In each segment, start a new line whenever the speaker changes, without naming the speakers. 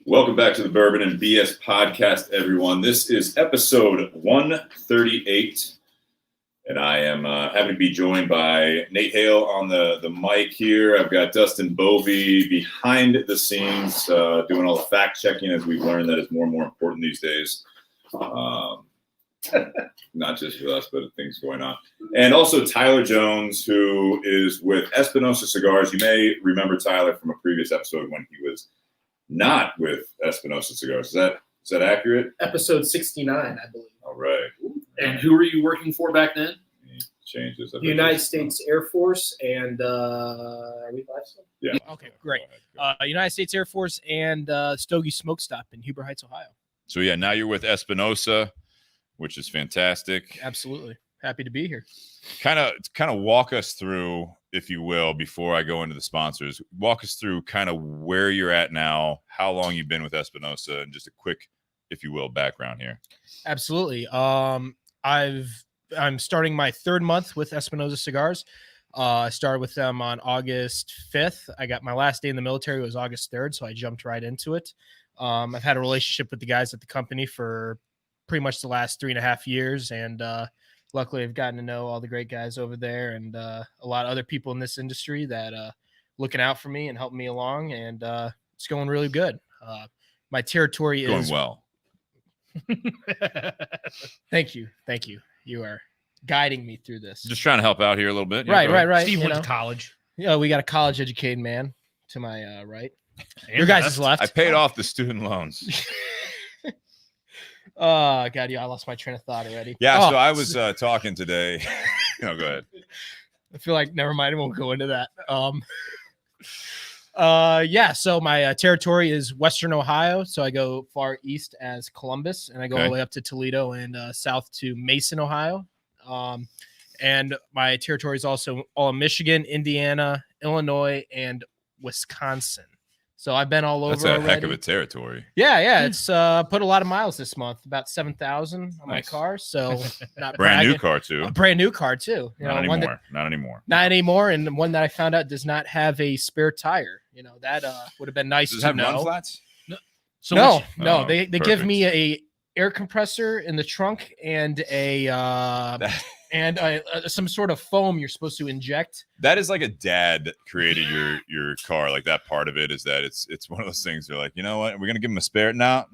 Welcome back to the Bourbon and BS podcast, everyone. This is episode 138, and I am happy to be joined by Nate Hale on the mic here. I've got Dustin Bovey behind the scenes doing all the fact checking, as we've learned that is more and more important these days. Not just with us, but things going on. And also Tyler Jones, who is with Espinosa Cigars. You may remember Tyler from a previous episode when he was not with Espinosa Cigars. Is that accurate?
Episode 69, I believe.
All right.
And who were you working for back then?
He changes.
The United States Air Force and are we live still?
Yeah.
Okay, great. United States Air Force and Stogie Smoke Stop in Huber Heights, Ohio.
So yeah, now you're with Espinosa, which is fantastic.
Absolutely. Happy to be here.
Kind of walk us through, if you will, before I go into the sponsors. Walk us through kind of where you're at now, how long you've been with Espinosa, and just a quick, if you will, background here.
Absolutely. I'm starting my third month with Espinosa Cigars. I started with them on August 5th. I got my last day in the military was August 3rd, so I jumped right into it. I've had a relationship with the guys at the company for pretty much the last 3.5 years, and luckily I've gotten to know all the great guys over there and a lot of other people in this industry that looking out for me and helping me along, and it's going really good. My territory is
Going well.
Thank you. You are guiding me through this.
Just trying to help out here a little bit.
Right.
Steve went to college.
We got a college educated man to my right.
And
Your guys' left.
I paid off the student loans.
Oh, God, I lost my train of thought already.
Yeah, so I was talking today. No, go ahead.
I feel like, never mind, I won't go into that. So my territory is Western Ohio, so I go far east as Columbus, and I go all the way up to Toledo and south to Mason, Ohio. And my territory is also all of Michigan, Indiana, Illinois, and Wisconsin. So I've been all over.
That's a
already.
heck of a territory.
Yeah. It's put a lot of miles this month, about 7,000 on my
Nice.
car. So not
Brand new
bragging.
car too.
A brand new car too.
Not anymore. Not anymore.
And one that I found out does not have a spare tire. That would have been nice
Does it
to
have
know.
run flats?
No.
Oh,
They give
perfect.
me a air compressor in the trunk and a some sort of foam you're supposed to inject.
That is like a dad created your car. Like that part of it is that it's one of those things. They're like, you know what? We're gonna give him a spare. No.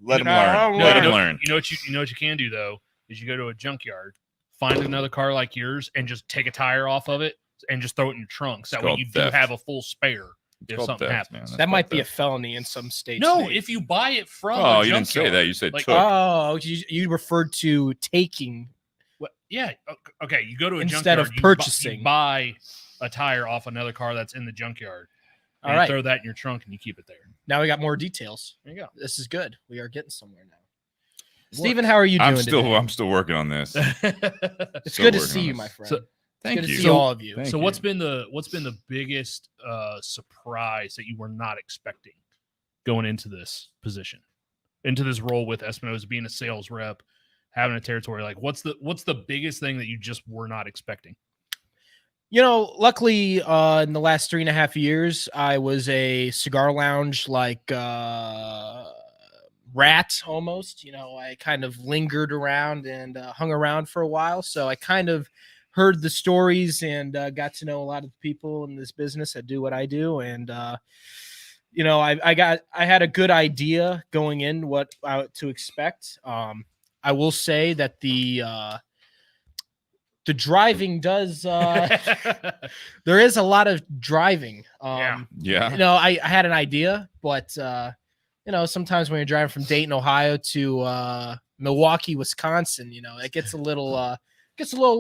Let him learn. Let him learn.
You know what you can do though is you go to a junkyard, find another car like yours, and just take a tire off of it and just throw it in your trunk. So that way you do have a full spare if something happens.
That might be a felony in some states.
No,
maybe.
if you buy it from
Oh,
a
you didn't say
junkyard,
that. You said
like,
took.
Oh, you referred to taking.
Yeah. Okay. You go to a
Instead
junkyard,
of purchasing.
you buy a tire off another car that's in the junkyard.
All
And
right.
throw that in your trunk and you keep it there.
Now we got more details.
There you go.
This is good. We are getting somewhere now. Stephen, how are you doing today?
I'm still working on this.
It's
still
good to
working
see
on
you,
this.
my friend.
So-
Thank
good
you.
to see all of you.
Thank
So
you.
what's been the biggest surprise that you were not expecting going into this position, into this role with Espinosa, being a sales rep, having a territory? Like what's the biggest thing that you just were not expecting?
Luckily, in the last 3.5 years, I was a cigar lounge rat almost. I kind of lingered around and hung around for a while, so I kind of heard the stories and got to know a lot of the people in this business that do what I do. And, I had a good idea going in what to expect. I will say that the driving does, there is a lot of driving.
Yeah.
I had an idea, but, sometimes when you're driving from Dayton, Ohio to Milwaukee, Wisconsin, it gets a little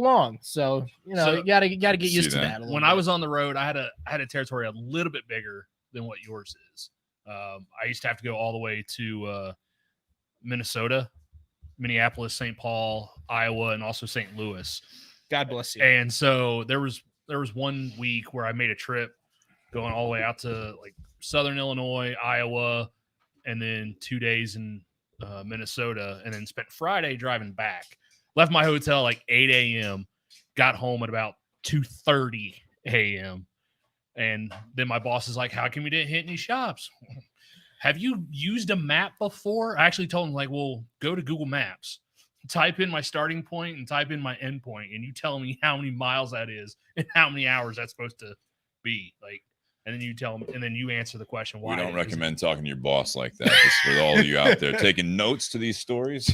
long. So, you gotta get used to that a little
When
bit.
I was on the road, I had a territory a little bit bigger than what yours is. I used to have to go all the way to Minnesota, Minneapolis, St. Paul, Iowa, and also St. Louis.
God bless you.
And so there was 1 week where I made a trip going all the way out to like Southern Illinois, Iowa, and then 2 days in Minnesota, and then spent Friday driving back. Left my hotel like 8 a.m., got home at about 2:30 a.m. And then my boss is like, how come we didn't hit any shops? have you used a map before? I actually told him, like, well, go to Google Maps, type in my starting point and type in my end point, and you tell me how many miles that is and how many hours that's supposed to be. Like, and then you tell them, and then you answer the question why.
We don't recommend talking to your boss like that. Just for all of you out there taking notes to these stories.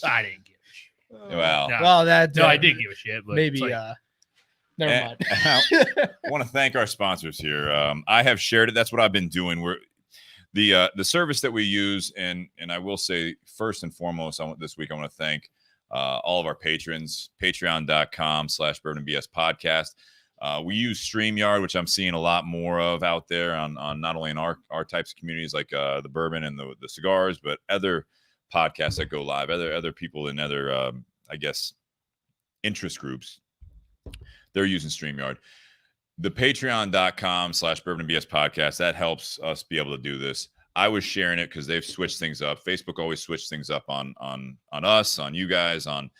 I didn't give a shit.
Well,
No.
Well, that
No, I did give a shit, but
maybe.
it's like,
Never mind.
I want to thank our sponsors here. I have shared it. That's what I've been doing. We're the service that we use, and I will say first and foremost, this week I want to thank all of our patrons. Patreon.com/BourbonBS Podcast. We use StreamYard, which I'm seeing a lot more of out there on not only in our types of communities like the bourbon and the cigars, but other podcasts that go live, other people in other I guess interest groups. They're using StreamYard. The patreon.com/BourbonBS Podcast, that helps us be able to do this. I was sharing it because they've switched things up. Facebook always switched things up on us, on you guys, on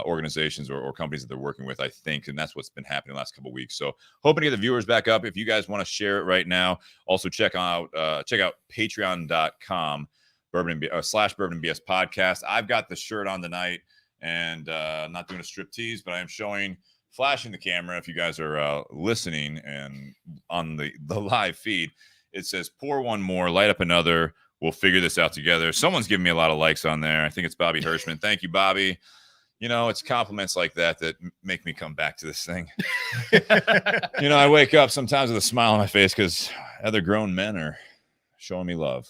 organizations or companies that they're working with, I think. And that's what's been happening the last couple of weeks. So hoping to get the viewers back up. If you guys want to share it right now, also check out patreon.com /BourbonBS Podcast. I've got the shirt on tonight, and I'm not doing a strip tease, but I am flashing the camera. If you guys are listening and on the live feed, it says pour one more, light up another. We'll figure this out together. Someone's giving me a lot of likes on there. I think it's Bobby Hirschman. Thank you, Bobby. You know, it's compliments like that make me come back to this thing. You know, I wake up sometimes with a smile on my face because other grown men are showing me love.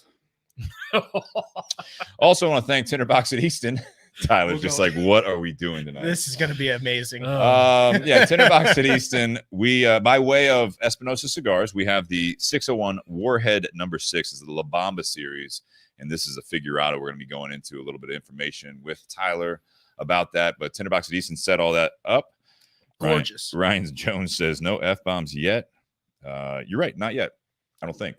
Also want to thank Tinder Box at Easton. Tyler's just like, what are we doing tonight?
This is going to be amazing.
Yeah, Tinder Box at Easton. We, by way of Espinosa Cigars, we have the 601 Warhead number 6 is the La Bomba series, and this is a figurado. We're going to be going into a little bit of information with Tyler about that, but Tinder Box at Easton set all that up.
Gorgeous.
Ryan Jones says no F-bombs yet. You're right, not yet. I don't think.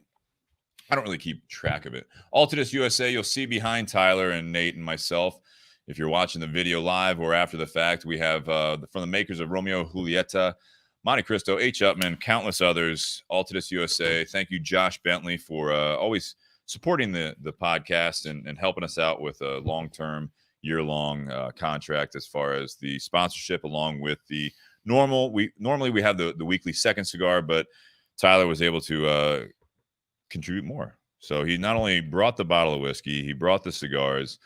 I don't really keep track of it. Altadis USA, you'll see behind Tyler and Nate and myself. If you're watching the video live or after the fact, we have from the makers of Romeo Julieta, Monte Cristo, H. Upman, countless others, Altadis USA. Thank you, Josh Bentley, for always supporting the podcast and helping us out with a long-term, year-long contract as far as the sponsorship, along with the normally we have the weekly second cigar, but Tyler was able to contribute more. So he not only brought the bottle of whiskey, he brought the cigars.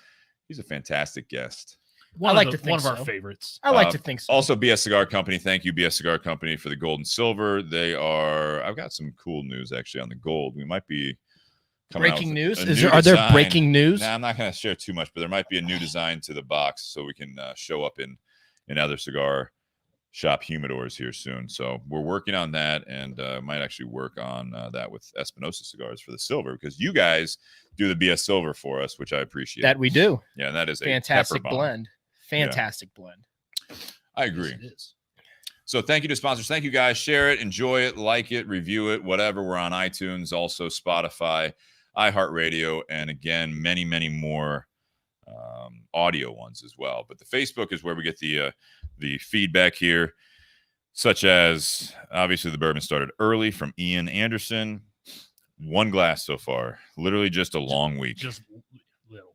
He's a fantastic guest.
One of our favorites.
I like to think so.
Also, BS Cigar Company. Thank you, BS Cigar Company, for the gold and silver. I've got some cool news actually on the gold. We might be
breaking news. Are there breaking news?
Nah, I'm not going to share too much, but there might be a new design to the box so we can show up in other cigar shop humidors here soon. So we're working on that, and might actually work on that with Espinosa Cigars for the silver, because you guys do the BS silver for us, which I appreciate.
That we do.
Yeah, and that is
fantastic
a
blend. Fantastic blend.
I agree.
Yes, it is.
So thank you to sponsors. Thank you guys. Share it, enjoy it, like it, review it, whatever. We're on iTunes, also Spotify, iHeartRadio, and again, many, many more audio ones as well. But the Facebook is where we get the feedback here, such as obviously the bourbon started early from Ian Anderson. One glass so far, literally just a long week.
Just little.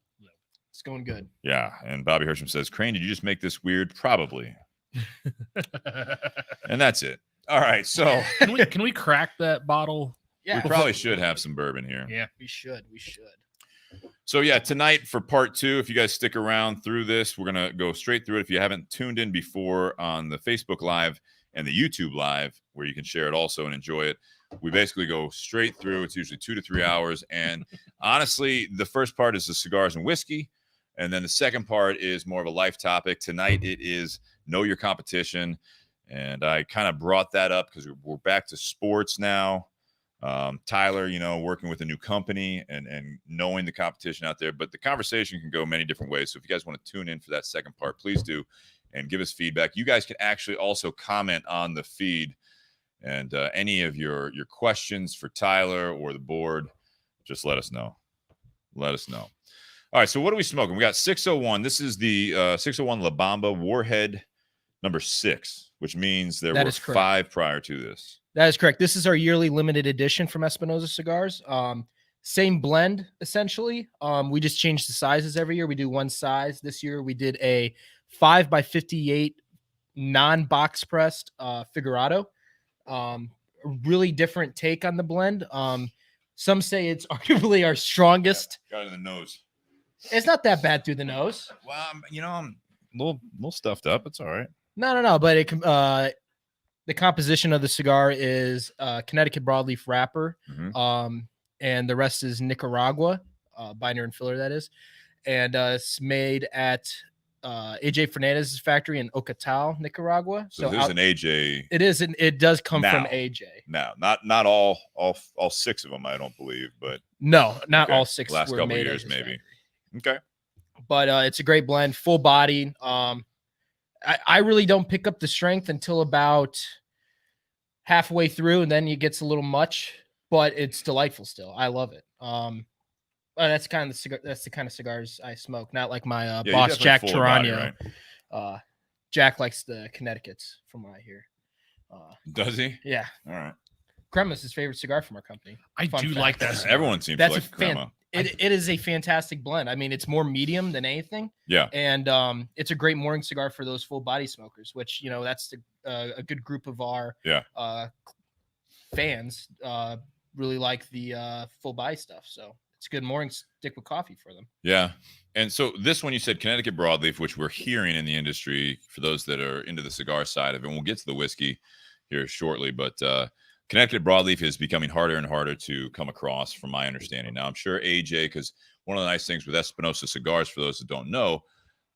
It's going good.
Yeah. And Bobby Hirschman says, Crane, did you just make this weird? Probably. And that's it. All right. So
can we crack that bottle?
Yeah,
we probably should have some bourbon here.
Yeah,
we should.
So yeah, tonight for part 2, if you guys stick around through this, we're going to go straight through it. If you haven't tuned in before on the Facebook Live and the YouTube Live, where you can share it also and enjoy it, we basically go straight through. It's usually 2 to 3 hours. And honestly, the first part is the cigars and whiskey. And then the second part is more of a life topic. Tonight, it is know your competition. And I kind of brought that up because we're back to sports now. Tyler, working with a new company and knowing the competition out there, but the conversation can go many different ways. So if you guys want to tune in for that second part, please do and give us feedback. You guys can actually also comment on the feed, and any of your questions for Tyler or the board, just let us know. All right. So what are we smoking? We got 601. This is the 601 La Bomba Warhead number 6, which means there were 5 prior to this.
That is correct. This is our yearly limited edition from Espinosa Cigars. Same blend, essentially. We just change the sizes every year. We do one size. This year we did a 5x58 non-box pressed Figurado. Really different take on the blend. Some say it's arguably our strongest.
Got it in the nose.
It's not that bad through the nose.
Well, I'm a little stuffed up. It's all right.
No. But the composition of the cigar is Connecticut broadleaf wrapper, and the rest is Nicaragua binder and filler. That is, and it's made at AJ Fernandez's factory in Ocotal, Nicaragua.
So there's an AJ.
It is. It does come
now,
from AJ.
Now, not all 6 of them, I don't believe, but
no, not
okay.
all 6.
Last
were
couple
made
years,
at his
maybe.
factory.
Okay.
But it's a great blend, full body. I really don't pick up the strength until about halfway through, and then it gets a little much, but it's delightful still. I love it. That's kind of the cigar. That's the kind of cigars I smoke. Not like my boss Jack Tarano.
Right?
Jack likes the Connecticut's, from what I hear.
Does he?
Yeah.
All right.
Crema's his favorite cigar from our company.
I do like that. cigar.
Everyone seems to like Crema.
It is a fantastic blend. I mean, it's more medium than anything.
Yeah.
And it's a great morning cigar for those full body smokers, which, that's a good group of our fans really like the full body stuff. So it's a good morning stick with coffee for them.
Yeah. And so this one, you said Connecticut broadleaf, which we're hearing in the industry for those that are into the cigar side of it. And we'll get to the whiskey here shortly, but Connecticut broadleaf is becoming harder and harder to come across, from my understanding. Now, I'm sure AJ, because one of the nice things with Espinosa Cigars, for those that don't know,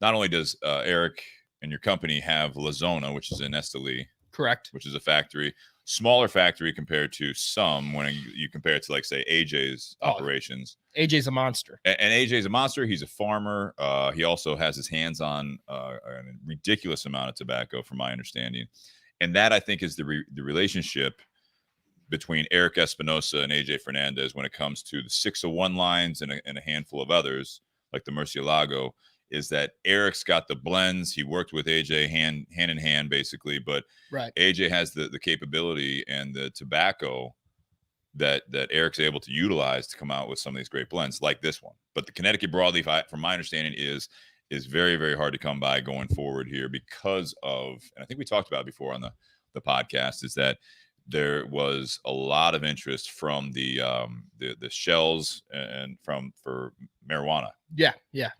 not only does Eric and your company have La Zona, which is in Esteli,
correct,
which is a factory, smaller factory compared to some when you compare it to, like, say, AJ's operations.
AJ's a monster.
And AJ's a monster. He's a farmer. He also has his hands on a ridiculous amount of tobacco, from my understanding. And that, I think, is the relationship between Eric Espinosa and AJ Fernandez when it comes to the 601 lines and a handful of others, like the Murcielago, is that Eric's got the blends. He worked with AJ hand in hand, basically, but AJ has the capability and the tobacco that Eric's able to utilize to come out with some of these great blends like this one. But the Connecticut broadleaf, from my understanding, is very, very hard to come by going forward here because of, and I think we talked about it before on the podcast, is that there was a lot of interest from the shells and for marijuana.
Yeah.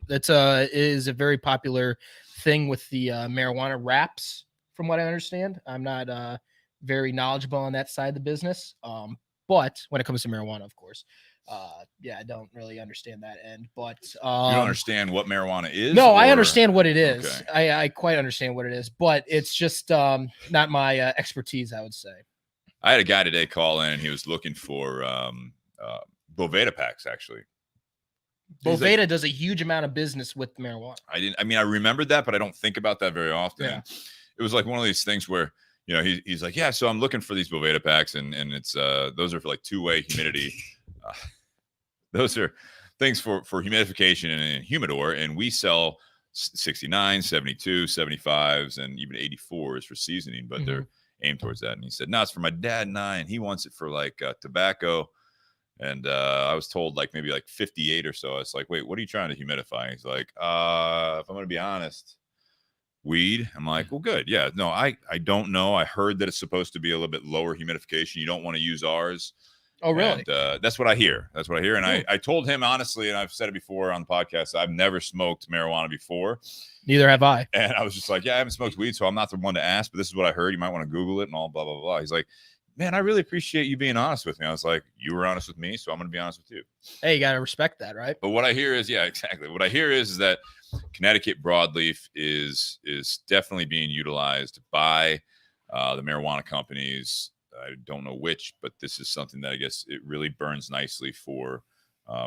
That's it is a very popular thing with the marijuana wraps, from what I understand. I'm not very knowledgeable on that side of the business. But when it comes to marijuana, of course, I don't really understand that end. But
you don't understand what marijuana is?
No, I understand what it is.
Okay.
I quite understand what it is, but it's just not my expertise, I would say.
I had a guy today call in, and he was looking for Boveda packs, actually.
Boveda does a huge amount of business with marijuana.
I remembered that, but I don't think about that very often.
Yeah.
It was like one of these things where, he's like, yeah, so I'm looking for these Boveda packs, and it's those are for like two-way humidity. Those are things for humidification and humidor, and we sell 69, 72, 75s, and even 84s for seasoning, but they're aimed towards that. And he said, no, it's for my dad and I, and he wants it for like tobacco. And I was told like maybe like 58 or so. It's like, wait, what are you trying to humidify? He's like, if I'm going to be honest, weed. I'm like, well, good. Yeah, no, I don't know. I heard that it's supposed to be a little bit lower humidification. You don't want to use ours.
Oh, really?
And, that's what I hear. And I told him honestly, and I've said it before on the podcast, I've never smoked marijuana before.
Neither have I.
And I was just like, yeah, I haven't smoked weed, so I'm not the one to ask, but this is what I heard. You might want to Google it and all blah, blah, blah. He's like, man, I really appreciate you being honest with me. I was like, you were honest with me, so I'm going to be honest with you.
Hey, you got to respect that, right?
But what I hear is, yeah, exactly. What I hear is that Connecticut broadleaf is definitely being utilized by the marijuana companies. I don't know which, but this is something that I guess it really burns nicely for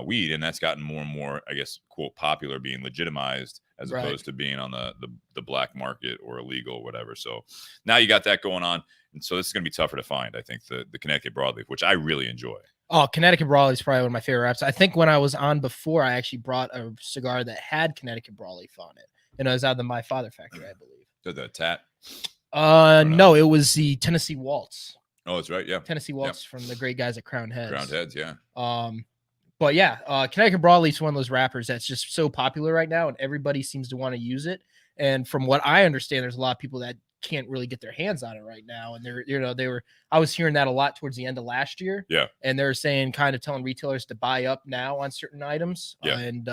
weed, and that's gotten more and more, I guess, quote, popular, being legitimized as opposed to being on the black market or illegal or whatever. So now you got that going on, and so this is going to be tougher to find, I think, the Connecticut broadleaf, which I really enjoy.
Oh, Connecticut broadleaf is probably one of my favorite wraps. I think when I was on before, I actually brought a cigar that had Connecticut broadleaf on it, and it was out of the My Father factory, I believe.
The Tat?
No, it was the Tennessee Waltz.
Oh, that's right. Yeah.
Tennessee Waltz from the great guys at Crown Heads.
Crown Heads, yeah.
But yeah, Connecticut Broadleaf is one of those wrappers that's just so popular right now, and everybody seems to want to use it. And from what I understand, there's a lot of people that can't really get their hands on it right now. And I was hearing that a lot towards the end of last year.
Yeah.
And they're saying, kind of telling retailers to buy up now on certain items.
Yeah.
And,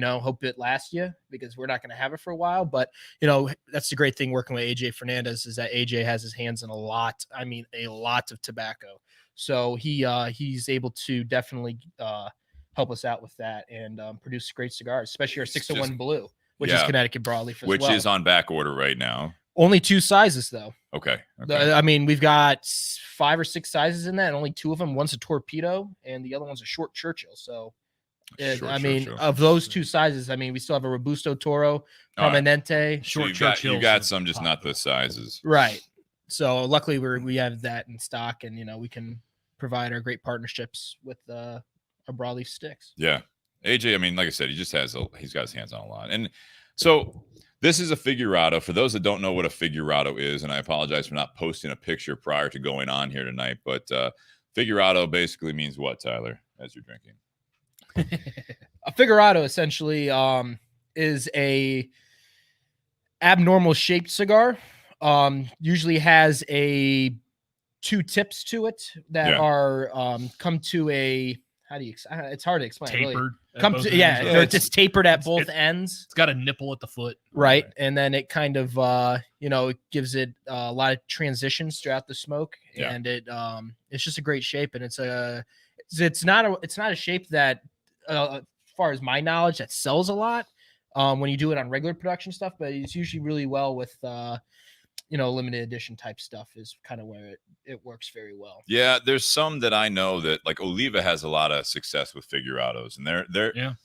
hope it lasts you, because we're not going to have it for a while. But, that's the great thing working with AJ Fernandez, is that AJ has his hands in a lot of tobacco. So he's able to definitely help us out with that and produce great cigars, especially our 601 Blue, which is Connecticut Broadleaf as well.
Which is on back order right now.
Only 2 sizes, though.
Okay.
We've got 5 or 6 sizes in that, and only 2 of them. One's a torpedo, and the other one's a short Churchill. So, of those 2 sizes, we still have a Robusto Toro, Prominente,
short Churchill. You got some, just not the sizes.
Right. So luckily we have that in stock, and we can provide our great partnerships with our broadleaf sticks.
Yeah, AJ. Like I said, he's got his hands on a lot, and so this is a figurado. For those that don't know what a figurado is, and I apologize for not posting a picture prior to going on here tonight, but figurado basically means what, Tyler? As you're drinking,
a figurado essentially is a abnormal shaped cigar. Usually has 2 tips to it that are come to a, it's hard to explain.
Tapered.
Really. They're just tapered at both ends.
It's got a nipple at the foot.
Right. And then it kind of it gives it a lot of transitions throughout the smoke.
Yeah.
And it's just a great shape. And it's not a shape that as far as my knowledge, that sells a lot when you do it on regular production stuff, but it's usually really well with limited edition type stuff is kind of where it works very well.
Yeah, there's some that I know that, like, Oliva has a lot of success with figurados, and they're
the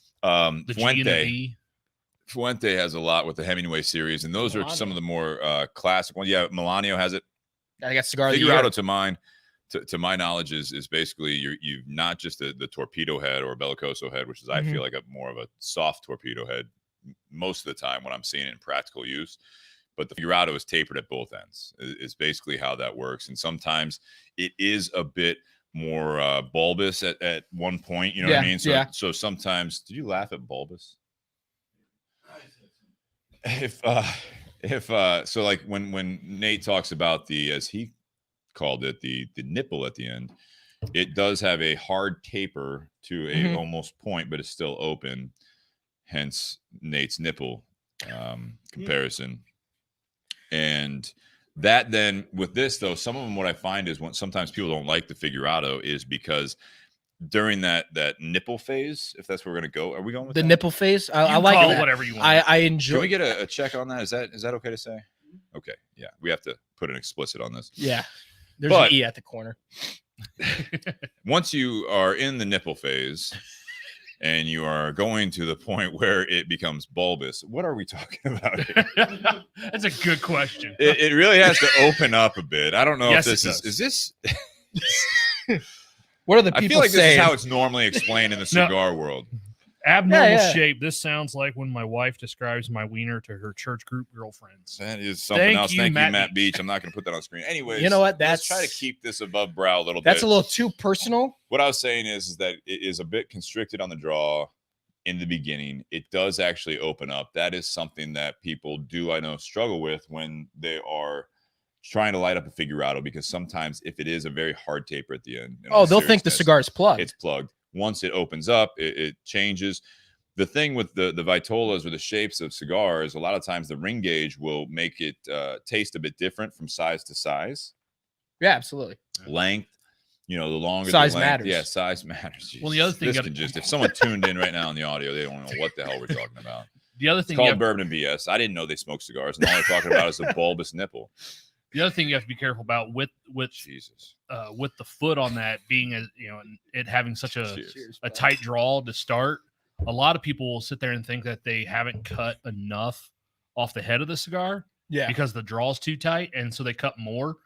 Fuente has a lot with the Hemingway series, and those are some of the more classic ones. Yeah, Melanio has it.
I got Cigar
Figurado to my knowledge is basically you've not just the torpedo head or bellicoso head, which is I feel like more of a soft torpedo head most of the time when I'm seeing it in practical use. But the figurado is tapered at both ends is basically how that works. And sometimes it is a bit more bulbous at one point, you know what I mean? So sometimes, did you laugh at bulbous? So like when Nate talks about as he called it, the nipple at the end, it does have a hard taper to a almost point, but it's still open. Hence Nate's nipple comparison. And that then with this though, some of them, what I find is when sometimes people don't like the figurado is because during that nipple phase, if that's where we're going to go, are we going with
the
that?
nipple phase? I like
call
that.
Whatever you want.
I enjoy.
Can we get a check on that? Is that okay to say? Okay. Yeah. We have to put an explicit on this.
Yeah. There's an E at the corner.
Once you are in the nipple phase and you are going to the point where it becomes bulbous, what are we talking about here?
That's a good question.
It really has to open up a bit. I don't know if this is this.
What are the people
I feel like
saying?
This is how it's normally explained in the cigar world.
Abnormal shape. This sounds like when my wife describes my wiener to her church group girlfriends.
That is something else. Thank you, Matt Beach. I'm not going to put that on screen. Anyways,
you know what?
Let's try to keep this above brow a little bit.
That's a little too personal.
What I was saying is that it is a bit constricted on the draw in the beginning. It does actually open up. That is something that people do, I know, struggle with when they are trying to light up a figurado, because sometimes if it is a very hard taper at the end,
they'll think the cigar is plugged.
It's plugged. Once it opens up, it changes. The thing with the Vitolas or the shapes of cigars, a lot of times the ring gauge will make it taste a bit different from size to size.
Yeah, absolutely.
Length, the longer
size
the length,
matters.
Yeah, size matters.
Well, the other thing,
if someone tuned in right now on the audio, they don't know what the hell we're talking about.
The other thing,
it's called bourbon and BS. I didn't know they smoke cigars, and all they're talking about is a bulbous nipple.
The other thing you have to be careful about with
Jesus,
with the foot on that being it having such a tight draw to start. A lot of people will sit there and think that they haven't cut enough off the head of the cigar, because the draw is too tight, and so they cut more,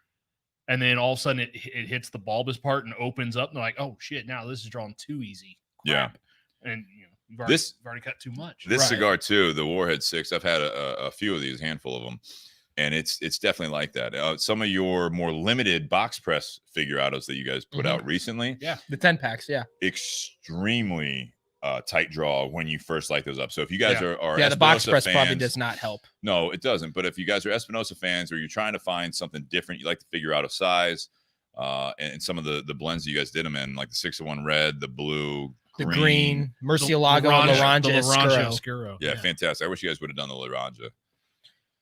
and then all of a sudden it hits the bulbous part and opens up, and they're like, "Oh shit! Now this is drawn too easy." Crap. Yeah, and you've already cut too much.
This cigar too, the Warhead 6. I've had a few of these, handful of them. And it's definitely like that. Some of your more limited box press figurados that you guys put out recently,
the 10 packs,
extremely tight draw when you first light those up. So if you guys are
the box
Espinosa
press
fans,
probably does not help.
No, it doesn't. But if you guys are Espinosa fans or you're trying to find something different, you like to figure out a size, and some of the blends that you guys did them in, like the 601 red, the blue,
The green, Murcielago, and
Laranja
Laranja Oscuro.
Oscuro.
Yeah, fantastic. I wish you guys would have done the Laranja.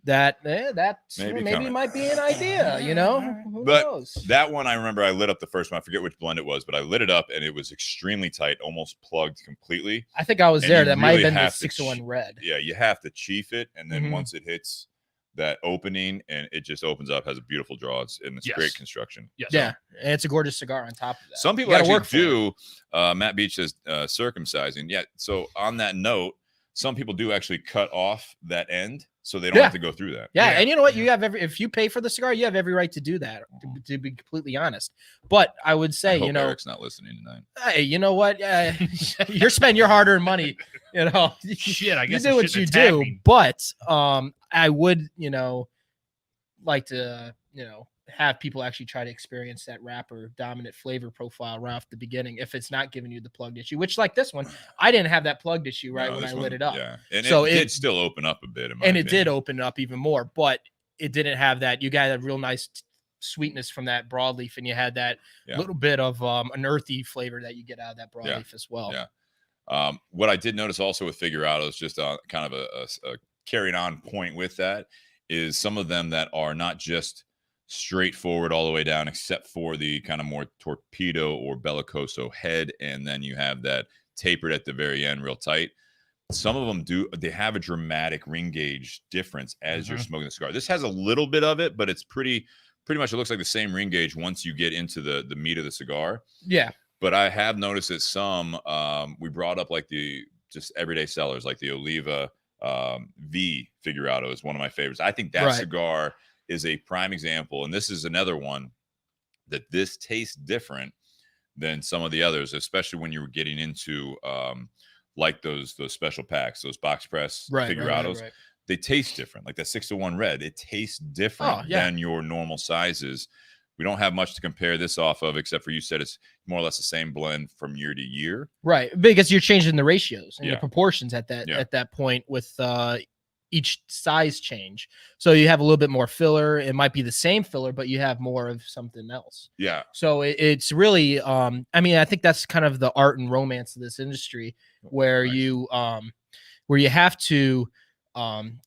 That maybe might be an idea, Who
But
knows?
that one, I remember I lit up the first one. I forget which blend it was, but I lit it up and it was extremely tight, almost plugged completely.
I think I was
And
there.
you
That might
really
have been the
have to
601 red.
Yeah, you have to chief it, and then
Mhm.
once it hits that opening and it just opens up, has a beautiful draw. It's great construction.
Yes.
Yeah, and it's a gorgeous cigar on top of that.
Some people actually do. Matt Beach says circumcising. Yeah. So on that note, some people do actually cut off that end, so they don't have to go through that.
Yeah, and you know what? You have if you pay for the cigar, you have every right to do that. To be completely honest, but I would say,
I hope Eric's not listening tonight.
Hey, you know what? You're spending your hard-earned money.
Shit, I guess
you do what you do. But I would, like to, have people actually try to experience that wrapper dominant flavor profile right off the beginning if it's not giving you the plugged issue, which like this one, I didn't have that plugged issue when I lit it up.
Yeah, and
so
it did still open up a bit.
It did open up even more, but it didn't have that. You got a real nice sweetness from that broadleaf, and you had that little bit of an earthy flavor that you get out of that broadleaf as well.
Yeah. What I did notice also with figurados, just kind of a carrying on point with that, is some of them that are not just straightforward all the way down, except for the kind of more torpedo or bellicoso head, and then you have that tapered at the very end real tight. Some of them they have a dramatic ring gauge difference as you're smoking the cigar. This has a little bit of it, but it's pretty much, it looks like the same ring gauge once you get into the meat of the cigar.
Yeah.
But I have noticed that some we brought up, like the just everyday sellers, like the Oliva V Figurado is one of my favorites. I think that cigar is a prime example, and this is another one that this tastes different than some of the others, especially when you're getting into like those special packs, those box press Figurados. Right. They taste different. Like that 601 red, it tastes different than your normal sizes. We don't have much to compare this off of, except for you said it's more or less the same blend from year to year.
Right, because you're changing the ratios and the proportions at that point with each size change. So you have a little bit more filler. It might be the same filler, but you have more of something else.
Yeah.
So it's really, I think that's kind of the art and romance of this industry, where you have to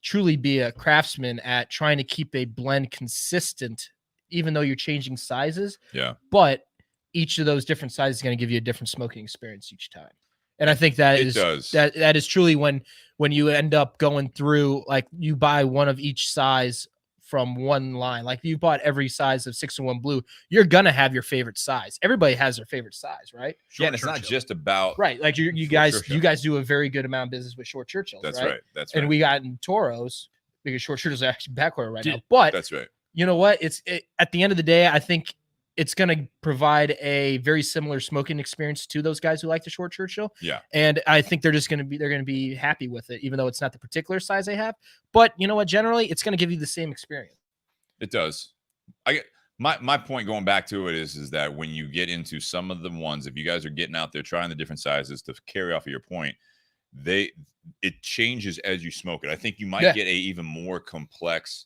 truly be a craftsman at trying to keep a blend consistent, even though you're changing sizes.
Yeah.
But each of those different sizes is going to give you a different smoking experience each time. And I think that that is truly when you end up going through, like, you buy one of each size from one line. Like, you bought every size of 601 blue, you're gonna have your favorite size. Everybody has their favorite size, right?
Yeah, and it's not just about
like you guys do a very good amount of business with short Churchills.
That's right. That's right.
And we got in Toros because short Churchills are actually backward right now. But
that's right.
You know what? At the end of the day, I think it's going to provide a very similar smoking experience to those guys who like the short Churchill.
Yeah.
And I think they're going to be happy with it, even though it's not the particular size they have. But you know what? Generally, it's going to give you the same experience.
It does. My point going back to it is that when you get into some of the ones, if you guys are getting out there trying the different sizes, to carry off of your point, it changes as you smoke it. I think you might get a even more complex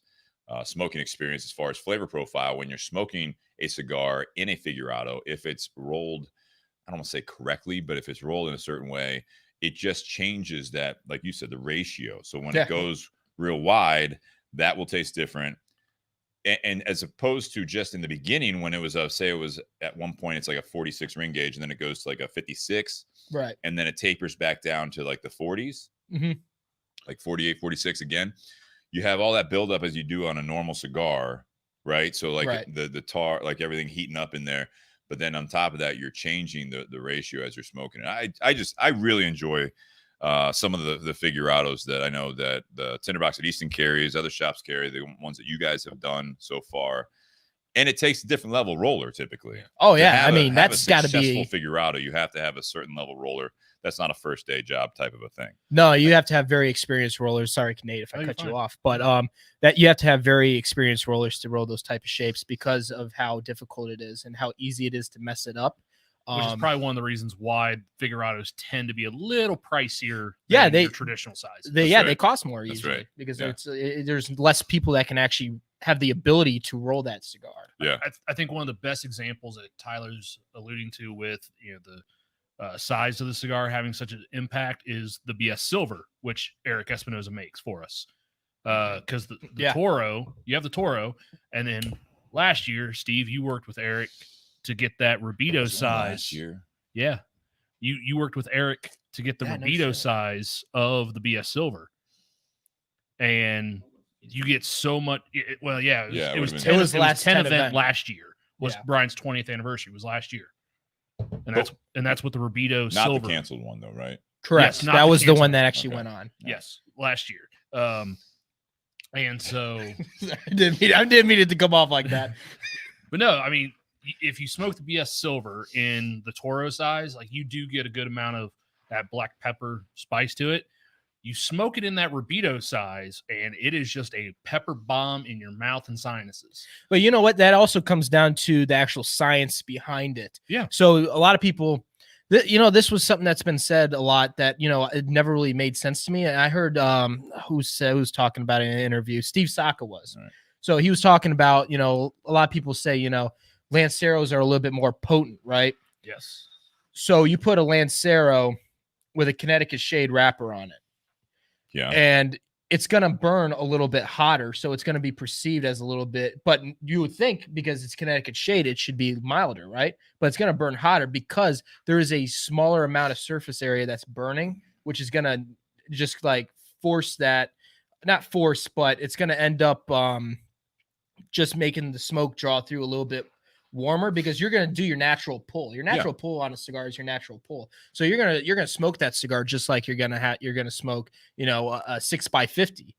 smoking experience as far as flavor profile when you're smoking a cigar in a Figurado. If it's rolled, I don't want to say correctly, but if it's rolled in a certain way, it just changes that, like you said, the ratio. So when it goes real wide, that will taste different. And as opposed to just in the beginning, when it was say it was at one point it's like a 46 ring gauge, and then it goes to like a 56,
right? And
then it tapers back down to like the 40s, like 48, 46 again. You have all that buildup as you do on a normal cigar, right? So like the tar, like everything heating up in there, but then on top of that, you're changing the ratio as you're smoking it. I really enjoy some of the Figurados that I know that the Tinder Box at Easton carries, other shops carry, the ones that you guys have done so far. And it takes a different level roller typically.
Oh
To
yeah,
have
I mean
have a
that's got to
successful
be
figurado. You have to have a certain level roller. That's not a first day job type of a thing.
no. You have to have very experienced rollers. Sorry, Nate, if I
Oh, you're
cut you
fine.
off, but that you have to have very experienced rollers to roll those type of shapes because of how difficult it is and how easy it is to mess it up.
Which is probably one of the reasons why figurados tend to be a little pricier.
Yeah,
than
they-
your traditional size.
That's
they
right.
cost more
That's
usually
right.
because
Yeah.
there's less people that can actually have the ability to roll that cigar.
Yeah.
I think one of the best examples that Tyler's alluding to with the size of the cigar having such an impact is the BS Silver, which Eric Espinosa makes for us. Because the
Yeah.
Toro, you have the Toro, and then last year, Steve, you worked with Eric to get that Rubito
Was it last
size.
year?
Yeah, you worked with Eric to get the
Yeah, no
Rubito
shit.
size of the BS Silver, and you get so much. Well, yeah,
Yeah,
it was
would've
10,
been-
It was last
10
10
event
event.
last year. Was
Yeah.
Brian's 20th anniversary was last year, and that's what the Rubito
Not
Silver.
the canceled one though, right?
Correct.
Yes, not
that
the
was the
canceled
one that
one.
actually
Okay.
went on.
Yes, last year. And so,
I didn't mean it to come off like that.
but no, I mean, if you smoke the BS Silver in the Toro size, like you do get a good amount of that black pepper spice to it. You smoke it in that Rubito size, and it is just a pepper bomb in your mouth and sinuses.
But you know what? That also comes down to the actual science behind it.
Yeah.
So a lot of people, this was something that's been said a lot that, it never really made sense to me. And I heard who's talking about it in an interview. Steve Saka was.
Right.
So he was talking about, a lot of people say, Lanceros are a little bit more potent, right?
Yes.
So you put a Lancero with a Connecticut shade wrapper on it.
Yeah.
And it's going to burn a little bit hotter. So it's going to be perceived as a little bit, but you would think because it's Connecticut shade, it should be milder, right? But it's going to burn hotter because there is a smaller amount of surface area that's burning, which is going to just like force that, not force, but it's going to end up just making the smoke draw through a little bit warmer because you're going to do your natural pull. Your natural pull on a cigar is your natural pull. So you're going to smoke that cigar just like you're going to smoke, a 6x50.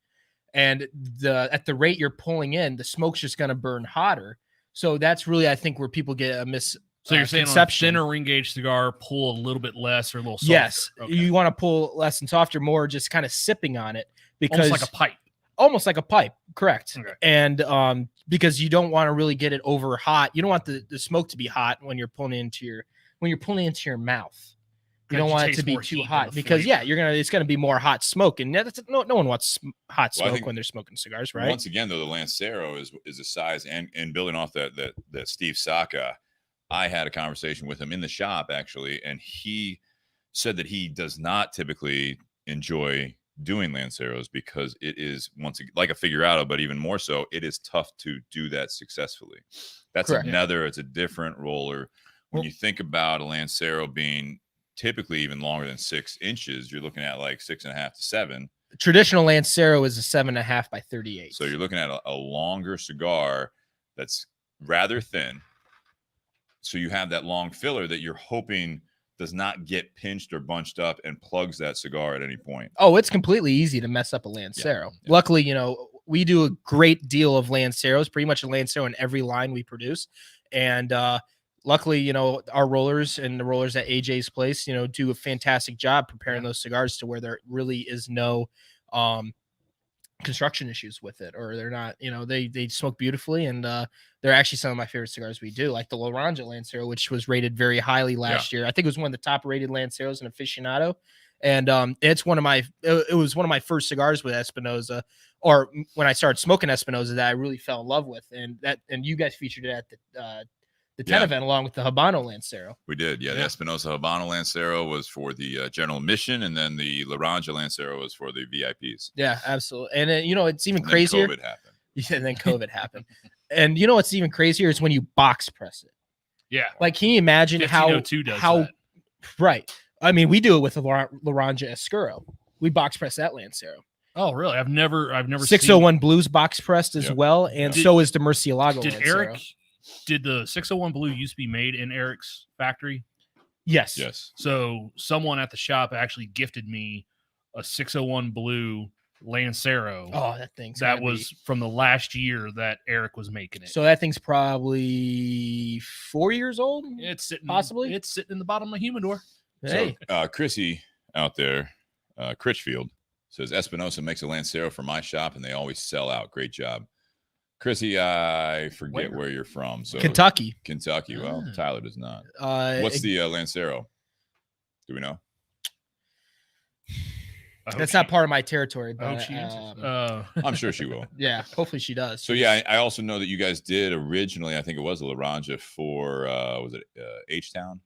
And at the rate you're pulling in, the smoke's just going to burn hotter. So that's really, I think, where people get a
So you're saying on a
conception.
thinner ring gauge cigar, pull a little bit less or a little softer.
Yes,
Okay.
you want to pull less and softer, more just kind of sipping on it because
Almost like a pipe.
almost like a pipe, correct?
Okay.
And because you don't want to really get it over hot. You don't want the smoke to be hot when you're pulling into your mouth. You don't want it to be too hot because it's gonna be more hot smoke, and no one wants hot
Well, I
smoke
think
when they're smoking cigars, right?
Once again, though, the Lancero is a size, and building off that Steve Saka, I had a conversation with him in the shop actually, and he said that he does not typically enjoy doing Lanceros because it is once again like a figurado, but even more so, it is tough to do that successfully. That's
Correct.
it's a different roller. When you think about a Lancero being typically even longer than 6 inches, you're looking at like 6.5 to 7.
Traditional Lancero is a 7.5 by 38.
So you're looking at a longer cigar that's rather thin. So you have that long filler that you're hoping does not get pinched or bunched up and plugs that cigar at any point.
Oh, it's completely easy to mess up a Lancero.
Yeah.
Luckily, we do a great deal of Lanceros, pretty much a Lancero in every line we produce. And luckily, our rollers and the rollers at AJ's place, do a fantastic job preparing those cigars to where there really is no construction issues with it, or they're not, they smoke beautifully, and they're actually some of my favorite cigars we do, like the Laranja Lancero, which was rated very highly last year. I think it was one of the top rated Lanceros in Aficionado, and it was one of my first cigars with Espinosa, or when I started smoking Espinosa, that I really fell in love with, and you guys featured it at the 10 event along with the Habano Lancero.
We did, the Espinosa Habano Lancero was for the general admission, and then the Laranja Lancero was for the VIPs.
Yeah, absolutely. And then, it's even
And
crazier.
Then COVID happened.
Yeah, and then COVID happened. And what's even crazier is when you box press it.
Yeah.
Like, can you imagine how
1502 does that.
Right? I mean, we do it with the Laranja Escuro. We box press that Lancero.
Oh, really? I've never
601 Blues box pressed as
Yep.
well, and so is the Murcielago
Did
Lancero.
Did the 601 Blue used to be made in Eric's factory?
Yes.
Yes.
So someone at the shop actually gifted me a 601 Blue Lancero.
Oh, that thing's
that
gotta
was
be-
from the last year that Eric was making it.
So that thing's probably 4 years old.
it's sitting
possibly?
It's sitting in the bottom of my humidor.
Hey,
So Chrissy out there, Critchfield, says Espinosa makes a Lancero for my shop, and they always sell out. Great job. Chrissy, I forget where you're from. So
Kentucky.
Kentucky. Well,
Ah.
Tyler does not. What's the Lancero? Do we know?
That's not part of my territory,
I hope
but
she answers.
I'm sure she will.
yeah, hopefully she does.
So yeah, I also know that you guys did originally. I think it was a Laranja for was it H-Town?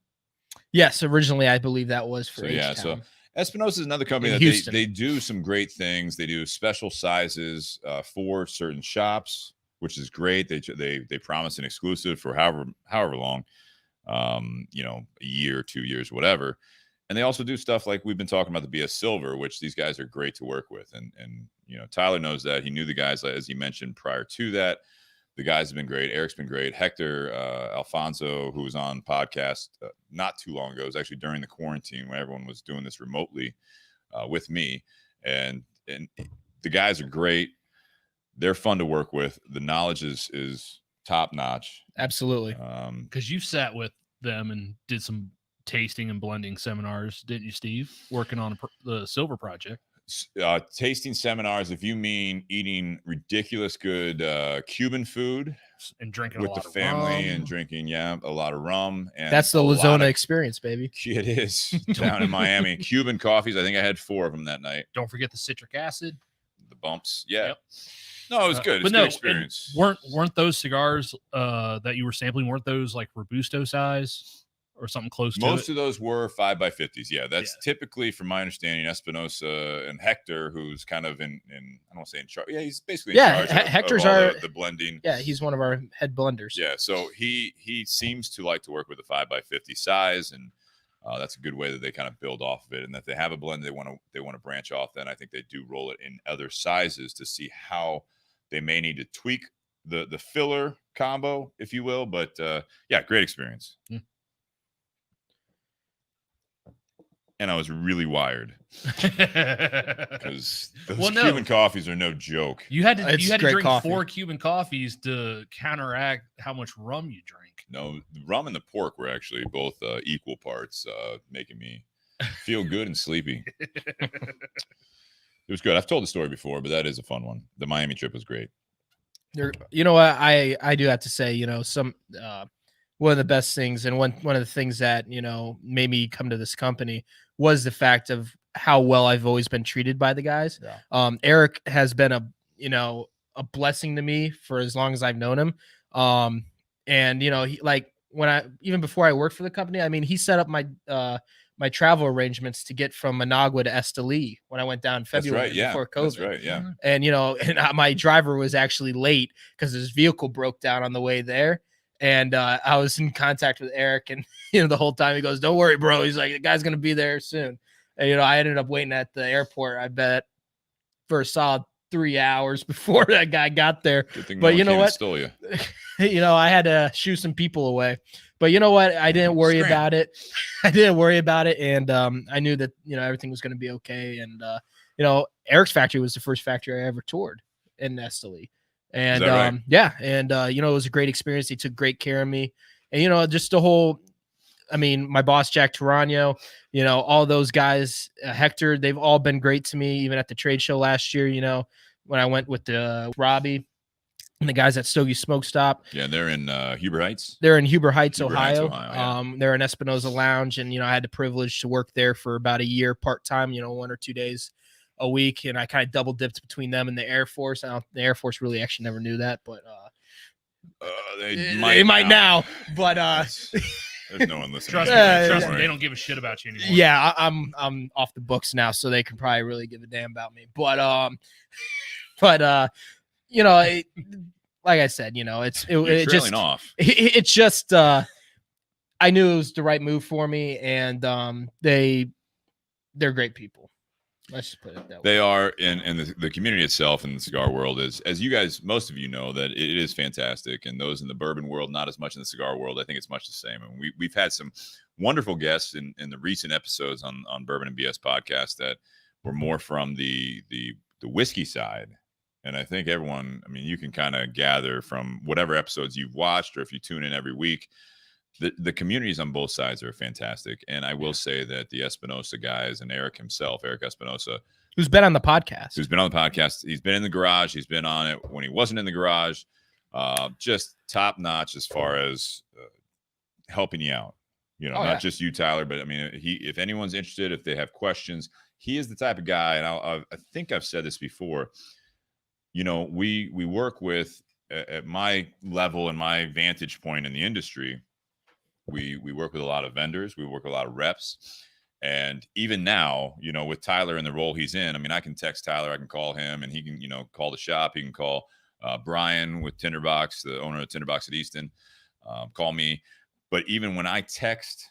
Yes, originally I believe that was for
So yeah,
H-Town.
so Espinosa is another company
In
that
Houston.
they do some great things. They do special sizes for certain shops, which is great. They promise an exclusive for however long, a year, 2 years, whatever. And they also do stuff like we've been talking about the BS Silver, which these guys are great to work with. And Tyler knows that. He knew the guys, as he mentioned prior to that. The guys have been great. Eric's been great. Hector Alfonso, who was on podcast not too long ago, it was actually during the quarantine when everyone was doing this remotely with me. And the guys are great. They're fun to work with. The knowledge is top notch.
Absolutely.
Because you sat with them and did some tasting and blending seminars, didn't you, Steve? Working on the silver project.
Tasting seminars, if you mean eating ridiculous good Cuban food
and drinking
with
a lot
the
of
family
rum.
and drinking, a lot of rum. And
That's the
a lot
Lazona
of-
experience, baby.
It is down in Miami. Cuban coffees. I think I had 4 of them that night.
Don't forget the citric acid.
The bumps. Yeah.
Yep.
No, it was good. It's
But
a
no,
good experience.
weren't those cigars that you were sampling? Weren't those like Robusto size or something close to
Most
it?
of those were 5x50s. Yeah, that's
Yeah.
typically, from my understanding, Espinosa and Hector, who's kind of in I don't want to say in charge. Yeah, he's basically in charge of
Hector's
all
our
the blending.
Yeah, he's one of our head blenders.
Yeah, so he seems to like to work with a 5x50 size, and that's a good way that they kind of build off of it. And that they have a blend they want to branch off. Then I think they do roll it in other sizes to see how they may need to tweak the filler combo, if you will. But yeah, great experience.
Yeah.
And I was really wired because those
Well, no.
Cuban coffees are no joke.
You had to
It's
drink
great coffee.
4 Cuban coffees to counteract how much rum you drink.
No, the rum and the pork were actually both equal parts, making me feel good and sleepy. It was good. I've told the story before, but that is a fun one. The Miami trip was great.
You know what? I do have to say, some one of the best things and one of the things that, made me come to this company was the fact of how well I've always been treated by the guys.
Yeah.
Eric has been a blessing to me for as long as I've known him. And he, like, even before I worked for the company, I mean, he set up my my travel arrangements to get from Managua to Esteli when I went down in February before COVID.
That's right. Yeah.
And my driver was actually late because his vehicle broke down on the way there. And I was in contact with Eric, and the whole time he goes, "Don't worry, bro." He's like, "The guy's gonna be there soon." And I ended up waiting at the airport, I bet, for a solid 3 hours before that guy got there.
Good thing
But
no
you
one
know
came and
what?
Stole you.
I had to shoo some people away. But you know what? I didn't worry
Scram.
about it. I didn't worry about it, and I knew that everything was going to be okay. And Eric's factory was the first factory I ever toured in Esteli. And
Is that right?
it was a great experience. They took great care of me, and just the whole. I mean, my boss Jack Tarano, all those guys, Hector, they've all been great to me. Even at the trade show last year, when I went with Robbie and the guys at Stogie Smoke Stop.
Yeah, they're in Huber Heights.
They're in Huber Heights,
Huber Heights,
Ohio.
Ohio, yeah.
They're in Espinosa Lounge, and I had the privilege to work there for about a year part time. 1 or 2 days a week, and I kind of double dipped between them and the Air Force. The Air Force really actually never knew that, but
They
might now. But
there's no one listening.
Trust
to
me,
that,
trust
don't
me,
worry.
they don't give a shit about you anymore.
yeah, I'm off the books now, so they can probably really give a damn about me. But like I said,
You're
it
trailing
just
off.
it's just I knew it was the right move for me, and they're great people. Let's just put it that way.
They are, and the community itself in the cigar world is, as you guys, most of you know, that it is fantastic. And those in the bourbon world, not as much in the cigar world. I think it's much the same. And we've had some wonderful guests in the recent episodes on Bourbon and BS podcast that were more from the the whiskey side, and I think everyone, I mean, you can kind of gather from whatever episodes you've watched, or if you tune in every week, the communities on both sides are fantastic. And I will say that the Espinosa guys and Eric himself, Eric Espinosa,
Who's been on the podcast?
he's been on the garage. He's been on it when he wasn't in the garage. Just top notch as far as helping you out. Not just you, Tyler, but I mean, if anyone's interested, if they have questions, he is the type of guy. And I think I've said this before. We work with, at my level and my vantage point in the industry, we work with a lot of vendors. We work with a lot of reps. And even now, with Tyler in the role he's in, I mean, I can text Tyler, I can call him, and he can, call the shop. He can call Brian with Tinder Box, the owner of Tinder Box at Easton, call me. But even when I text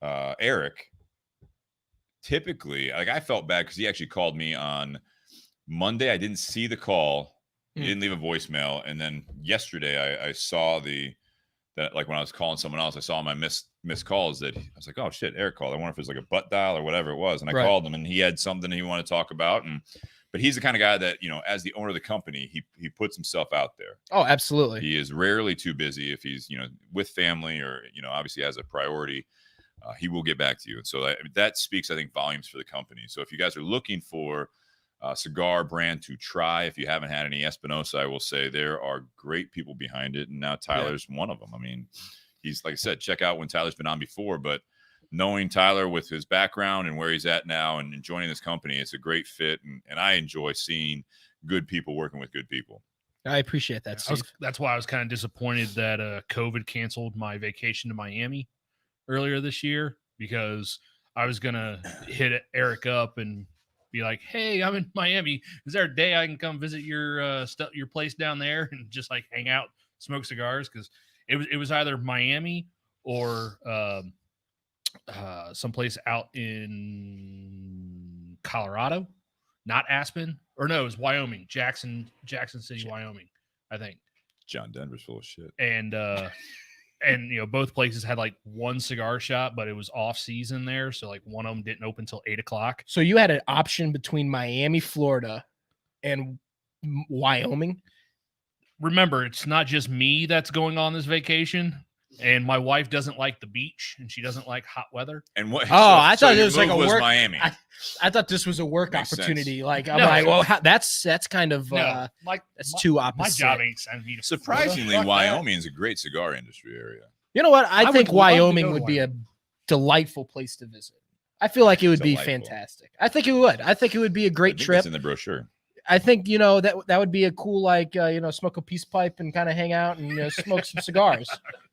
Eric, typically, like, I felt bad because he actually called me on Monday. I didn't see the call. He didn't leave a voicemail. And then yesterday I saw that like when I was calling someone else, I saw my missed calls that I was like, oh shit, Eric called. I wonder if it was like a butt dial or whatever it was. And I called him, and he had something he wanted to talk about. But he's the kind of guy that, as the owner of the company, he puts himself out there.
Oh, absolutely.
He is rarely too busy. If he's, with family or, obviously has a priority, he will get back to you. And so that speaks, I think, volumes for the company. So if you guys are looking for a cigar brand to try, if you haven't had any Espinosa, I will say there are great people behind it. And now Tyler's one of them. I mean, he's, like I said, check out when Tyler's been on before, but knowing Tyler with his background and where he's at now and joining this company, it's a great fit. And I enjoy seeing good people working with good people.
I appreciate that, Steve.
That's why I was kind of disappointed that COVID canceled my vacation to Miami earlier this year, because I was going to hit Eric up and be like, hey, I'm in Miami. Is there a day I can come visit your place down there and just like hang out, smoke cigars? Because it was either Miami or someplace out in Colorado, not Aspen, or no, it was Wyoming, Jackson City, Wyoming, I think.
John Denver's full of shit.
And both places had like one cigar shop, but it was off season there. So like one of them didn't open until 8:00.
So you had an option between Miami, Florida and Wyoming.
Remember, it's not just me that's going on this vacation. And my wife doesn't like the beach, and she doesn't like hot weather.
And what?
I thought it was like a work.
Miami.
I thought this was a work
Makes
opportunity.
sense.
Like I'm like, well, that's kind of that's too opposite.
My job ain't sending me to
Surprisingly,
Florida.
Wyoming is a great cigar industry area.
You know what? I think
would love to
Wyoming
go to
would be a delightful place to visit. I feel like it would be fantastic. I think it would. I think it would be a great trip.
It's in the brochure.
I think that would be a cool, like smoke a peace pipe and kind of hang out and smoke some cigars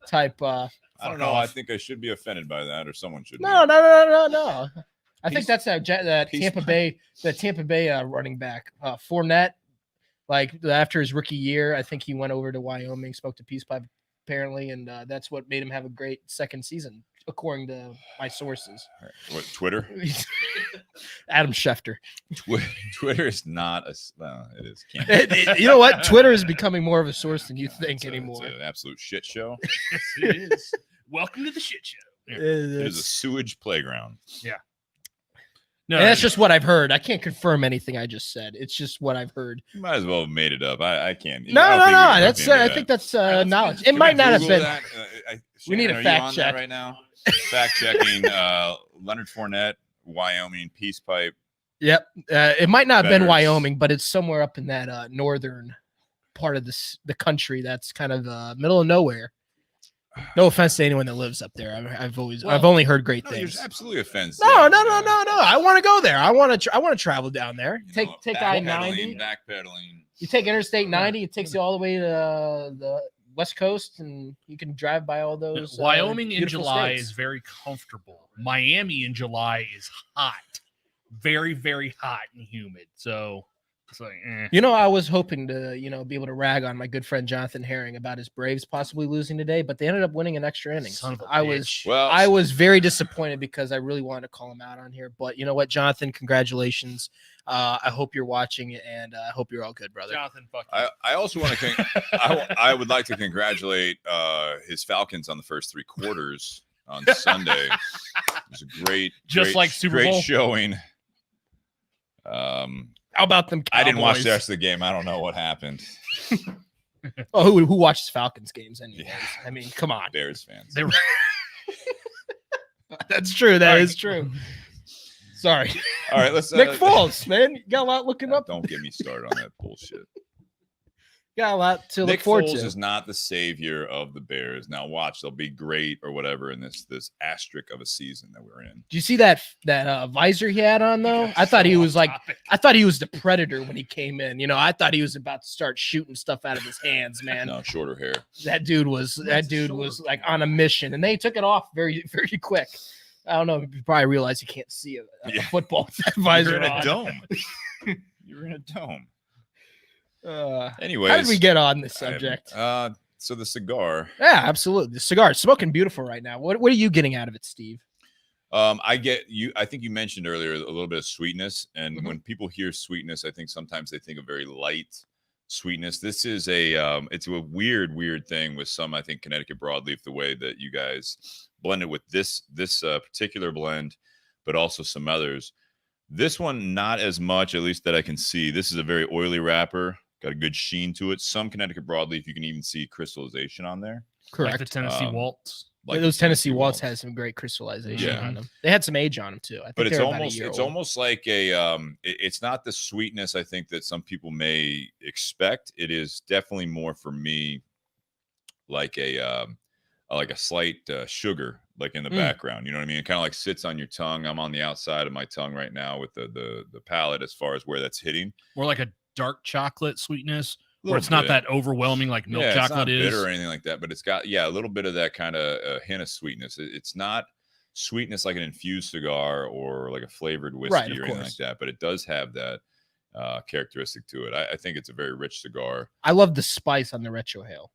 type.
I don't know. I think I should be offended by that, or someone should.
No. I think that's that Tampa Bay running back, Fournette. Like after his rookie year, I think he went over to Wyoming, smoked a peace pipe apparently, and that's what made him have a great second season, according to my sources.
What, Twitter?
Adam Schefter.
Twitter is not a. Well, it is.
You know what? Twitter is becoming more of a source than you think anymore.
It's an absolute shit show.
Yes, it is. Welcome to the shit show. Yeah.
It is a sewage playground.
Yeah. No,
and that's just what I've heard. I can't confirm anything I just said. It's just what I've heard.
You might as well have made it up. I can't.
No. That's I think that's knowledge. It might not have been. We need a fact check
right now. Fact checking. Leonard Fournette, Wyoming peace pipe.
Yep. It might not have been
Betters.
Wyoming, but it's somewhere up in that northern part of the country. That's kind of middle of nowhere. No offense to anyone that lives up there. I've only heard great things.
There's absolutely offense.
No. I want to go there. I want to travel down there. Take I-90.
Backpedaling.
You take Interstate 90. It takes you all the way to the West Coast, and you can drive by all those.
Wyoming in
beautiful
July
states.
is very comfortable. Miami in July is hot, very, very hot and humid. So it's like,
I was hoping to, be able to rag on my good friend Jonathan Herring about his Braves possibly losing today, but they ended up winning an extra inning.
Son of a
I
bitch.
was very disappointed because I really wanted to call him out on here. But you know what, Jonathan, congratulations. I hope you're watching, and I hope you're all good, brother.
Jonathan, fuck you.
I also want to. I would like to congratulate his Falcons on the first three quarters on Sunday. It was a great
Super Bowl
showing.
How about them Cowboys?
I didn't watch the rest of the game. I don't know what happened.
Oh, who watches Falcons games anyways?
Yeah.
I mean, come on.
Bears fans.
They were
That's true. That is true. Sorry.
All right, let's
Nick Foles, man. You got a lot looking up.
Don't get me started on that bullshit.
Got a lot to
Nick
look forward
Foles
to.
is not the savior of the Bears. Now watch, they'll be great or whatever in this asterisk of a season that we're in.
Do you see that visor he had on though? I thought he was the Predator when he came in. You know, I thought he was about to start shooting stuff out of his hands, man.
No, shorter hair.
That dude was like on a mission, and they took it off very, very quick. I don't know. You probably realize you can't see a football with that visor
You're in a
on.
dome. You're in a dome.
Anyways, how did we get on this subject?
So the cigar.
Yeah, absolutely. The cigar is smoking beautiful right now. What are you getting out of it, Steve?
I think you mentioned earlier a little bit of sweetness, and when people hear sweetness, I think sometimes they think of very light sweetness. This is it's a weird thing with some, I think, Connecticut broadleaf, the way that you guys blended with this particular blend, but also some others. This one, not as much, at least that I can see. This is a very oily wrapper. Got a good sheen to it. Some Connecticut broadleaf, you can even see crystallization on there.
Correct.
Like the Tennessee Waltz.
Like those Tennessee Waltz has some great crystallization on them. They had some age on them too. I think
but
it's
almost like it's not the sweetness I think that some people may expect. It is definitely more for me like a slight sugar like in the background. You know what I mean? It kind of like sits on your tongue. I'm on the outside of my tongue right now with the palate as far as where that's hitting.
More like a dark chocolate sweetness, where it's not that overwhelming like milk chocolate
it's not
is.
Bitter or anything like that, but it's got a little bit of that kind of hint of sweetness. It's not sweetness like an infused cigar or like a flavored whiskey or anything like that, but it does have that characteristic to it. I think it's a very rich cigar.
I love the spice on the retrohale.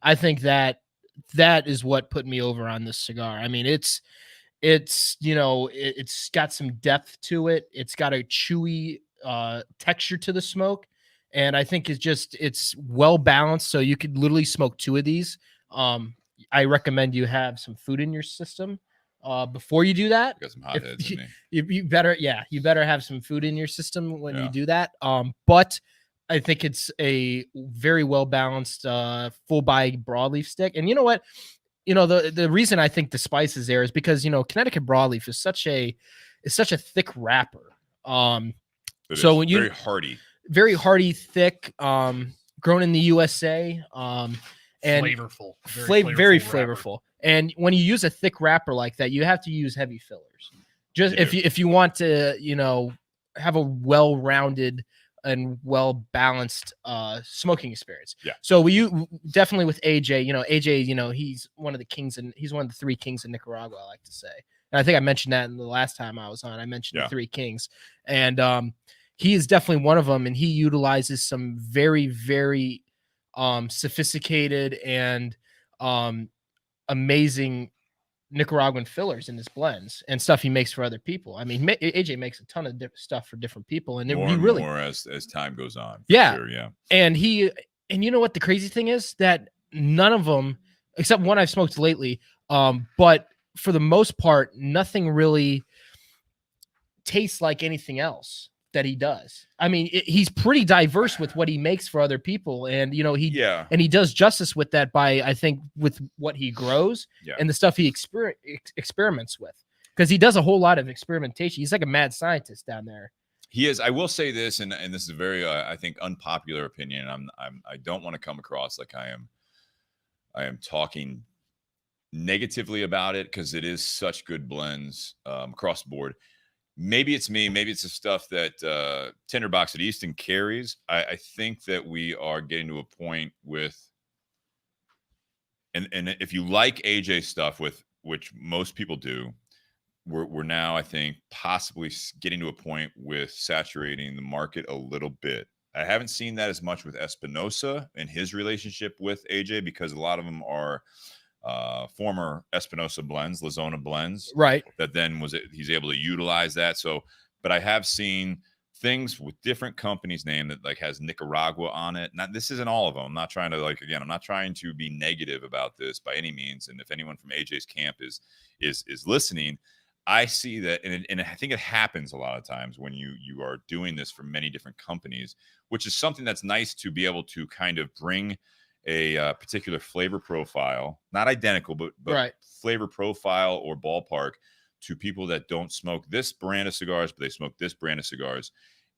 I think that is what put me over on this cigar. I mean, it's got some depth to it. It's got a chewy texture to the smoke, and I think it's well balanced, so you could literally smoke two of these. I recommend you have some food in your system before you do that.
Got some hotheads in me.
You better have some food in your system when you do that. But I think it's a very well balanced full body broadleaf stick. And you know what? The reason I think the spice is there is because Connecticut broadleaf is such a thick wrapper. So when very hardy, thick, grown in the USA, and
flavorful,
very flavorful. And when you use a thick wrapper like that, you have to use heavy fillers. Just if you want to, have a well-rounded and well-balanced smoking experience. Yeah. So definitely with AJ, AJ, he's one of the kings, and he's one of the three kings in Nicaragua, I like to say. And I think I mentioned that in the last time I was on. I mentioned the three kings, and he is definitely one of them. And he utilizes some very, very sophisticated and amazing Nicaraguan fillers in his blends and stuff he makes for other people. I mean, AJ makes a ton of stuff for different people, and
more as time goes on.
Sure, and you know what the crazy thing is, that none of them, except one I've smoked lately, but for the most part, nothing really tastes like anything else that he does. I mean, he's pretty diverse with what he makes for other people, and he does justice with that by, I think, with what he grows and the stuff he experiments with, because he does a whole lot of experimentation. He's like a mad scientist down there.
He is. I will say this, and this is a very I think unpopular opinion. I don't want to come across like I am talking negatively about it, because it is such good blends across the board. Maybe it's me. Maybe it's the stuff that Tinder Box at Easton carries. I think that we are getting to a point with, and if you like AJ stuff, with which most people do, we're now, I think, possibly getting to a point with saturating the market a little bit. I haven't seen that as much with Espinosa and his relationship with AJ, because a lot of them are former Espinosa blends, La Zona blends,
right?
That then he's able to utilize that. So, but I have seen things with different companies' name that like has Nicaragua on it. Not, this isn't all of them. I'm not trying to I'm not trying to be negative about this by any means. And if anyone from AJ's camp is listening, I see that, and I think it happens a lot of times when you are doing this for many different companies, which is something that's nice to be able to kind of bring a particular flavor profile, not identical, but
Right.
flavor profile or ballpark to people that don't smoke this brand of cigars, but they smoke this brand of cigars.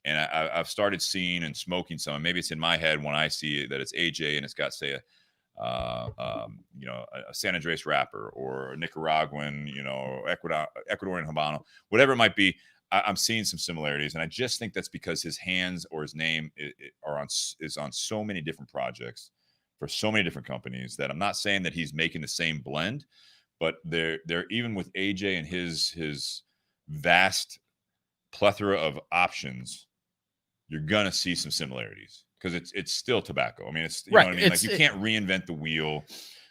And I've started seeing and smoking some, and maybe it's in my head when I see that it's AJ and it's got, say, a San Andres wrapper or a Nicaraguan, Ecuadorian Habano, whatever it might be. I'm seeing some similarities, and I just think that's because his hands or his name is on so many different projects for so many different companies that I'm not saying that he's making the same blend, but they're even with AJ and his vast plethora of options, you're gonna see some similarities because it's still tobacco. I mean, it's you know what I mean. Like you can't reinvent the wheel.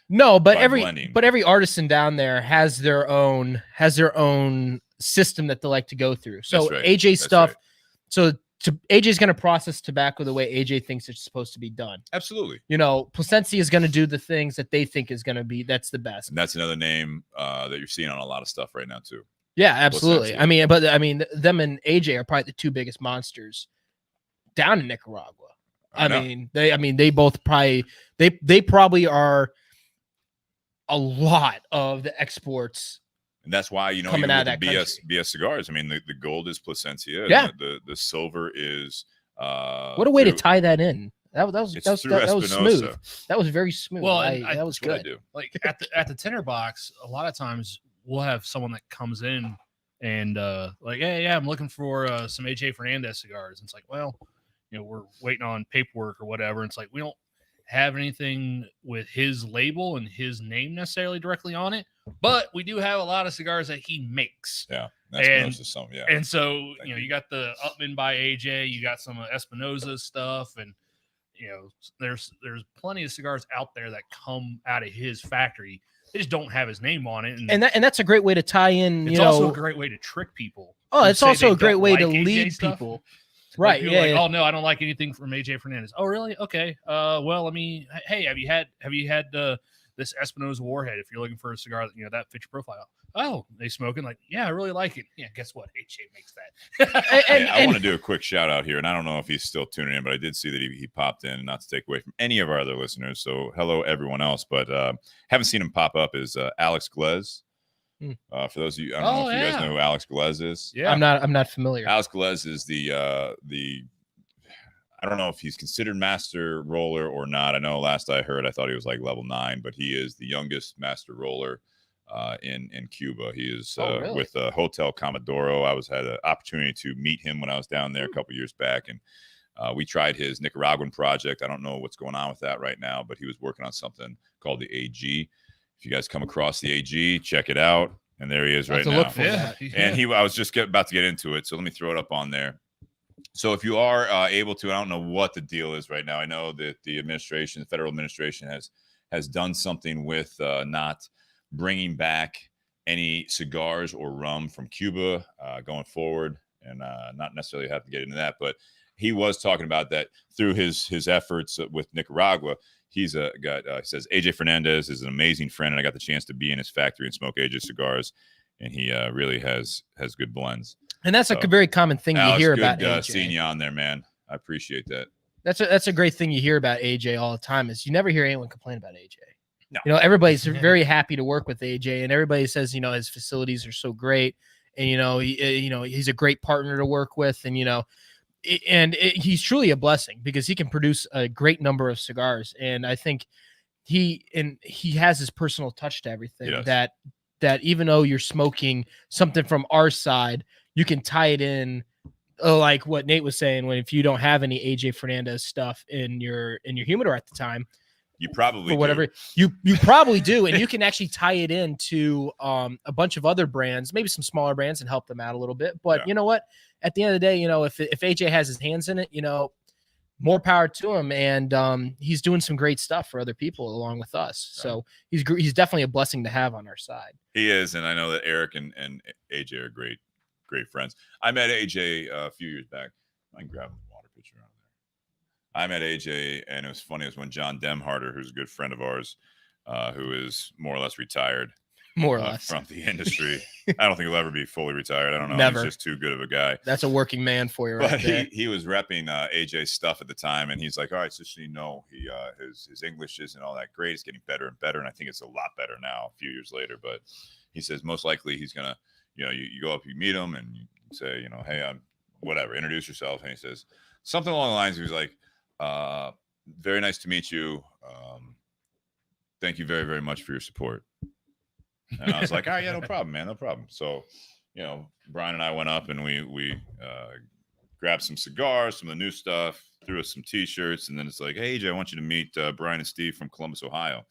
No, but
by
every
blending.
artisan down there has their own system that they like to go through. So
That's right.
AJ
That's
stuff.
right.
So AJ's going to process tobacco the way AJ thinks it's supposed to be done.
Absolutely.
Placencia is going to do the things that they think is going to be that's the best.
And that's another name that you're seeing on a lot of stuff right now too.
Yeah, absolutely.
Placencia.
Them and AJ are probably the two biggest monsters down in Nicaragua. They both probably they probably are a lot of the exports.
And that's why,
coming out of that
BS cigars. I mean, the gold is Placencia.
Yeah.
The silver is
what a way to tie that in. That was smooth. That was very smooth.
Well,
that was good.
I do.
Like at the Tinder Box, a lot of times we'll have someone that comes in and like, hey, yeah, I'm looking for some AJ Fernandez cigars. And it's like, well, we're waiting on paperwork or whatever. And it's like, we don't have anything with his label and his name necessarily directly on it, but we do have a lot of cigars that he makes.
Yeah. That's some, yeah.
And so, you got the Upman by AJ, you got some Espinosa stuff, and there's plenty of cigars out there that come out of his factory. They just don't have his name on it.
And that's a great way to tie in.
It's also a great way to trick people.
Oh, it's also a great way to lead people. Right.
Yeah. Like, oh no, I don't like anything from AJ Fernandez. Oh, really? Okay. Well, hey, have you had this Espinosa Warhead? If you're looking for a cigar that fits your profile. Oh, they smoking? Like, yeah, I really like it. Yeah, guess what? AJ makes that.
I want to do a quick shout out here, and I don't know if he's still tuning in, but I did see that he popped in, not to take away from any of our other listeners. So hello, everyone else, but haven't seen him pop up is Alex Glez. For those of you, I don't know if you guys know who Alex Glez is.
Yeah, I'm not familiar.
Alex Glez is the I don't know if he's considered master roller or not. I know last I heard, I thought he was like level 9, but he is the youngest master roller in Cuba. He is
really?
with Hotel Comodoro. I had an opportunity to meet him when I was down there a couple years back, and we tried his Nicaraguan project. I don't know what's going on with that right now, but he was working on something called the AG. If you guys come across the AG, check it out. And there he is right now. And I was just about to get into it, so let me throw it up on there. So if you are able to, I don't know what the deal is right now. I know that the federal administration has done something with not bringing back any cigars or rum from Cuba going forward, and not necessarily have to get into that, but he was talking about that through his efforts with Nicaragua. He says AJ Fernandez is an amazing friend, and I got the chance to be in his factory and smoke AJ cigars, and he really has good blends.
And that's a very common thing
Alex,
you hear about AJ.
Seeing you on there, man. I appreciate that.
That's a great thing you hear about AJ all the time is you never hear anyone complain about AJ.
No.
Everybody's very happy to work with AJ, and everybody says his facilities are so great, and he's a great partner to work with, and he's truly a blessing because he can produce a great number of cigars. And I think he has his personal touch to everything that even though you're smoking something from our side, you can tie it in. Like what Nate was saying, if you don't have any AJ Fernandez stuff in your humidor at the time,
you probably
for whatever you probably do. And you can actually tie it into a bunch of other brands, maybe some smaller brands, and help them out a little bit. But you know what? At the end of the day, if AJ has his hands in it, more power to him. And he's doing some great stuff for other people along with us. So he's definitely a blessing to have on our side.
He is. And I know that Eric and AJ are great friends. I met AJ a few years back. I can grab a water pitcher out there. I met AJ, and it was funny. It was when John Demharder, who's a good friend of ours, who is more or less retired,
More or less.
from the industry. I don't think he'll ever be fully retired. I don't know.
Never.
He's just too good of a guy.
That's a working man for you, right
But
there.
he was repping AJ's stuff at the time, and he's like, "All right, so you know, his English isn't all that great. It's getting better and better, and I think it's a lot better now, a few years later." But he says most likely he's gonna, you go up, you meet him, and you say, hey, I'm whatever, introduce yourself, and he says something along the lines. He was like, "Very nice to meet you. Thank you very, very much for your support." And I was like, "All right, yeah, no problem, man, no problem." So, Brian and I went up and we grabbed some cigars, some of the new stuff, threw us some T-shirts, and then it's like, "Hey, AJ, I want you to meet Brian and Steve from Columbus, Ohio."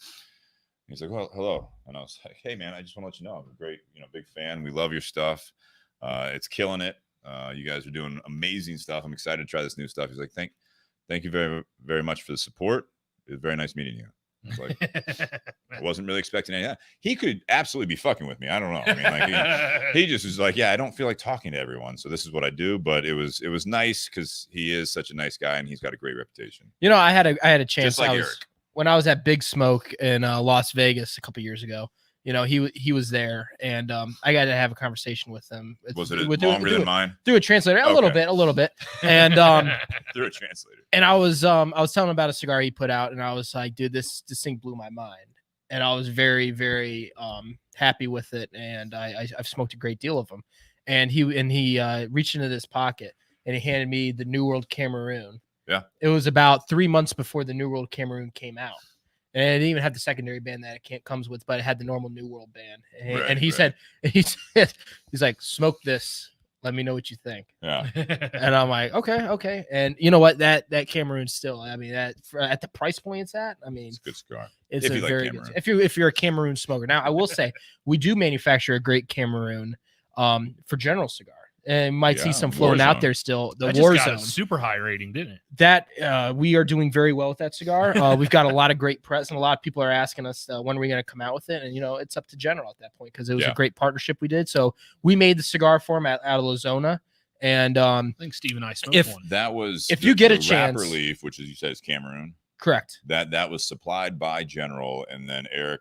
He's like, "Well, hello," and I was like, "Hey, man, I just want to let you know I'm a great, big fan. We love your stuff. It's killing it. You guys are doing amazing stuff. I'm excited to try this new stuff." He's like, "Thank you very, very much for the support. It was very nice meeting you." I was like, I wasn't really expecting any of that. He could absolutely be fucking with me. I don't know. I mean, like he just was like, "Yeah, I don't feel like talking to everyone, so this is what I do." But it was nice because he is such a nice guy and he's got a great reputation.
I had a chance.
Just like Eric.
When I was at Big Smoke in Las Vegas a couple years ago. He was there, and I got to have a conversation with him.
Was it longer than mine?
Through a translator, a little bit, and
through a translator.
And I was telling him about a cigar he put out, and I was like, "Dude, this thing blew my mind," and I was very, very happy with it, and I've smoked a great deal of them. And he reached into this pocket and he handed me the New World Cameroon.
Yeah,
it was about 3 months before the New World Cameroon came out. And it didn't even have the secondary band that it comes with, but it had the normal New World band. And he said, he's like, "Smoke this. Let me know what you think."
Yeah.
And I'm like, okay. And you know what? That Cameroon still, I mean, at the price point it's at, I mean,
it's a good cigar.
It's a very good. If you're a Cameroon smoker. Now, I will say we do manufacture a great Cameroon for General Cigar. And might see some floating out there still. The Warzone,
super high rating, didn't it?
That we are doing very well with that cigar. We've got a lot of great press, and a lot of people are asking us when are we going to come out with it. And it's up to General at that point because it was a great partnership we did. So we made the cigar for him out of Lozona, and I
think Steve and I smoked one.
That was
if you get a chance.
Wrapper leaf, which as you said is Cameroon.
Correct.
That was supplied by General, and then Eric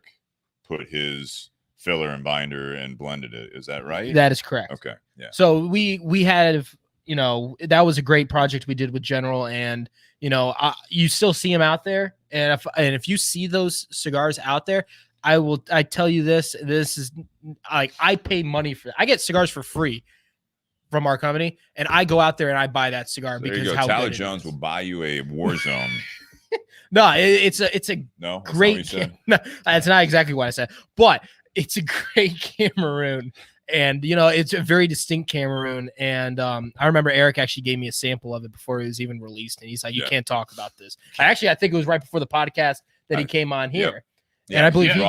put his filler and binder and blended it. Is that right?
That is correct.
Okay. Yeah.
So we had, that was a great project we did with General, and you still see them out there. And if you see those cigars out there, I tell you this is like, I pay money for it. I get cigars for free from our company, and I go out there and I buy that cigar
so
because
how Tyler Jones will buy you a Warzone.
No, it's a
no
great. No, that's not exactly what I said, but it's a great Cameroon, and it's a very distinct Cameroon. And I remember Eric actually gave me a sample of it before it was even released, and he's like, "You can't talk about this." I think it was right before the podcast that he came on here.
Yep. Yeah,
and I believe
he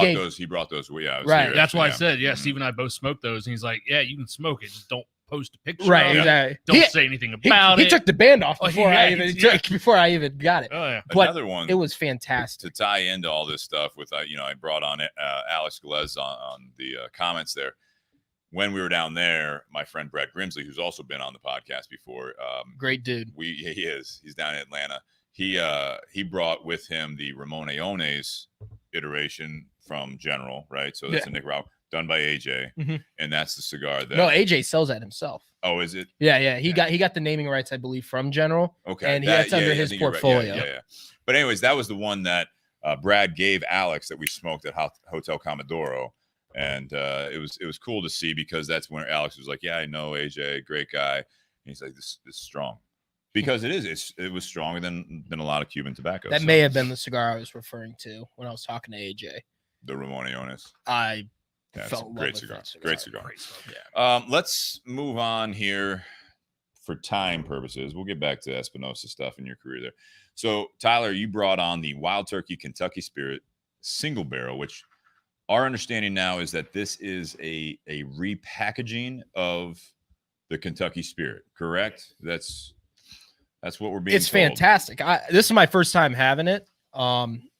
brought those. Yeah,
right.
That's why I said, Steve and I both smoked those, and he's like, "Yeah, you can smoke it, just don't post a picture.
Right, exactly.
Don't say anything about it."
He took the band off before I even got it.
Oh yeah.
But
another one.
It was fantastic
to tie into all this stuff with I brought on Alex Galez on the comments there. When we were down there, my friend Brett Grimsley, who's also been on the podcast before,
great dude.
He is. He's down in Atlanta. He brought with him the Ramon Ayones iteration from General, right? So that's a Nick Rao done by AJ, and that's the cigar that.
No, AJ sells that himself.
Oh, is it?
Yeah. He got the naming rights, I believe, from General.
Okay,
and that's under his portfolio.
Right. Yeah. But anyways, that was the one that Brad gave Alex that we smoked at Hotel Comodoro, and it was cool to see because that's when Alex was like, "Yeah, I know AJ, great guy." And he's like, "This is strong." Because it was stronger than a lot of Cuban tobacco.
That may have been the cigar I was referring to when I was talking to AJ.
The Ramon Ayones.
Great
cigar.
Great
cigar. Yeah. Let's move on here for time purposes. We'll get back to Espinosa stuff in your career there. So, Tyler, you brought on the Wild Turkey Kentucky Spirit single barrel, which our understanding now is that this is a repackaging of the Kentucky Spirit, correct? That's what we're being told.
Fantastic. This is my first time having it.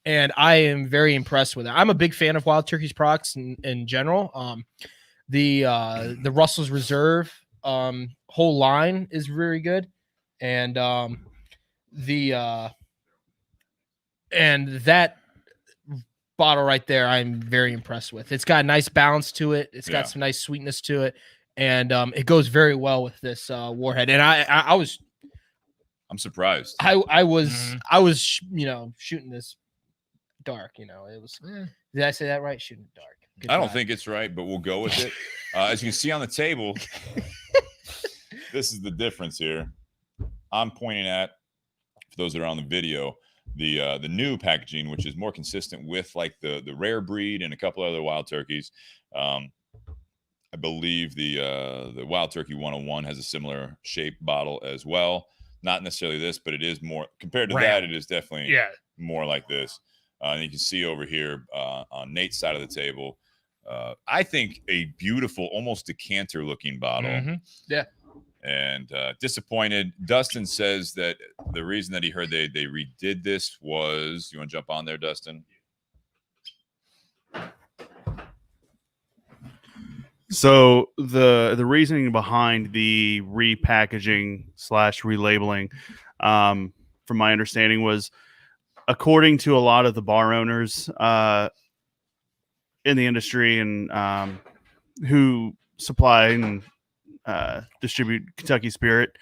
And I am very impressed with it. I'm a big fan of Wild Turkey's products in general. The Russell's Reserve whole line is very good. And bottle right there, I'm very impressed with. It's got a nice balance to it. It's got
Yeah.
some nice sweetness to it, and it goes very well with this Warhead. And
I'm surprised.
I was
Mhm.
shooting this dark. It was. Did I say that right? Shooting dark. Good
I don't
job.
think it's right, but we'll go with it. As you can see on the table, this is the difference here. I'm pointing at, for those that are on the video, the new packaging, which is more consistent with like the rare breed and a couple other wild turkeys. I believe the Wild Turkey 101 has a similar shaped bottle as well. Not necessarily this, but it is more compared to that. It is definitely more like this. And you can see over here on Nate's side of the table, I think a beautiful, almost decanter looking bottle.
Mhm.
Yeah.
And disappointed. Dustin says that the reason that he heard they redid this was, you want to jump on there, Dustin?
So the reasoning behind the repackaging / relabeling, from my understanding, was according to a lot of the bar owners in the industry and who supply and distribute Kentucky Spirit,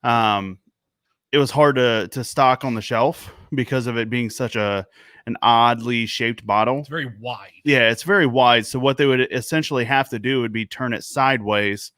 it was hard to stock on the shelf because of it being such an oddly shaped bottle.
It's very wide.
Yeah, it's very wide. So what they would essentially have to do would be turn it sideways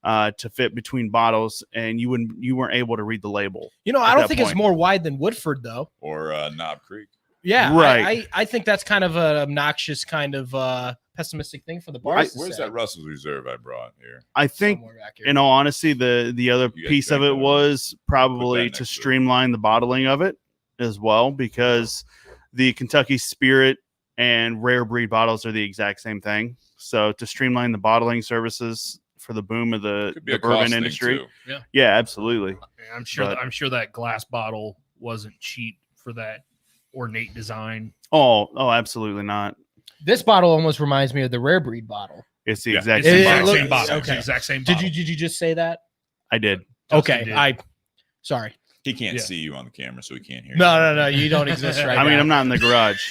to fit between bottles, and you weren't able to read the label.
I don't think it's more wide than Woodford though.
Or Knob Creek.
Yeah,
right.
I think that's kind of an obnoxious kind of pessimistic thing for the bars.
Where's that Russell's Reserve I brought here?
I think, in all honesty, the other piece of it was probably to streamline the bottling of it as well, because the Kentucky Spirit and rare breed bottles are the exact same thing. So to streamline the bottling services for the boom of the bourbon industry. Yeah, absolutely.
I'm sure that glass bottle wasn't cheap for that ornate design.
Oh, absolutely not.
This bottle almost reminds me of the rare breed bottle.
It's the exact
same
same
bottle.
bottle.
Okay. Exact same bottle.
Did you just say that?
I did.
Okay.
Did.
Sorry.
He can't see you on the camera, so he can't hear you.
No. You don't exist right now.
I mean, I'm not in the garage.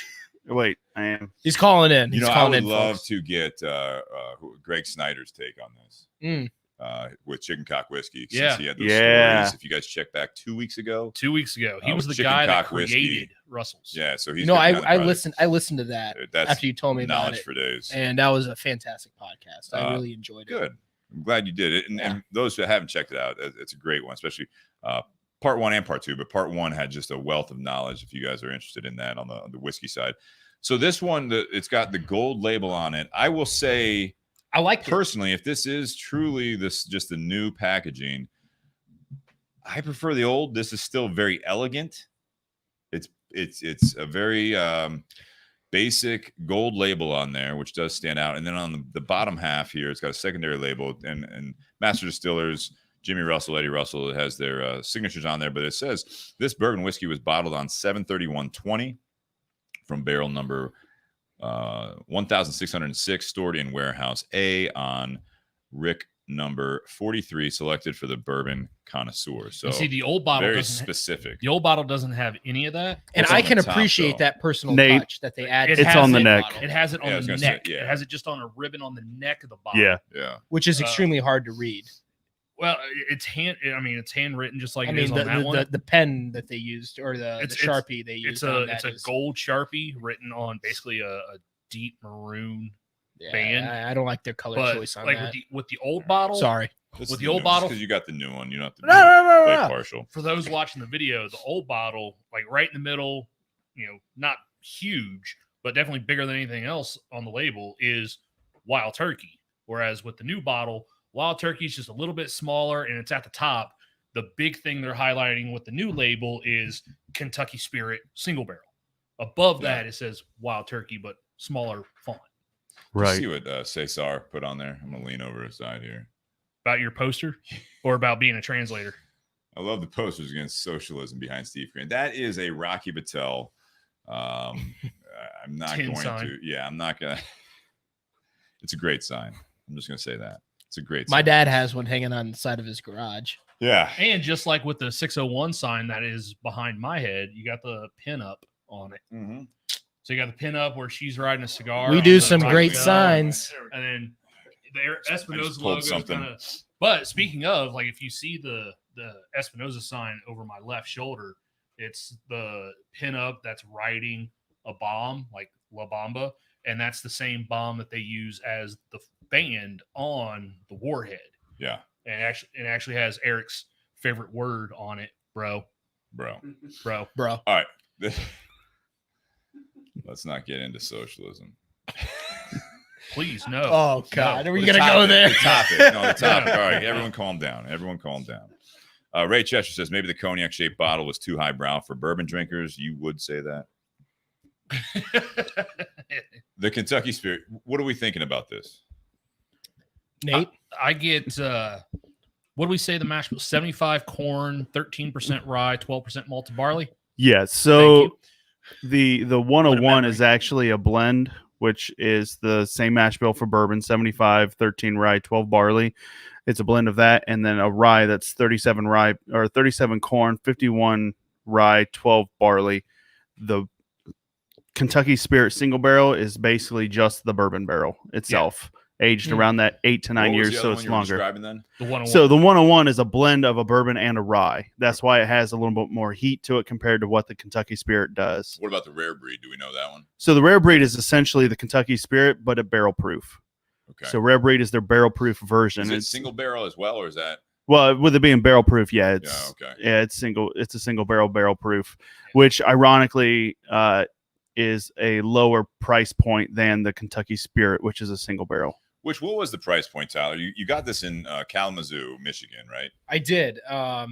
Wait, I am.
He's calling in.
I would love to get Greg Snyder's take on this with Chicken Cock Whiskey. Since he had those stories. If you guys check back 2 weeks ago.
He was the guy that created Russell's.
Yeah, so he's.
I listened to that after you told me about
knowledge
it
for days,
and that was a fantastic podcast. I really enjoyed it.
Good. I'm glad you did it, and those who haven't checked it out, it's a great one, especially part 1 and part 2. But part 1 had just a wealth of knowledge. If you guys are interested in that on the whiskey side, so this one, it's got the gold label on it. I will say,
I like
personally, if this is truly just the new packaging, I prefer the old. This is still very elegant. It's a very basic gold label on there, which does stand out. And then on the bottom half here, it's got a secondary label, and Master Distillers, Jimmy Russell, Eddie Russell, has their signatures on there. But it says this bourbon whiskey was bottled on 7/31/20 from barrel number 1606, stored in warehouse A on Rick number 43, selected for the bourbon connoisseur. So
you see, the old bottle
very
doesn't
specific.
The old bottle doesn't have any of that,
and I can appreciate that personal touch that they add.
It's on the neck.
It has it on the neck.
It
has it just on a ribbon on the neck of the bottle.
Yeah,
which is extremely hard to read.
Well, it's handwritten just like it is on that one.
The pen that they used, or the Sharpie they used.
It's a gold Sharpie written on basically a deep maroon band.
I don't like their color choice on that.
With the old bottle.
Sorry.
With the old bottle,
because you got the new one, you don't have to
play
partial.
For those watching the video, the old bottle, like right in the middle, not huge, but definitely bigger than anything else on the label, is Wild Turkey. Whereas with the new bottle, Wild Turkey is just a little bit smaller, and it's at the top. The big thing they're highlighting with the new label is Kentucky Spirit single barrel. Above that, it says Wild Turkey, but smaller font.
Right.
You see what Cesar put on there? I'm gonna lean over his side here.
About your poster, or about being a translator?
I love the posters against socialism behind Steve Green. That is a Rocky Patel. I'm not
Tin
going
sign.
to. Yeah, I'm not gonna. It's a great sign. I'm just gonna say that. It's a great sign.
My dad has one hanging on the side of his garage.
Yeah.
And just like with the 601 sign that is behind my head, you got the pin up on it.
Mm-hmm.
So you got the pin up where she's riding a cigar.
We
on
do
the
some
right
great
bell,
signs.
and then the Espinosa
pulled
logo is
something.
kind of. But speaking of, like, if you see the Espinosa sign over my left shoulder, it's the pin up that's riding a bomb, like La Bomba, and that's the same bomb that they use as the band on the Warhead.
Yeah,
And it actually has Eric's favorite word on it, bro.
bro.
Bro.
All right. Let's not get into socialism.
Please, no.
Oh, God.
No.
Are we
The
going to go
topic,
there?
The topic. No, the topic. All right. Everyone calm down. Everyone calm down. Ray Chester says maybe the cognac-shaped bottle was too highbrow for bourbon drinkers. You would say that? The Kentucky Spirit. What are we thinking about this?
Nate?
I get, what do we say the mash bill? 75 corn, 13% rye, 12% malted barley.
Yeah.
Thank
So
you.
the 101
memory.
is actually a blend, which is the same mash bill for bourbon, 75, 13 rye, 12 barley. It's a blend of that, and then a rye that's 37 rye or 37 corn, 51 rye, 12 barley. The Kentucky Spirit single barrel is basically just the bourbon barrel itself, aged around that 8 to 9
What was
years,
the
so
other
it's
one you were
longer.
describing then?
The 101.
So the 101 is a blend of a bourbon and a rye. That's why it has a little bit more heat to it compared to what the Kentucky Spirit does.
What about the rare breed? Do we know that one?
So the rare breed is essentially the Kentucky Spirit, but a barrel proof.
Okay.
So rare breed is their barrel proof version.
Is it
It's
single barrel as well, or is that?
well, with it being barrel proof, yeah, it's
Yeah, okay.
yeah, it's single. It's a single barrel proof, which ironically is a lower price point than the Kentucky Spirit, which is a single barrel.
What was the price point, Tyler? You got this in Kalamazoo, Michigan, right?
I did. A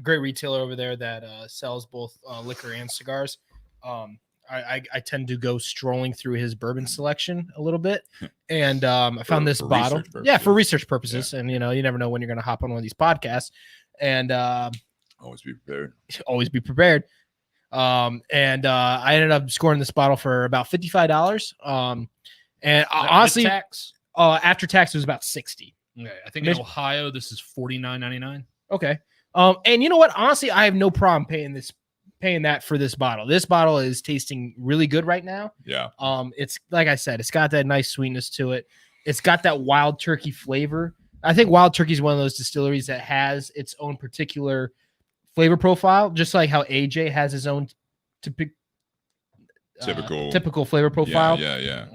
great retailer over there that sells both liquor and cigars. I tend to go strolling through his bourbon selection a little bit, and I found this
for
bottle.
research purposes.
Yeah, for research purposes, and you never know when you're going to hop on one of these podcasts, and
Always be prepared.
always be prepared. I ended up scoring this bottle for about $55. And honestly,
tax.
After tax, it was about 60.
Okay, I think in Ohio this is $49.99.
Okay. And you know what? Honestly, I have no problem paying that for this bottle. This bottle is tasting really good right now.
Yeah.
It's like I said, it's got that nice sweetness to it. It's got that wild turkey flavor. I think Wild Turkey is one of those distilleries that has its own particular flavor profile, just like how AJ has his own typical flavor profile.
Yeah.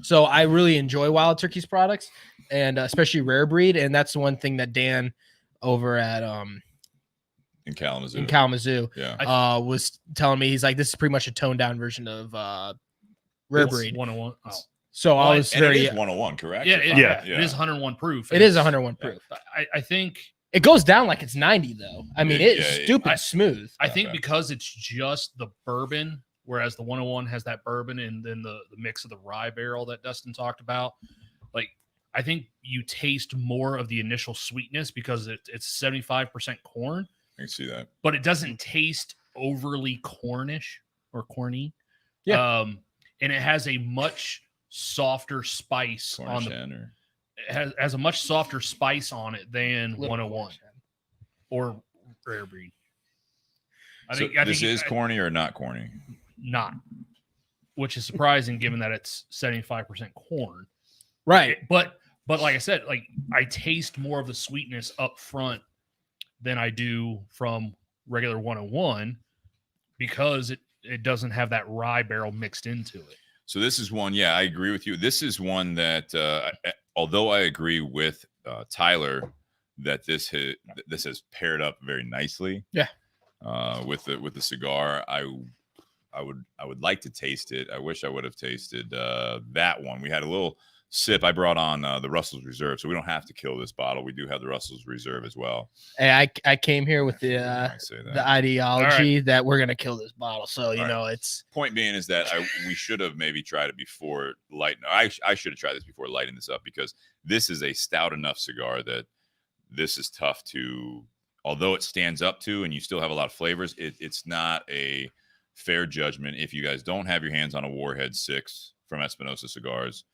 So I really enjoy Wild Turkey's products, and especially Rare Breed, and that's the one thing that Dan over at
In Kalamazoo. Yeah.
was telling me. He's like, this is pretty much a toned down version of Rare Breed.
101. Oh.
So
Well,
I was
and
very
it is 101, correct?
Yeah,
Yeah.
It is 101 proof.
It is 101 proof.
I think
It goes down like it's 90 though. I mean, it's
Yeah.
stupid smooth.
I think
Okay.
because it's just the bourbon, whereas the 101 has that bourbon and then the mix of the rye barrel that Dustin talked about. Like, I think you taste more of the initial sweetness because it's 75% corn,
I can see that.
but it doesn't taste overly cornish or corny.
Yeah.
And it has a much softer spice on
Cornish
the.
hen or
It has a much softer spice on it than
Little
101 or Rare Breed. I
so
think
this is corny or not corny?
not, which is surprising given that it's 75% corn.
Right.
But like I said, like I taste more of the sweetness up front than I do from regular 101 because it doesn't have that rye barrel mixed into it.
So this is one, yeah, I agree with you. This is one that, although I agree with Tyler that this has paired up very nicely.
Yeah.
With the cigar, I would like to taste it. I wish I would have tasted that one. We had a little sip. I brought on the Russell's Reserve, so we don't have to kill this bottle. We do have the Russell's Reserve as well.
And I came here with the
I say that.
ideology that we're gonna kill this bottle. So you
All
know it's
Point being is that we should have maybe tried it before lighting. I should have tried this before lighting this up because this is a stout enough cigar that this is tough to. Although it stands up to, and you still have a lot of flavors, it's not a fair judgment if you guys don't have your hands on a Warhead 6 from Espinosa Cigars.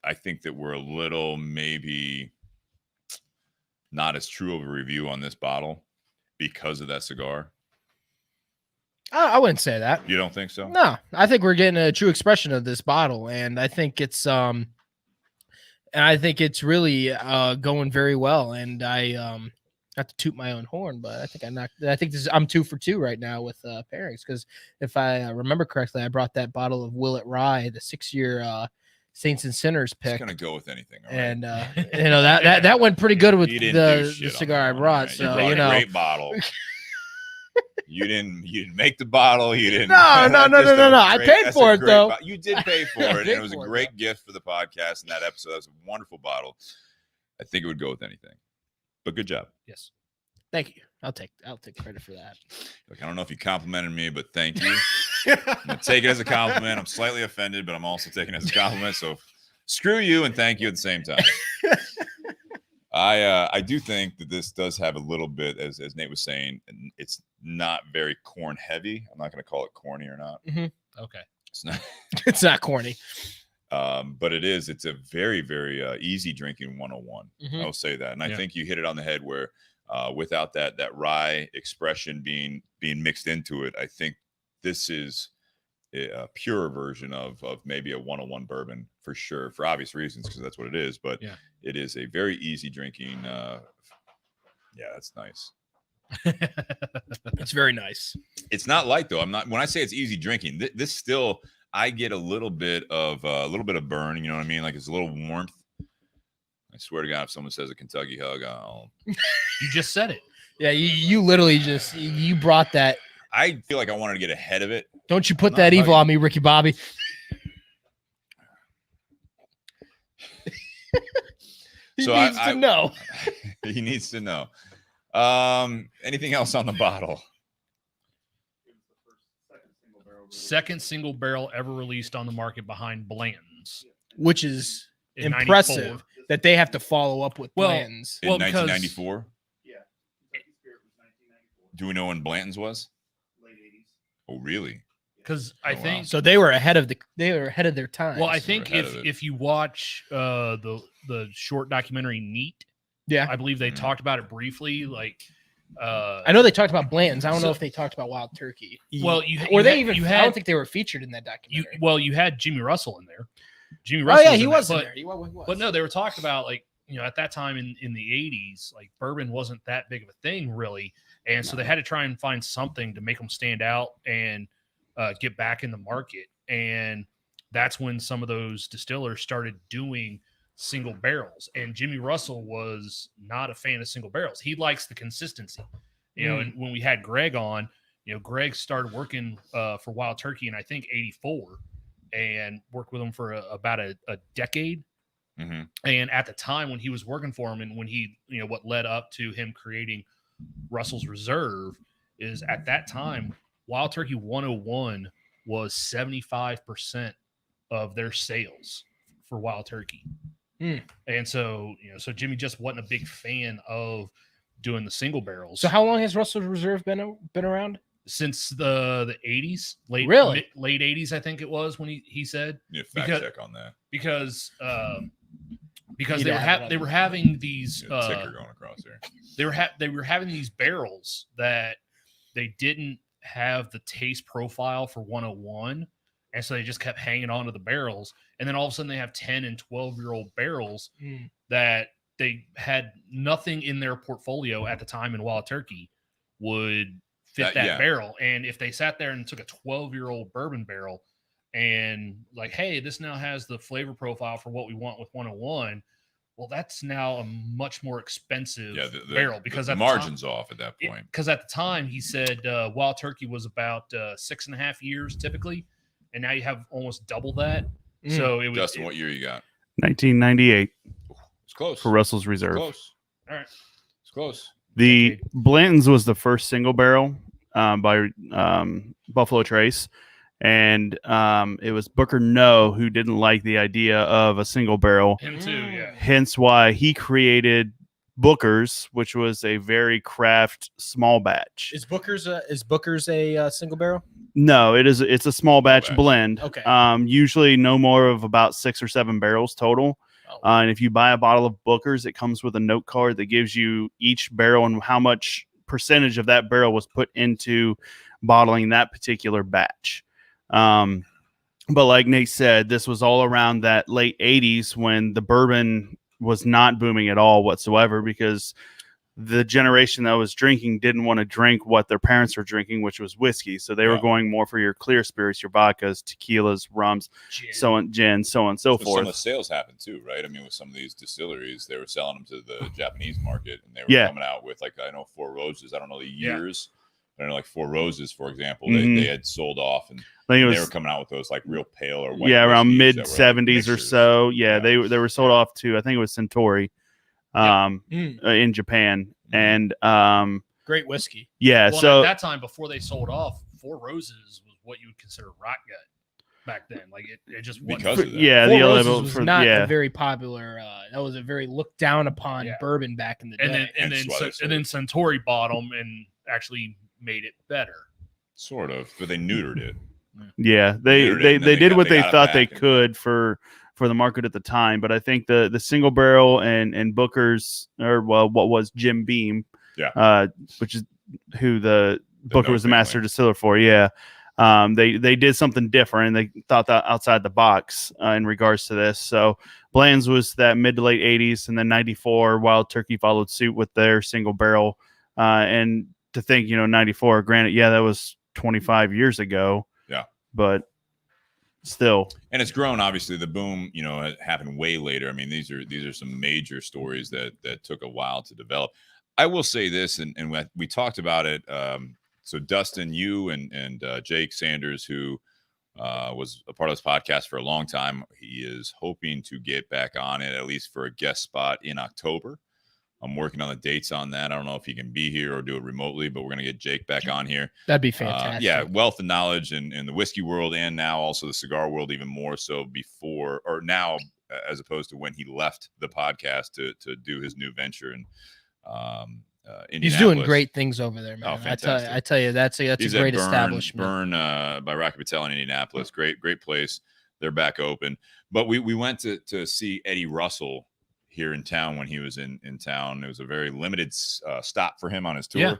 I think that we're a little maybe not as true of a review on this bottle because of that cigar.
I wouldn't say that.
You don't think so?
No, I think we're getting a true expression of this bottle, and I think it's really going very well. And I not to toot my own horn, but I think I'm 2 for 2 right now with pairings, because if I remember correctly, I brought that bottle of Willet Rye, the 6-year Saints and Sinners pick.
Just gonna go with anything, all right?
And that went pretty good with the cigar I brought.
Right?
So
you brought a great bottle. You didn't make the bottle. You didn't.
No. I paid for it though.
You did pay for it, and it was a great gift for the podcast. And that episode, that was a wonderful bottle. I think it would go with anything. But good job.
Yes, thank you. I'll take credit for that.
Look, I don't know if you complimented me, but thank you. I'm gonna take it as a compliment. I'm slightly offended, but I'm also taking it as a compliment. So screw you and thank you at the same time. I do think that this does have a little bit, as Nate was saying, and it's not very corn heavy. I'm not going to call it corny or not.
Mm-hmm.
Okay.
It's not.
It's not corny.
But it is. It's a very, very easy drinking 101.
Mm-hmm.
I will say that, and I think you hit it on the head. Where without that rye expression being mixed into it, I think this is a pure version of maybe a 101 bourbon for sure, for obvious reasons, because that's what it is. But it is a very easy drinking. That's nice.
It's very nice.
It's not light though. I'm not. When I say it's easy drinking, this still, I get a little bit of burn. You know what I mean? Like it's a little warmth. I swear to God, if someone says a Kentucky hug, I'll.
You just said it.
Yeah, you literally just you brought that.
I feel like I wanted to get ahead of it.
Don't you put that evil on me, Ricky Bobby? He needs to know.
He needs to know. Anything else on the bottle?
Second single barrel ever released on the market behind Blanton's,
which is
in
impressive
94.
That they have to follow up with Blanton's.
In 1994?
Yeah.
Do we know when Blanton's was?
Late 80s.
Oh, really?
Because I think
so. They were ahead of their time.
Well, I think if you watch the short documentary Neat, I believe they talked about it briefly. Like,
I know they talked about Blanton's. I don't know if they talked about Wild Turkey.
Well,
I don't think they were featured in that documentary.
You had Jimmy Russell in there. Jimmy Russell.
Oh yeah, he was in there. He was.
But no, they were talking about like at that time in the 80s, like bourbon wasn't that big of a thing really, and so they had to try and find something to make them stand out and get back in the market. And that's when some of those distillers started doing single barrels. And Jimmy Russell was not a fan of single barrels. He likes the consistency, and when we had Greg on, Greg started working for Wild Turkey in, I think, 84 and worked with him for about a decade.
Mm-hmm.
And at the time when he was working for him and when he, what led up to him creating Russell's Reserve is at that time, Wild Turkey 101 was 75% of their sales for Wild Turkey. And so, so Jimmy just wasn't a big fan of doing the single barrels.
So how long has Russell's Reserve been around?
Since the 80s, late 80s, I think it was when he said.
Yeah, check on that.
Because they were having these
ticker going across there.
They were having these barrels that they didn't have the taste profile for 101, and so they just kept hanging on to the barrels. And then all of a sudden they have 10 and 12-year-old barrels that they had nothing in their portfolio at the time in Wild Turkey would fit that barrel. And if they sat there and took a 12-year-old bourbon barrel and like, hey, this now has the flavor profile for what we want with 101, well, that's now a much more expensive barrel because
the margin's off at that point.
Because at the time he said Wild Turkey was about 6.5 years typically, and now you have almost double that. So it was.
Justin, what year you got?
1998.
It's close
for Russell's Reserve.
Close.
All right,
it's close.
The Blanton's was the first single barrel by Buffalo Trace. And it was Booker No who didn't like the idea of a single barrel.
Him too, yeah.
Hence why he created Booker's, which was a very craft small batch.
Is Booker's a single barrel?
No, it's a small batch blend.
Okay.
Usually no more of about 6 or 7 barrels total. And if you buy a bottle of Booker's, it comes with a note card that gives you each barrel and how much percentage of that barrel was put into bottling that particular batch. But like Nate said, this was all around that late 80s when the bourbon was not booming at all whatsoever, because the generation that was drinking didn't want to drink what their parents were drinking, which was whiskey. So they were going more for your clear spirits, your vodkas, tequilas, rums, gin, so on and so forth.
Some of the sales happened too, right? I mean, with some of these distilleries, they were selling them to the Japanese market, and they were coming out with, like, I know Four Roses. I don't know the years. I don't know, like Four Roses, for example, they had sold off, and they were coming out with those like real pale or white. Yeah,
around mid 70s or so. Yeah, they were sold off to, I think it was Centauri, in Japan, and
great whiskey.
Yeah,
well,
so
at that time, before they sold off, Four Roses was what you would consider rot gut back then. Like it just wasn't.
Because of that.
Yeah,
Four
the
Roses
level
was
for
not a very popular. That was a very looked down upon bourbon back in the day.
And then Centauri bought them and actually made it better.
Sort of, but they neutered it.
Yeah, they did what they thought they could for the market at the time. But I think the single barrel and Booker's, or what was Jim Beam, which is who the Booker was the master distiller for. Yeah, they did something different, and they thought that outside the box in regards to this. So Bland's was that mid to late 80s, and then 94 Wild Turkey followed suit with their single barrel. And to think, 94, granted, that was 25 years ago. Yeah. But still.
And it's grown, obviously. The boom, it happened way later. I mean, these are some major stories that took a while to develop. I will say this, and we talked about it. So Dustin, you and Jake Sanders, who was a part of this podcast for a long time, he is hoping to get back on it, at least for a guest spot in October. I'm working on the dates on that. I don't know if he can be here or do it remotely, but we're going to get Jake back on here.
That'd be fantastic.
Wealth of knowledge in the whiskey world, and now also the cigar world, even more so before or now, as opposed to when he left the podcast to do his new venture. And
he's doing great things over there, man.
Oh, fantastic.
I tell you, that's a great establishment.
Burn by Rocky Patel in Indianapolis. Great place. They're back open. But we went to see Eddie Russell here in town when he was in town. It was a very limited stop for him on his tour. Yeah.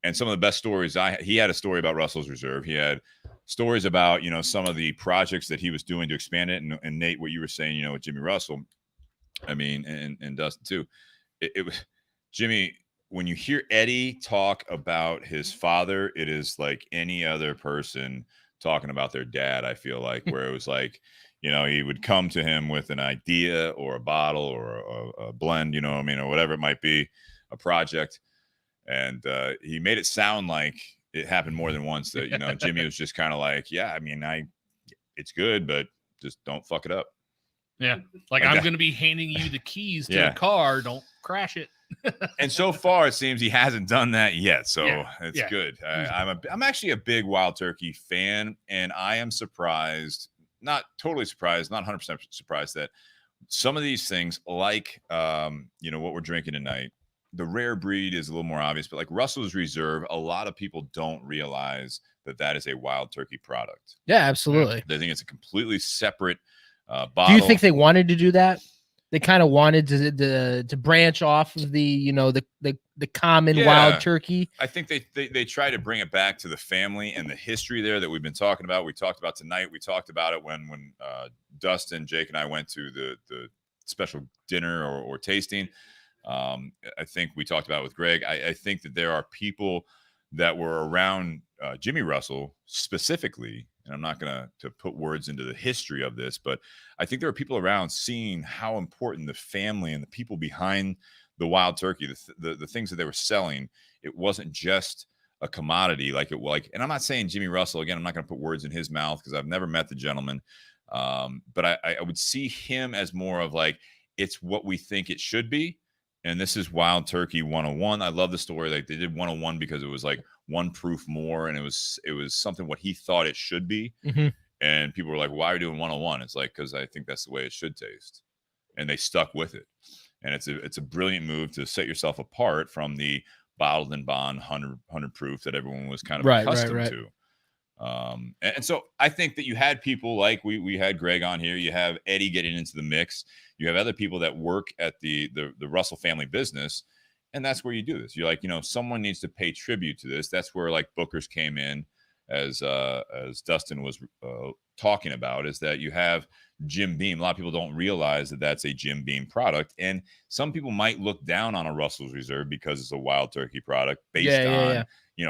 And some of the best stories he had a story about Russell's Reserve. He had stories about, some of the projects that he was doing to expand it. And Nate, what you were saying, with Jimmy Russell, I mean, and Dustin too, it was Jimmy, when you hear Eddie talk about his father, it is like any other person talking about their dad. I feel like, where it was like, he would come to him with an idea or a bottle or a blend, or whatever it might be, a project. And he made it sound like it happened more than once that, Jimmy was just kind of like, it's good, but just don't fuck it up.
Yeah. Like I'm going to be handing you the keys to the car. Don't crash it.
And so far, it seems he hasn't done that yet. So it's good. I'm actually a big Wild Turkey fan, and I am surprised. Not totally surprised, not 100% surprised that some of these things, like, what we're drinking tonight, the rare breed is a little more obvious, but like Russell's Reserve, a lot of people don't realize that is a Wild Turkey product.
Yeah, absolutely.
They think it's a completely separate bottle.
Do you think they wanted to do that? They kind of wanted to branch off of the the common Wild Turkey.
I think they try to bring it back to the family and the history there that we've been talking about. We talked about tonight. We talked about it when Dustin, Jake, and I went to the special dinner or tasting. I think we talked about it with Greg. I think that there are people that were around Jimmy Russell specifically, and I'm not going to put words into the history of this, but I think there are people around seeing how important the family and the people behind the Wild Turkey, the things that they were selling, it wasn't just a commodity and I'm not saying Jimmy Russell, again, I'm not going to put words in his mouth because I've never met the gentleman. But I would see him as more of like, it's what we think it should be. And this is Wild Turkey 101. I love the story. Like they did 101 because it was like one proof more, and it was something what he thought it should be. Mm-hmm. And people were like, why are you doing 101? It's like, because I think that's the way it should taste. And they stuck with it. And it's a brilliant move to set yourself apart from the bottled and bond 100 proof that everyone was kind of accustomed to. And so I think that you had people like we had Greg on here. You have Eddie getting into the mix. You have other people that work at the Russell family business, And that's where you do this. You're like, someone needs to pay tribute to this. That's where like Booker's came in, as Dustin was talking about, is that you have Jim Beam. A lot of people don't realize that that's a Jim Beam product, and some people might look down on a Russell's Reserve because it's a Wild Turkey product based on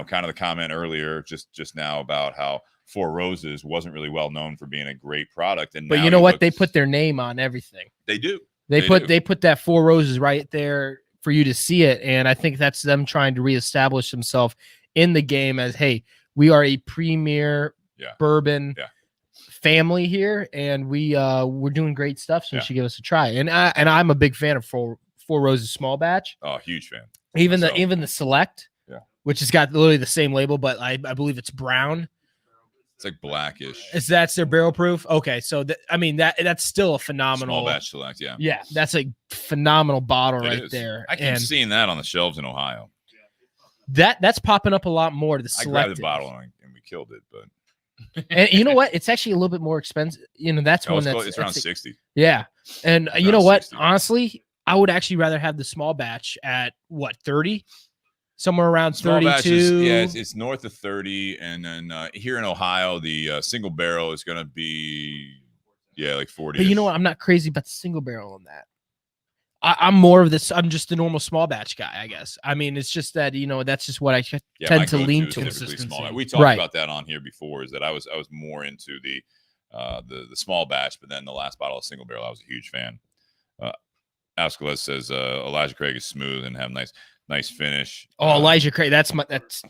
kind of the comment earlier just now about how Four Roses wasn't really well known for being a great product. And
but you know what? They put their name on everything.
They do.
They put that Four Roses right there for you to see it, and I think that's them trying to reestablish themselves in the game as, hey, we are a premier bourbon family here, and we're doing great stuff. So you should give us a try. And I'm a big fan of Four Roses Small Batch.
Oh, huge fan.
Even the Select, which has got literally the same label, but I believe it's brown.
It's like blackish.
That's their barrel proof. Okay, so that's still a phenomenal
Small Batch Select. Yeah,
yeah, that's a phenomenal bottle right there.
I keep seeing that on the shelves in Ohio.
That's popping up a lot more. The Selected.
I grabbed the bottle and we killed it, but
and you know what? It's actually a little bit more expensive. That's one that's
it's around 60.
Yeah, and
It's
you know
around
what?
60.
Honestly, I would actually rather have the small batch at 30, somewhere around
Small
32.
Batch it's north of 30, and then here in Ohio, the single barrel is going to be like 40.
But you know what? I'm not crazy about the single barrel on that. I'm more of this. I'm just the normal small batch guy, I guess. I mean, it's just that that's just what I tend to lean to.
Small. We talked about that on here before. Is that I was more into the small batch, but then the last bottle of single barrel, I was a huge fan. Askeles says Elijah Craig is smooth and have nice finish.
Oh, Elijah Craig, that's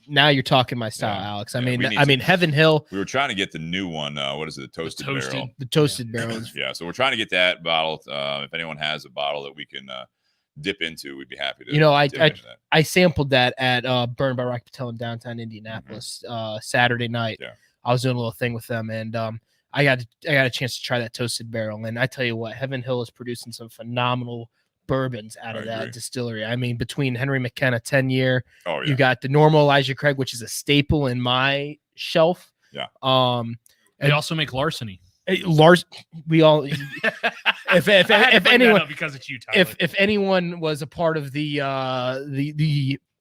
now you're talking my style, Alex. I mean, Heaven Hill.
We were trying to get the new one. What is it? The toasted barrel.
The toasted barrels.
Yeah, so we're trying to get that bottle. If anyone has a bottle that we can dip into, we'd be happy to.
I sampled that at Burn by Rock Patel in downtown Indianapolis Saturday night.
Yeah,
I was doing a little thing with them, and I got a chance to try that toasted barrel. And I tell you what, Heaven Hill is producing some phenomenal bourbons out of that distillery. I mean, between Henry McKenna 10-year, you got the normal Elijah Craig, which is a staple in my shelf.
Yeah.
They also make Larceny.
We all if anyone
because it's you, Tyler.
if anyone was a part of the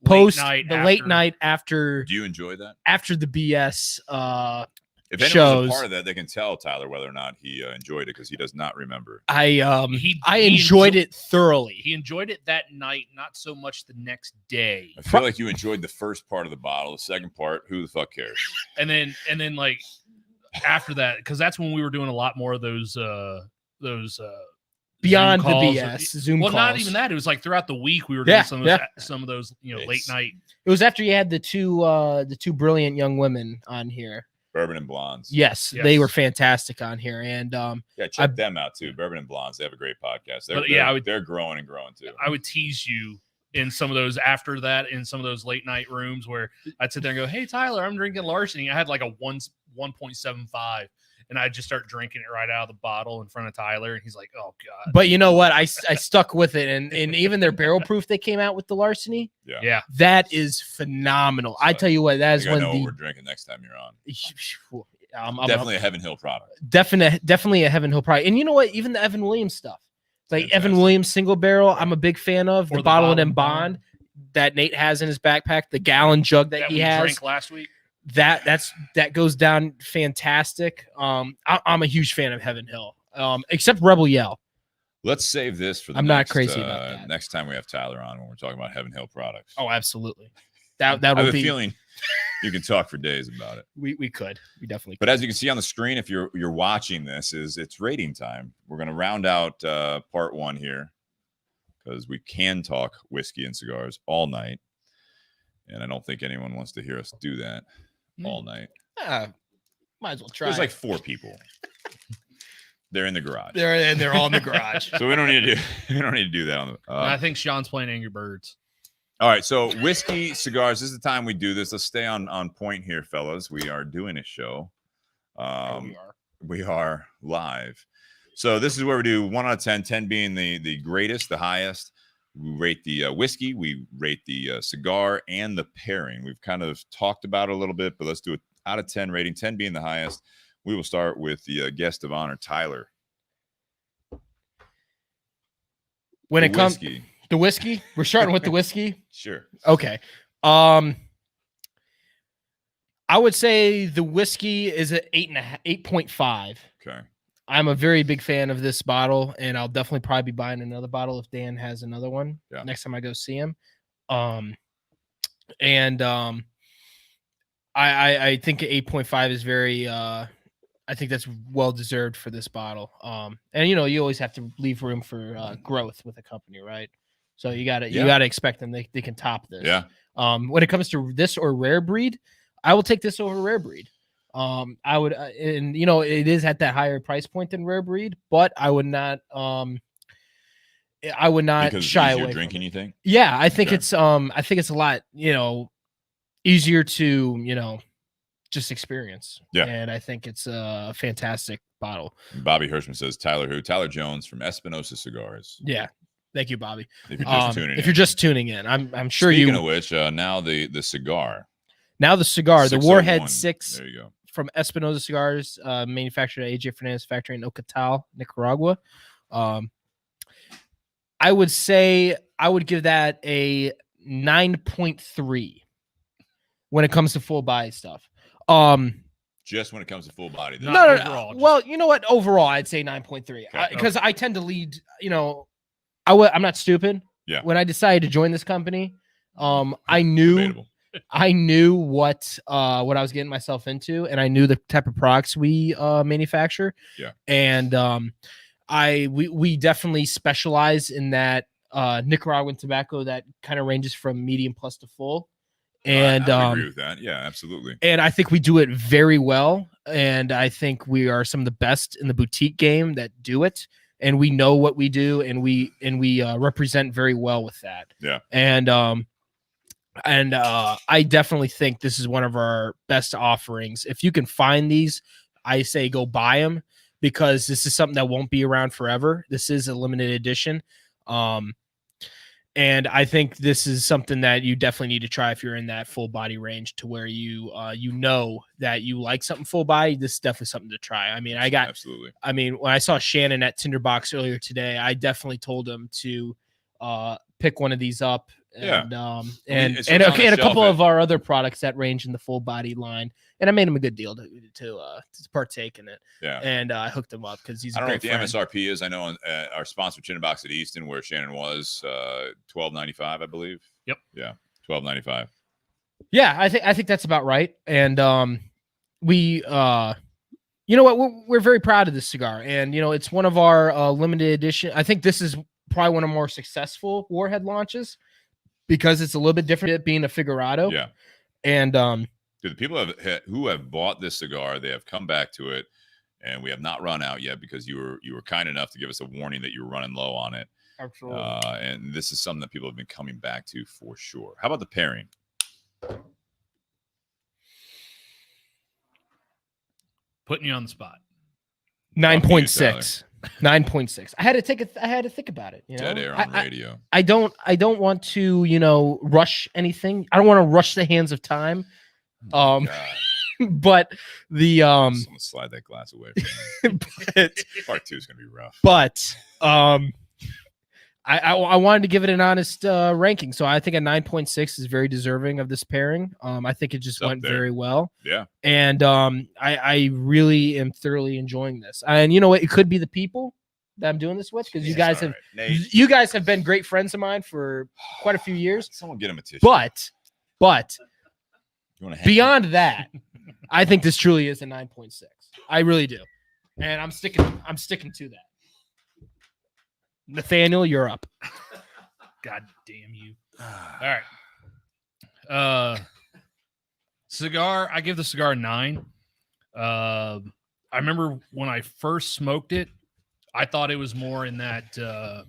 post late night after.
Do you enjoy that?
After the BS
if anyone's a part of that, they can tell Tyler whether or not he enjoyed it, because he does not remember.
I enjoyed it thoroughly.
He enjoyed it that night, not so much the next day.
I feel like you enjoyed the first part of the bottle. The second part, who the fuck cares?
And then like after that, because that's when we were doing a lot more of those
beyond
Zoom
the
calls.
BS Zoom
well,
calls.
Not even that. It was like throughout the week we were doing some of those late night.
It was after you had the two brilliant young women on here.
Bourbon and Blondes.
Yes, they were fantastic on here, and
check them out too. Bourbon and Blondes, they have a great podcast. They're growing and growing too.
I would tease you in some of those after that, in some of those late night rooms where I'd sit there and go, "Hey Tyler, I'm drinking Larceny." I had like a 1.75, and I'd just start drinking it right out of the bottle in front of Tyler, and he's like, "Oh God!"
But you know what? I stuck with it, and even their barrel proof they came out with the Larceny.
Yeah,
that is phenomenal. So I tell you what, that is
what we're drinking next time you're on. Definitely a Heaven Hill product.
Definitely a Heaven Hill product. And you know what? Even the Evan Williams stuff, like Evan Williams single barrel, I'm a big fan of. The bottle and bond that Nate has in his backpack, the gallon jug that he has.
Drank last week.
That goes down fantastic. I'm a huge fan of Heaven Hill, except Rebel Yell.
Let's save this for the
not crazy about that.
Next time we have Tyler on when we're talking about Heaven Hill products.
Oh, absolutely. That
I
would
have
be
a feeling you can talk for days about it.
We definitely could.
But as you can see on the screen, if you're watching this, it's rating time. We're going to round out part one here, because we can talk whiskey and cigars all night, and I don't think anyone wants to hear us do that all night.
Might as well try.
There's like 4 people. They're in the garage.
They're all in the garage.
So we don't need to do that on the.
I think Sean's playing Angry Birds.
All right, so whiskey, cigars. This is the time we do this. Let's stay on point here, fellas. We are doing a show. We are live. So this is where we do 1 out of 10, 10 being the greatest, the highest. We rate the whiskey, we rate the cigar, and the pairing. We've kind of talked about it a little bit, but let's do it out of 10 rating, 10 being the highest. We will start with the guest of honor, Tyler.
When it comes, The whiskey. We're starting with the whiskey.
Sure.
Okay. I would say the whiskey is at 8.5.
Okay.
I'm a very big fan of this bottle, and I'll definitely probably be buying another bottle if Dan has another one next time I go see him. I think 8.5 is very I think that's well deserved for this bottle. And you always have to leave room for growth with a company, right? So you gotta expect them they can top this.
Yeah.
When it comes to this or rare breed, I will take this over rare breed. I would, and it is at that higher price point than rare breed, but I would not
Because
shy
easier
away.
Drinking, you think?
Yeah, I think
Okay.
it's a lot, easier to, just experience.
Yeah.
And I think it's a fantastic bottle.
Bobby Hirschman says Tyler Jones from Espinosa Cigars.
Yeah. Thank you, Bobby.
If you're just tuning in.
If you're just tuning in, I'm sure
Speaking of which, now the cigar.
Now the cigar, the Warhead
601.
6
There you go.
from Espinosa Cigars, manufactured at AJ Fernandez factory in Ocotal, Nicaragua. I would say I would give that a 9.3 when it comes to full body stuff.
Just when it comes to full body.
No,
No.
overall,
Well, you know what? Overall, I'd say 9.3 because I tend to lead. I'm not stupid.
Yeah.
When I decided to join this company, I knew
Debatable.
what I was getting myself into, and I knew the type of products we manufacture.
Yeah.
And we definitely specialize in that Nicaraguan tobacco that kind of ranges from medium plus to full. And
I would agree with that. Yeah, absolutely.
And I think we do it very well. And I think we are some of the best in the boutique game that do it. And we know what we do, and we represent very well with that.
Yeah.
And I definitely think this is one of our best offerings. If you can find these, I say go buy them, because this is something that won't be around forever. This is a limited edition. And I think this is something that you definitely need to try if you're in that full body range, to where you know that you like something full body. This is definitely something to try. I mean,
Absolutely.
when I saw Shannon at Tinder Box earlier today, I definitely told him to pick one of these up. And and a couple of our other products that range in the full body line, and I made him a good deal to partake in it.
Yeah,
and I hooked him up because he's.
I don't know what
friend.
the MSRP is. I know our sponsor Tinder Box at Easton, where Shannon was, $12.95, I believe.
Yep.
Yeah, $12.95.
Yeah, I think that's about right. And we, you know what, we're very proud of this cigar, and it's one of our limited edition. I think this is probably one of our more successful Warhead launches, because it's a little bit different, it being a Figurado.
Yeah.
And
the people who have bought this cigar, they have come back to it, and we have not run out yet, because you were kind enough to give us a warning that you were running low on it.
Absolutely.
And this is something that people have been coming back to for sure. How about the pairing?
Putting you on the spot.
9.6. 9.6. I had to think about it.
Dead air on radio.
I don't want to, rush anything. I don't want to rush the hands of time. But the
Someone slide that glass away from me. Part 2 is gonna be rough.
But I wanted to give it an honest ranking, so I think a 9.6 is very deserving of this pairing. I think it just went very well.
Yeah.
And I really am thoroughly enjoying this. And you know what? It could be the people that I'm doing this with, because you guys have been great friends of mine for quite a few years.
Someone get him a tissue.
But
You wanna hang
beyond that, I think this truly is a 9.6. I really do. And I'm sticking to that. Nathaniel, you're up.
God damn you. All right. Cigar, I give the cigar a 9. I remember when I first smoked it, I thought it was more in that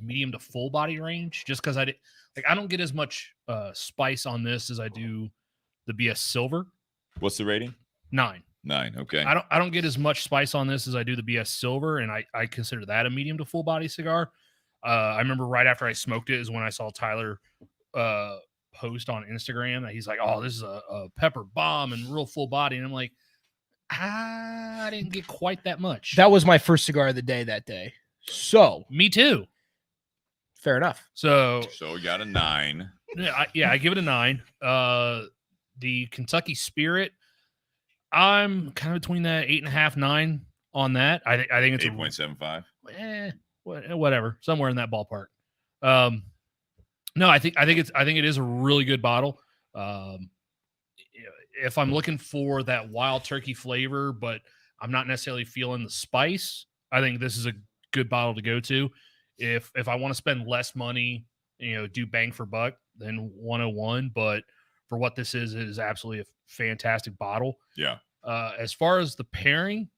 medium to full body range, just because I don't get as much spice on this as I do the BS Silver.
What's the rating?
9.
9. Okay.
I don't get as much spice on this as I do the BS Silver, and I consider that a medium to full body cigar. I remember right after I smoked it is when I saw Tyler post on Instagram that he's like, "Oh, this is a pepper bomb and real full body," and I'm like, I didn't get quite that much.
That was my first cigar of the day that day. So
me too.
Fair enough.
So
we got a 9.
I give it a 9. The Kentucky Spirit, I'm kind of between that 8.5, 9 on that. I think it's
8.75.
Whatever, somewhere in that ballpark. No, I think it is a really good bottle. If I'm looking for that wild turkey flavor, but I'm not necessarily feeling the spice, I think this is a good bottle to go to. If I want to spend less money, do bang for buck, then 101. But for what this is, it is absolutely a fantastic bottle.
Yeah.
As far as the pairing,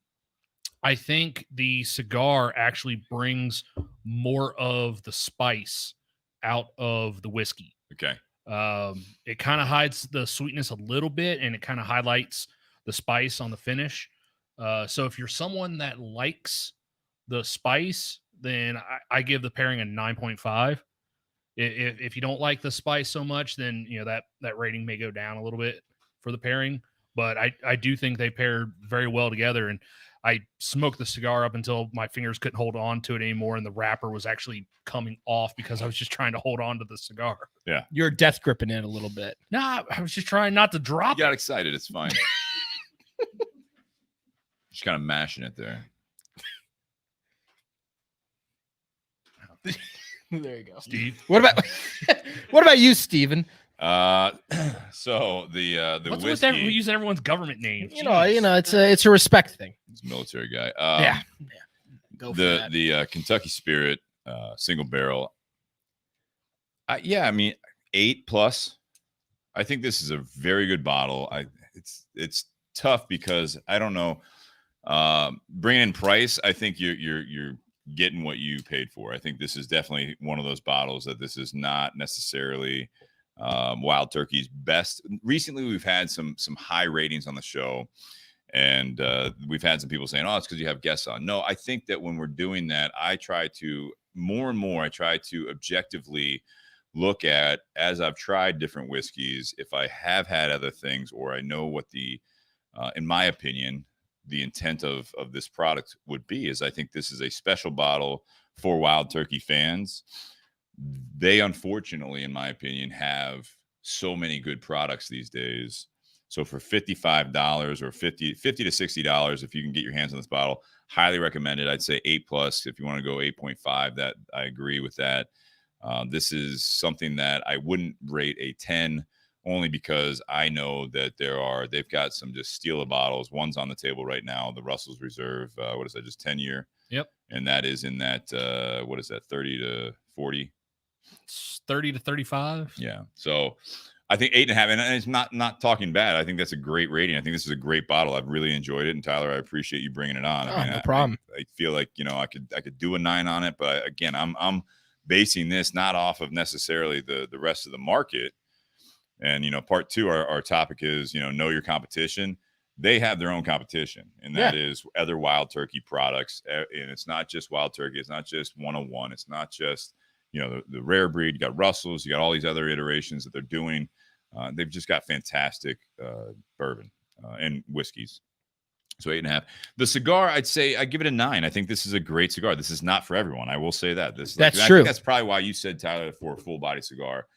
I think the cigar actually brings more of the spice out of the whiskey.
Okay.
It kind of hides the sweetness a little bit, and it kind of highlights the spice on the finish. So if you're someone that likes the spice, then I give the pairing a 9.5. If you don't like the spice so much, then that rating may go down a little bit for the pairing. But I do think they pair very well together, and I smoked the cigar up until my fingers couldn't hold on to it anymore, and the wrapper was actually coming off because I was just trying to hold on to the cigar.
Yeah.
You're death gripping it a little bit.
Nah, I was just trying not to drop
You got
it.
excited. It's fine. Just kind of mashing it there.
There you go.
Steve.
What about you, Steven?
So the
What's
whiskey,
with using everyone's government names?
It's a respect thing.
he's a military guy.
Yeah. Go for that.
The Kentucky Spirit single barrel. I mean 8+. I think this is a very good bottle. It's tough because I don't know. Bringing in price, I think you're getting what you paid for. I think this is definitely one of those bottles that this is not necessarily Wild Turkey's best. Recently, we've had some high ratings on the show, and we've had some people saying, "Oh, it's because you have guests on." No, I think that when we're doing that, I try to objectively look at, as I've tried different whiskeys, if I have had other things, or I know what in my opinion, the intent of this product would be. Is I think this is a special bottle for Wild Turkey fans. They unfortunately, in my opinion, have so many good products these days. So for $55 or $50 to $60, if you can get your hands on this bottle, highly recommended. I'd say 8+. If you want to go 8.5, that I agree with that. This is something that I wouldn't rate a 10, only because I know that they've got some just steal bottles. One's on the table right now, the Russell's Reserve. What is that? Just 10 year.
Yep.
And that is in that, what is that? 30 to 40.
It's 30 to 35.
Yeah. So I think 8.5, and it's not talking bad. I think that's a great rating. I think this is a great bottle. I've really enjoyed it. And Tyler, I appreciate you bringing it on.
No problem.
I feel like, I could do a 9 on it, but again, I'm basing this not off of necessarily the rest of the market. And, part 2, our topic is, know your competition. They have their own competition, and that is other Wild Turkey products. And it's not just Wild Turkey. It's not just 101. It's not just, the rare breed. You got Russell's. You got all these other iterations that they're doing. They've just got fantastic bourbon and whiskeys. So 8.5. The cigar, I'd say I give it a 9. I think this is a great cigar. This is not for everyone. I will say that.
That's
I
true.
think that's probably why you said, Tyler, for a full body cigar.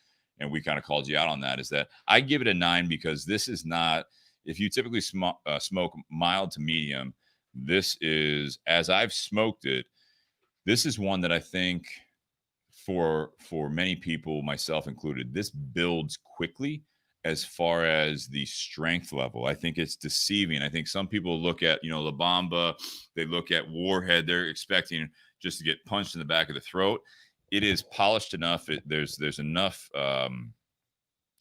And we kind of called you out on that, is that I give it a 9 because this is not, if you typically smoke mild to medium, this is, as I've smoked it, this is one that I think for many people, myself included, this builds quickly as far as the strength level. I think it's deceiving. I think some people look at, La Bomba, they look at Warhead, they're expecting just to get punched in the back of the throat. It is polished enough. There's enough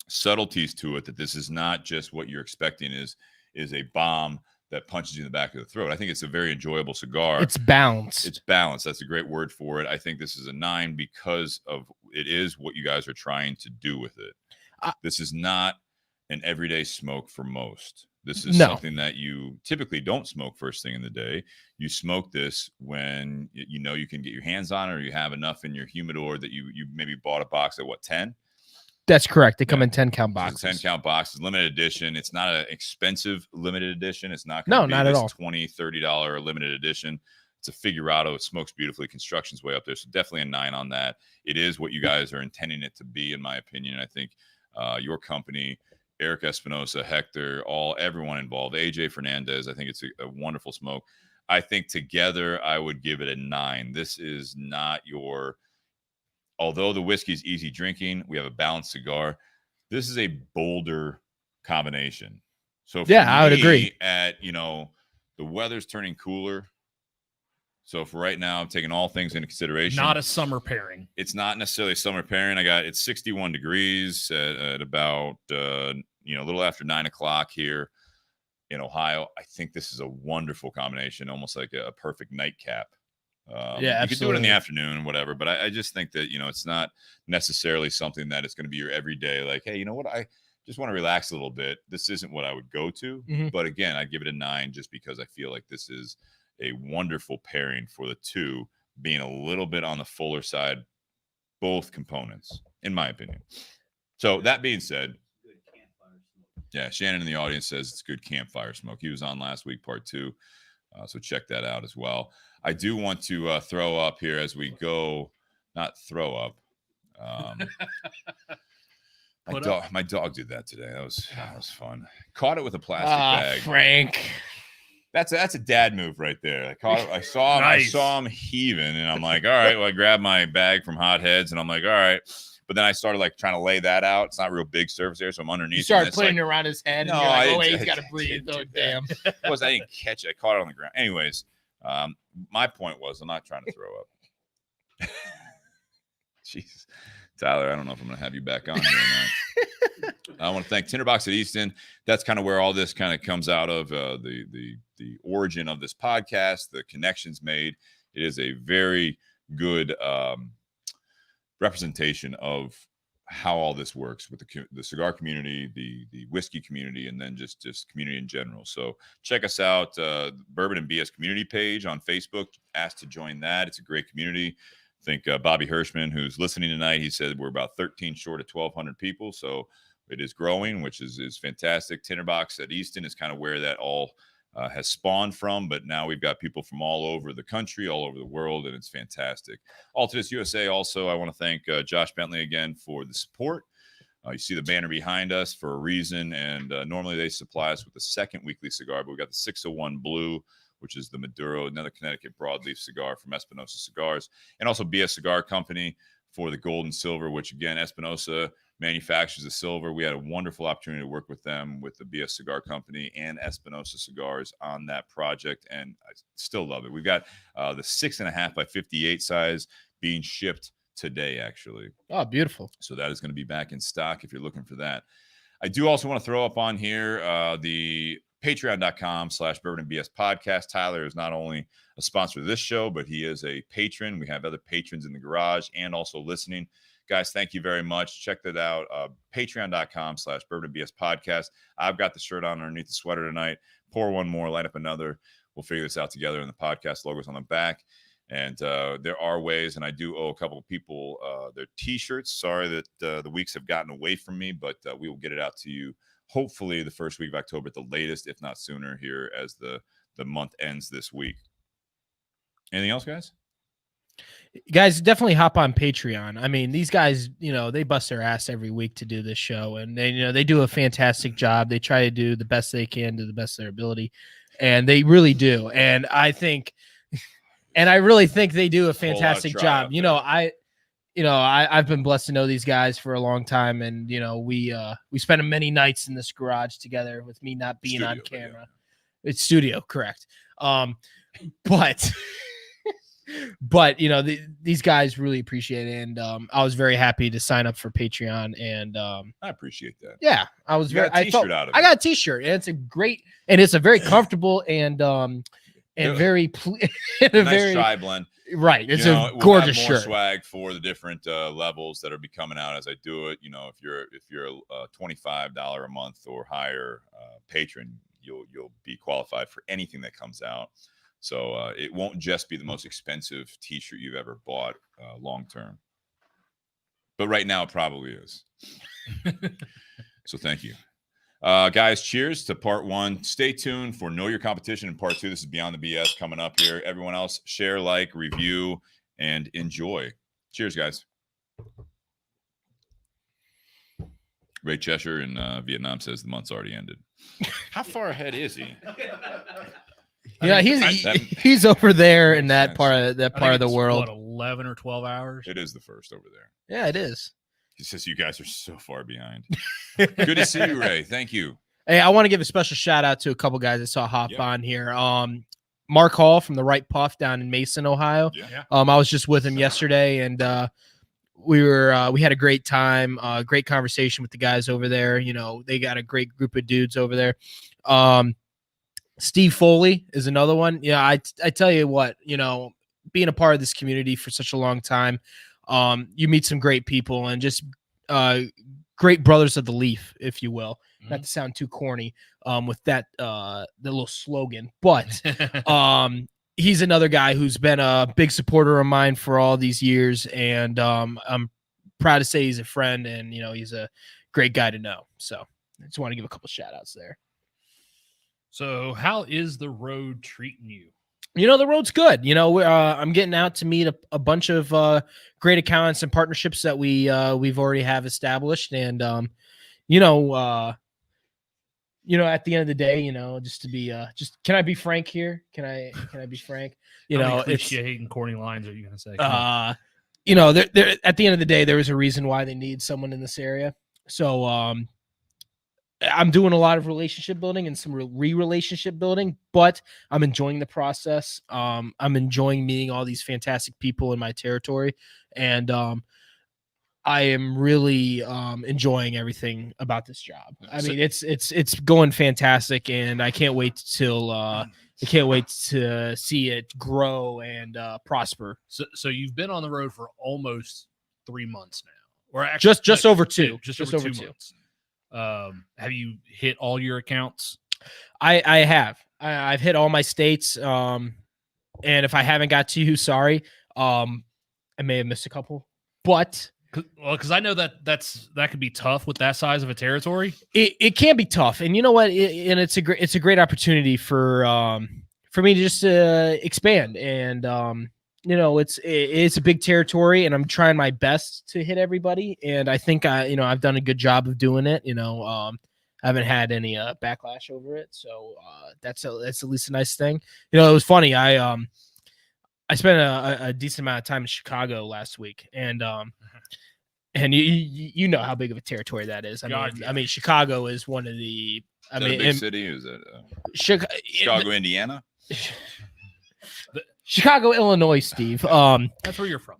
subtleties to it that this is not just what you're expecting is a bomb that punches you in the back of the throat. I think it's a very enjoyable cigar.
It's balanced.
It's balanced. That's a great word for it. I think this is a 9 because of it is what you guys are trying to do with it. This is not an everyday smoke for most. This is something that you typically don't smoke first thing in the day. You smoke this when you can get your hands on it, or you have enough in your humidor that you maybe bought a box at 10.
That's correct. They come in 10-count boxes.
10-count boxes, limited edition. It's not an expensive limited edition. It's not
not at all.
$20, $30 limited edition. It's a figurado. It smokes beautifully. Construction's way up there. So definitely a 9 on that. It is what you guys are intending it to be, in my opinion. I think your company, Eric Espinosa, Hector, everyone involved, AJ Fernandez, I think it's a wonderful smoke. I think together I would give it a 9. This is not although the whiskey's easy drinking, we have a balanced cigar. This is a bolder combination. So for
I would agree.
The weather's turning cooler. So for right now, I'm taking all things into consideration.
Not a summer pairing.
It's not necessarily a summer pairing. It's 61 degrees at about a little after 9 o'clock here in Ohio. I think this is a wonderful combination, almost like a perfect nightcap. You could do it in the afternoon and whatever, but I just think that it's not necessarily something that it's going to be your everyday. Like, hey, you know what? I just want to relax a little bit. This isn't what I would go to, but again, I'd give it a 9 just because I feel like this is a wonderful pairing for the two, being a little bit on the fuller side, both components, in my opinion. So that being said, yeah, Shannon in the audience says it's good campfire smoke. He was on last week, part 2. So check that out as well. I do want to throw up here as we go, not throw up. My dog did that today. That was fun. Caught it with a plastic bag.
Frank.
That's a dad move right there. I caught it. I saw him. Nice. I saw him heaving, and I'm like, all right. Well, I grabbed my bag from Hot Heads, and I'm like, all right. But then I started trying to lay that out. It's not real big surface area, so I'm underneath.
You started putting it around his head. No, and you're like, he's got to breathe. Oh, damn.
I didn't catch it. I caught it on the ground. Anyways, my point was, I'm not trying to throw up. Jesus, Tyler, I don't know if I'm going to have you back on here or not. I want to thank Tinder Box at Easton. That's kind of where all this kind of comes out of, the origin of this podcast, the connections made. It is a very good representation of how all this works with the cigar community, the whiskey community, and then just community in general. So check us out, Bourbon and BS community page on Facebook. Ask to join that. It's a great community. I think Bobby Hirschman, who's listening tonight, he said we're about 13 short of 1,200 people. So it is growing, which is fantastic. Tinderbox at Easton is kind of where that all has spawned from, but now we've got people from all over the country, all over the world, and it's fantastic. Altadis USA also, I want to thank Josh Bentley again for the support. You see the banner behind us for a reason, and normally they supply us with the second weekly cigar, but we got the 601 Blue, which is the Maduro, another Connecticut broadleaf cigar from Espinosa Cigars, and also BS Cigar Company for the gold and silver, which again, Espinosa manufactures the silver. We had a wonderful opportunity to work with them, with the BS Cigar Company and Espinosa Cigars on that project, and I still love it. We've got the 6.5 by 58 size being shipped today, actually.
Oh, beautiful.
So that is going to be back in stock if you're looking for that. I do also want to throw up on here the patreon.com/bourbonandbs podcast. Tyler is not only a sponsor of this show, but he is a patron. We have other patrons in the garage and also listening. Guys, thank you very much. Check that out. Patreon.com/bourbonandbs podcast. I've got the shirt on underneath the sweater tonight. Pour one more, light up another. We'll figure this out together. And the podcast logo's on the back. And there are ways, and I do owe a couple of people their T-shirts. Sorry that the weeks have gotten away from me, but we will get it out to you hopefully the first week of October at the latest, if not sooner, here as the month ends this week. Anything else, guys?
Guys, definitely hop on Patreon. I mean, these guys, they bust their ass every week to do this show, and they do a fantastic job. They try to do the best they can to the best of their ability, and they really do. And I really think they do a fantastic job. I've been blessed to know these guys for a long time, and we spent many nights in this garage together with me not being on camera. Yeah. It's studio, correct? But these guys really appreciate it, and I was very happy to sign up for Patreon, and
I appreciate that.
Yeah, I was
I got
a t-shirt, and it's a very comfortable and very
nice dry blend.
Right, it's a gorgeous
we'll have more
shirt.
Swag for the different levels that are be coming out as I do it. If you're a $25 a month or higher patron, you'll be qualified for anything that comes out. So it won't just be the most expensive T-shirt you've ever bought long term, but right now it probably is. So thank you. Guys, cheers to part 1. Stay tuned for Know Your Competition in part 2. This is Beyond the BS coming up here. Everyone else, share, like, review, and enjoy. Cheers, guys. Ray Cheshire in Vietnam says the month's already ended. How far ahead is he?
Yeah, he's over there in that part of the world.
What, 11 or 12 hours?
It is the first over there.
Yeah, it is.
He says you guys are so far behind. Good to see you, Ray. Thank you.
Hey, I want to give a special shout out to a couple guys I saw hop on here. Mark Hall from the Right Puff down in Mason, Ohio.
Yeah.
I was just with him yesterday, and we had a great time, great conversation with the guys over there. You know, they got a great group of dudes over there. Steve Foley is another one. Yeah, I tell you what, you know, being a part of this community for such a long time, you meet some great people and just great brothers of the leaf, if you will. Not to sound too corny with that the little slogan, but he's another guy who's been a big supporter of mine for all these years, and I'm proud to say he's a friend, and you know, he's a great guy to know. So I just want to give a couple shout outs there.
So how is the road treating you?
You know, the road's good. You know, I'm getting out to meet a bunch of great accountants and partnerships that we've already have established, and at the end of the day, you know, just to be can I be frank here? Can I be frank? You
How
know,
many cliche and corny lines are you gonna say?
You know, there at the end of the day, there is a reason why they need someone in this area. So I'm doing a lot of relationship building and some relationship building, but I'm enjoying the process. I'm enjoying meeting all these fantastic people in my territory, and I am really enjoying everything about this job. I mean, it's going fantastic, and I can't wait to see it grow and prosper.
So you've been on the road for almost 3 months now, or actually
just over two,
just over 2 months. Have you hit all your accounts?
I have. I've hit all my states. And if I haven't got to you, sorry. I may have missed a couple, but.
Well, because I know that could be tough with that size of a territory.
It can be tough, and you know what? And it's a great opportunity for me to just expand. And you know, it's a big territory, and I'm trying my best to hit everybody. And I think I've done a good job of doing it. You know, I haven't had any backlash over it, so that's at least a nice thing. You know, it was funny. I spent a decent amount of time in Chicago last week, and you know how big of a territory that is. I mean, Chicago is one of the.
Is that a big city? Is it Chicago, Indiana?
Chicago, Illinois, Steve.
That's where you're from.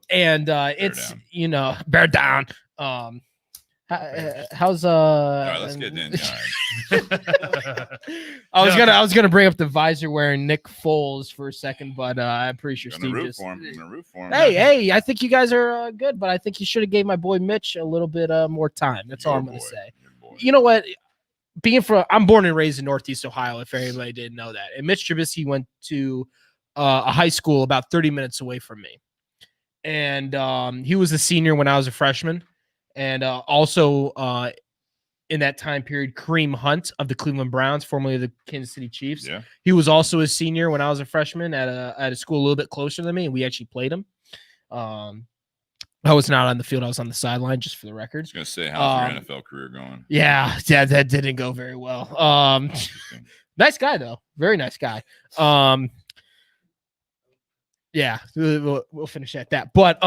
And it's down. You know, bear down. How's
all right, let's get in.
I was gonna bring up the visor wearing Nick Foles for a second, but I'm pretty sure Steve
root for him.
Hey, I think you guys are good, but I think you should have gave my boy Mitch a little bit more time. That's all I'm gonna say. You know what? I'm born and raised in Northeast Ohio, if anybody didn't know that. And Mitch Trubisky went to a high school about 30 minutes away from me. And he was a senior when I was a freshman. And also in that time period, Kareem Hunt of the Cleveland Browns, formerly the Kansas City Chiefs.
Yeah.
He was also a senior when I was a freshman at a school a little bit closer than me, and we actually played him. I was not on the field. I was on the sideline, just for the record.
I was going to say, how's your NFL career going?
Yeah, that didn't go very well. Nice guy, though. Very nice guy. Yeah, we'll finish at that. But,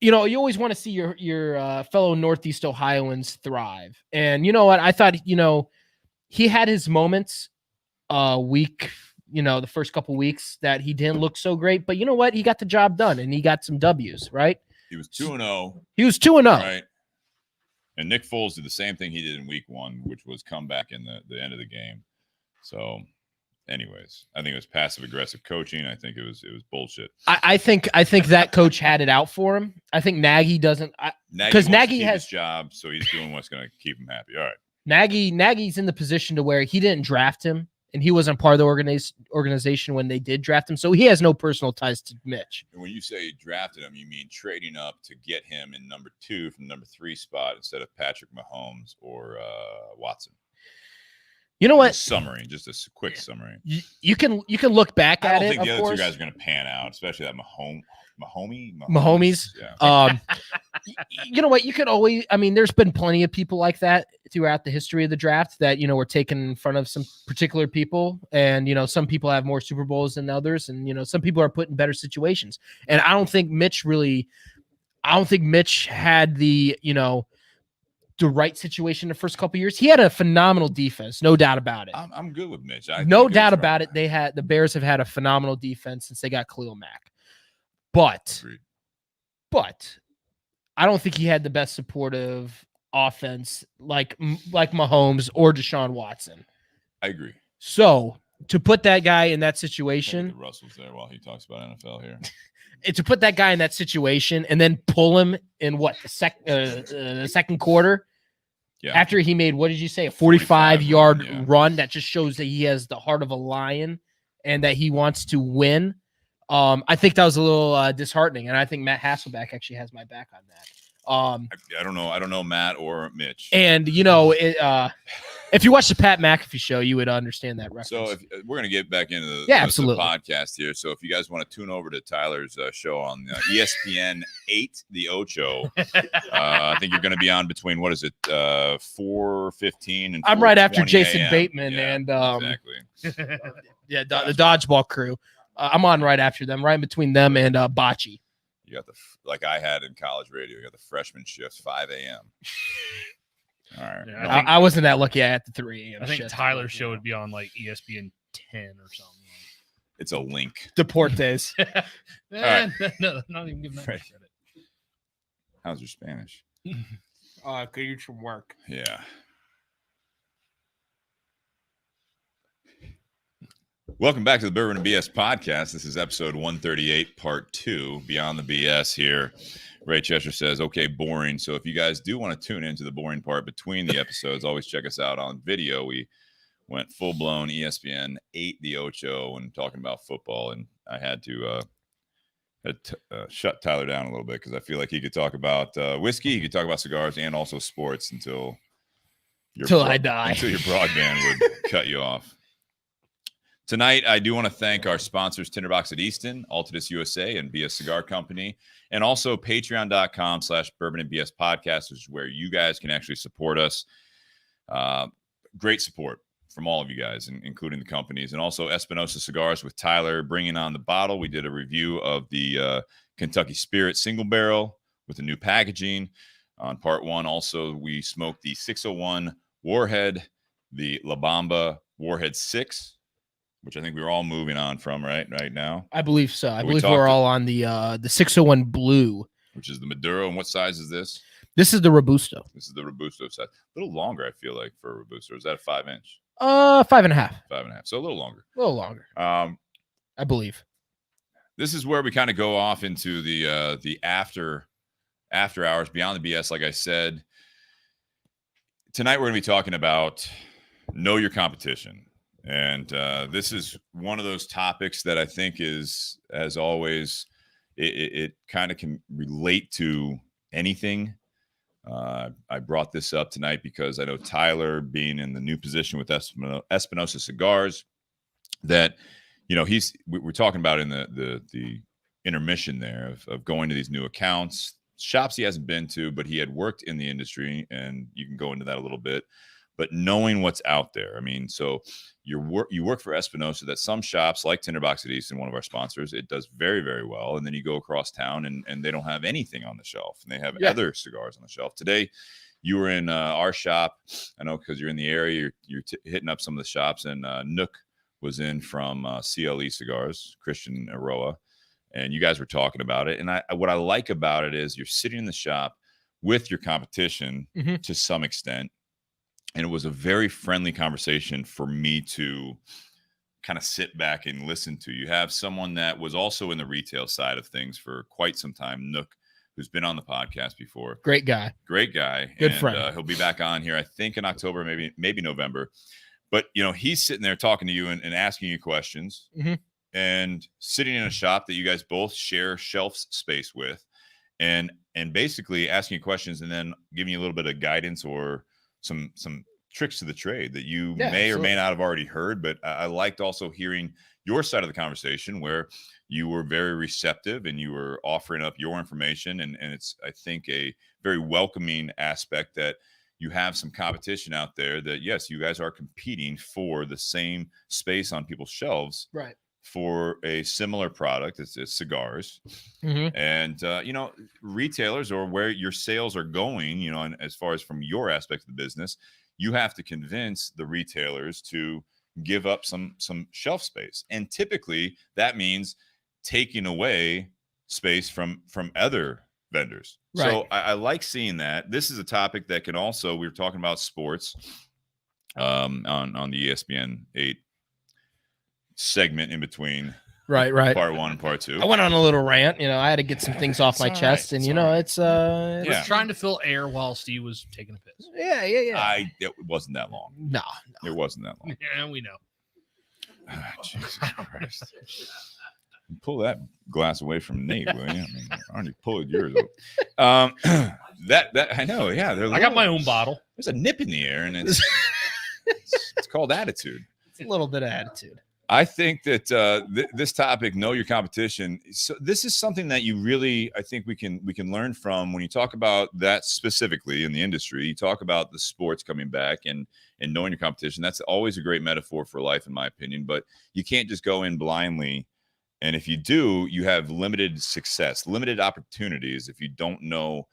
you know, you always want to see your fellow Northeast Ohioans thrive. And you know what? I thought, you know, he had his moments the first couple weeks that he didn't look so great. But you know what? He got the job done, and he got some W's, right?
He was 2-0.
He was 2-0.
Right. And Nick Foles did the same thing he did in week 1, which was come back in the end of the game. So, anyways, I think it was passive-aggressive coaching. I think it was bullshit.
I think that coach had it out for him. I think Nagy doesn't, because Nagy has
his job, so he's doing what's going to keep him happy. All right.
Nagy's in the position to where he didn't draft him, and he wasn't part of the organization when they did draft him, so he has no personal ties to Mitch.
And when you say you drafted him, you mean trading up to get him in number 2 from number 3 spot instead of Patrick Mahomes or Watson.
You know what?
Summary, just a quick summary.
You can look back at it.
I don't think the
of
other
course.
two guys are going to pan out, especially that
Mahomes.
Yeah.
You know what? You could always. I mean, there's been plenty of people like that throughout the history of the draft that were taken in front of some particular people, and some people have more Super Bowls than others, and some people are put in better situations. And I don't think Mitch had the the right situation the first couple of years. He had a phenomenal defense, no doubt about it.
I'm good with Mitch.
No doubt about it. The Bears have had a phenomenal defense since they got Khalil Mack. But I don't think he had the best supportive offense like Mahomes or Deshaun Watson.
I agree.
So to put that guy in that situation,
Russell's there while he talks about NFL here.
To put that guy in that situation and then pull him in the second quarter.
Yeah.
After he made, what did you say, a 45-yard run that just shows that he has the heart of a lion and that he wants to win. I think that was a little disheartening, and I think Matt Hasselbeck actually has my back on that.
I don't know Matt or Mitch.
And if you watch the Pat McAfee show, you would understand that reference.
So we're going to get back into the podcast here. So if you guys want to tune over to Tyler's show on ESPN 8, the Ocho, I think you're going to be on between 4:15 and
I'm right after Jason
a.m.
Bateman
and
exactly. The dodgeball crew. I'm on right after them, right in between them and Bocce.
You got like I had in college radio. You got the freshman shift, 5 a.m. All right.
Yeah,
I wasn't that lucky. I had the 3 a.m.
I think Tyler's show would be on like ESPN 10 or something.
It's a link.
Deportes.
Right. No, not even giving that credit.
How's your Spanish?
Could use from work.
Yeah. Welcome back to the Bourbon and BS podcast. This is episode 138, part 2, Beyond the BS here. Ray Cheshire says, okay, boring. So if you guys do want to tune into the boring part between the episodes, always check us out on video. We went full-blown ESPN 8, the Ocho, and talking about football. And I had to shut Tyler down a little bit because I feel like he could talk about whiskey, he could talk about cigars, and also sports until
I die.
Until your broadband would cut you off. Tonight, I do want to thank our sponsors, Tinder Box at Easton, Altadis USA, and Cigar Company, and also patreon.com/bourbon and BS podcast, which is where you guys can actually support us. Great support from all of you guys, including the companies, and also Espinosa Cigars with Tyler bringing on the bottle. We did a review of the Kentucky Spirit single barrel with the new packaging on part 1. Also, we smoked the 601 Warhead, the La Bomba Warhead 6, which I think we were all moving on from right now.
I believe so. I believe we're all on the 601 Blue,
which is the Maduro. And what size is this?
This is the Robusto.
This is the Robusto size. A little longer, I feel like, for a Robusto. Is that a 5-inch?
5.5.
5.5. So a little longer.
A little longer. I believe.
This is where we kind of go off into the after hours, beyond the BS. Like I said, tonight we're going to be talking about know your competition. And this is one of those topics that I think is, as always, it kind of can relate to anything. I brought this up tonight because I know Tyler, being in the new position with Espinosa Cigars, that we're talking about in the intermission there of going to these new accounts, shops he hasn't been to, but he had worked in the industry, and you can go into that a little bit. But knowing what's out there, I mean, so you work for Espinosa, that some shops like Tinder Box at Easton, one of our sponsors, it does very, very well. And then you go across town and they don't have anything on the shelf, and they have other cigars on the shelf. Today, you were in our shop. I know because you're in the area, you're hitting up some of the shops, and Nook was in from CLE Cigars, Christian Aroa, and you guys were talking about it. And what I like about it is you're sitting in the shop with your competition to some extent. And it was a very friendly conversation for me to kind of sit back and listen to. You have someone that was also in the retail side of things for quite some time, Nook, who's been on the podcast before.
Great guy.
Good
friend.
He'll be back on here, I think, in October, maybe November. But, he's sitting there talking to you and asking you questions and sitting in a shop that you guys both share shelf space with, and basically asking you questions and then giving you a little bit of guidance or some tricks to the trade that you
Yeah,
may or
absolutely.
may not have already heard. But I liked also hearing your side of the conversation where you were very receptive and you were offering up your information. And it's, I think, a very welcoming aspect that you have some competition out there that, yes, you guys are competing for the same space on people's shelves.
Right.
For a similar product. It's cigars.
Mm-hmm.
And, retailers or where your sales are going, and as far as from your aspect of the business, you have to convince the retailers to give up some shelf space. And typically that means taking away space from other vendors.
Right.
So I like seeing that. This is a topic that can also, we were talking about sports on the ESPN 8 segment in between
Right.
part 1 and part 2.
I went on a little rant. I had to get some things off my chest, and it's
was trying to fill air while Steve was taking a piss.
Yeah.
It wasn't that long.
No.
It wasn't that long.
Yeah, we know.
Jesus Christ. Pull that glass away from Nate, will you? I mean, I already pulled yours up. That I know, yeah.
I got my own bottle.
There's a nip in the air, and it's called attitude.
It's a little bit of attitude.
I think that this topic, know your competition. So this is something that you really, I think we can learn from when you talk about that specifically in the industry. You talk about the sports coming back and knowing your competition. That's always a great metaphor for life, in my opinion. But you can't just go in blindly. And if you do, you have limited success, limited opportunities if you don't know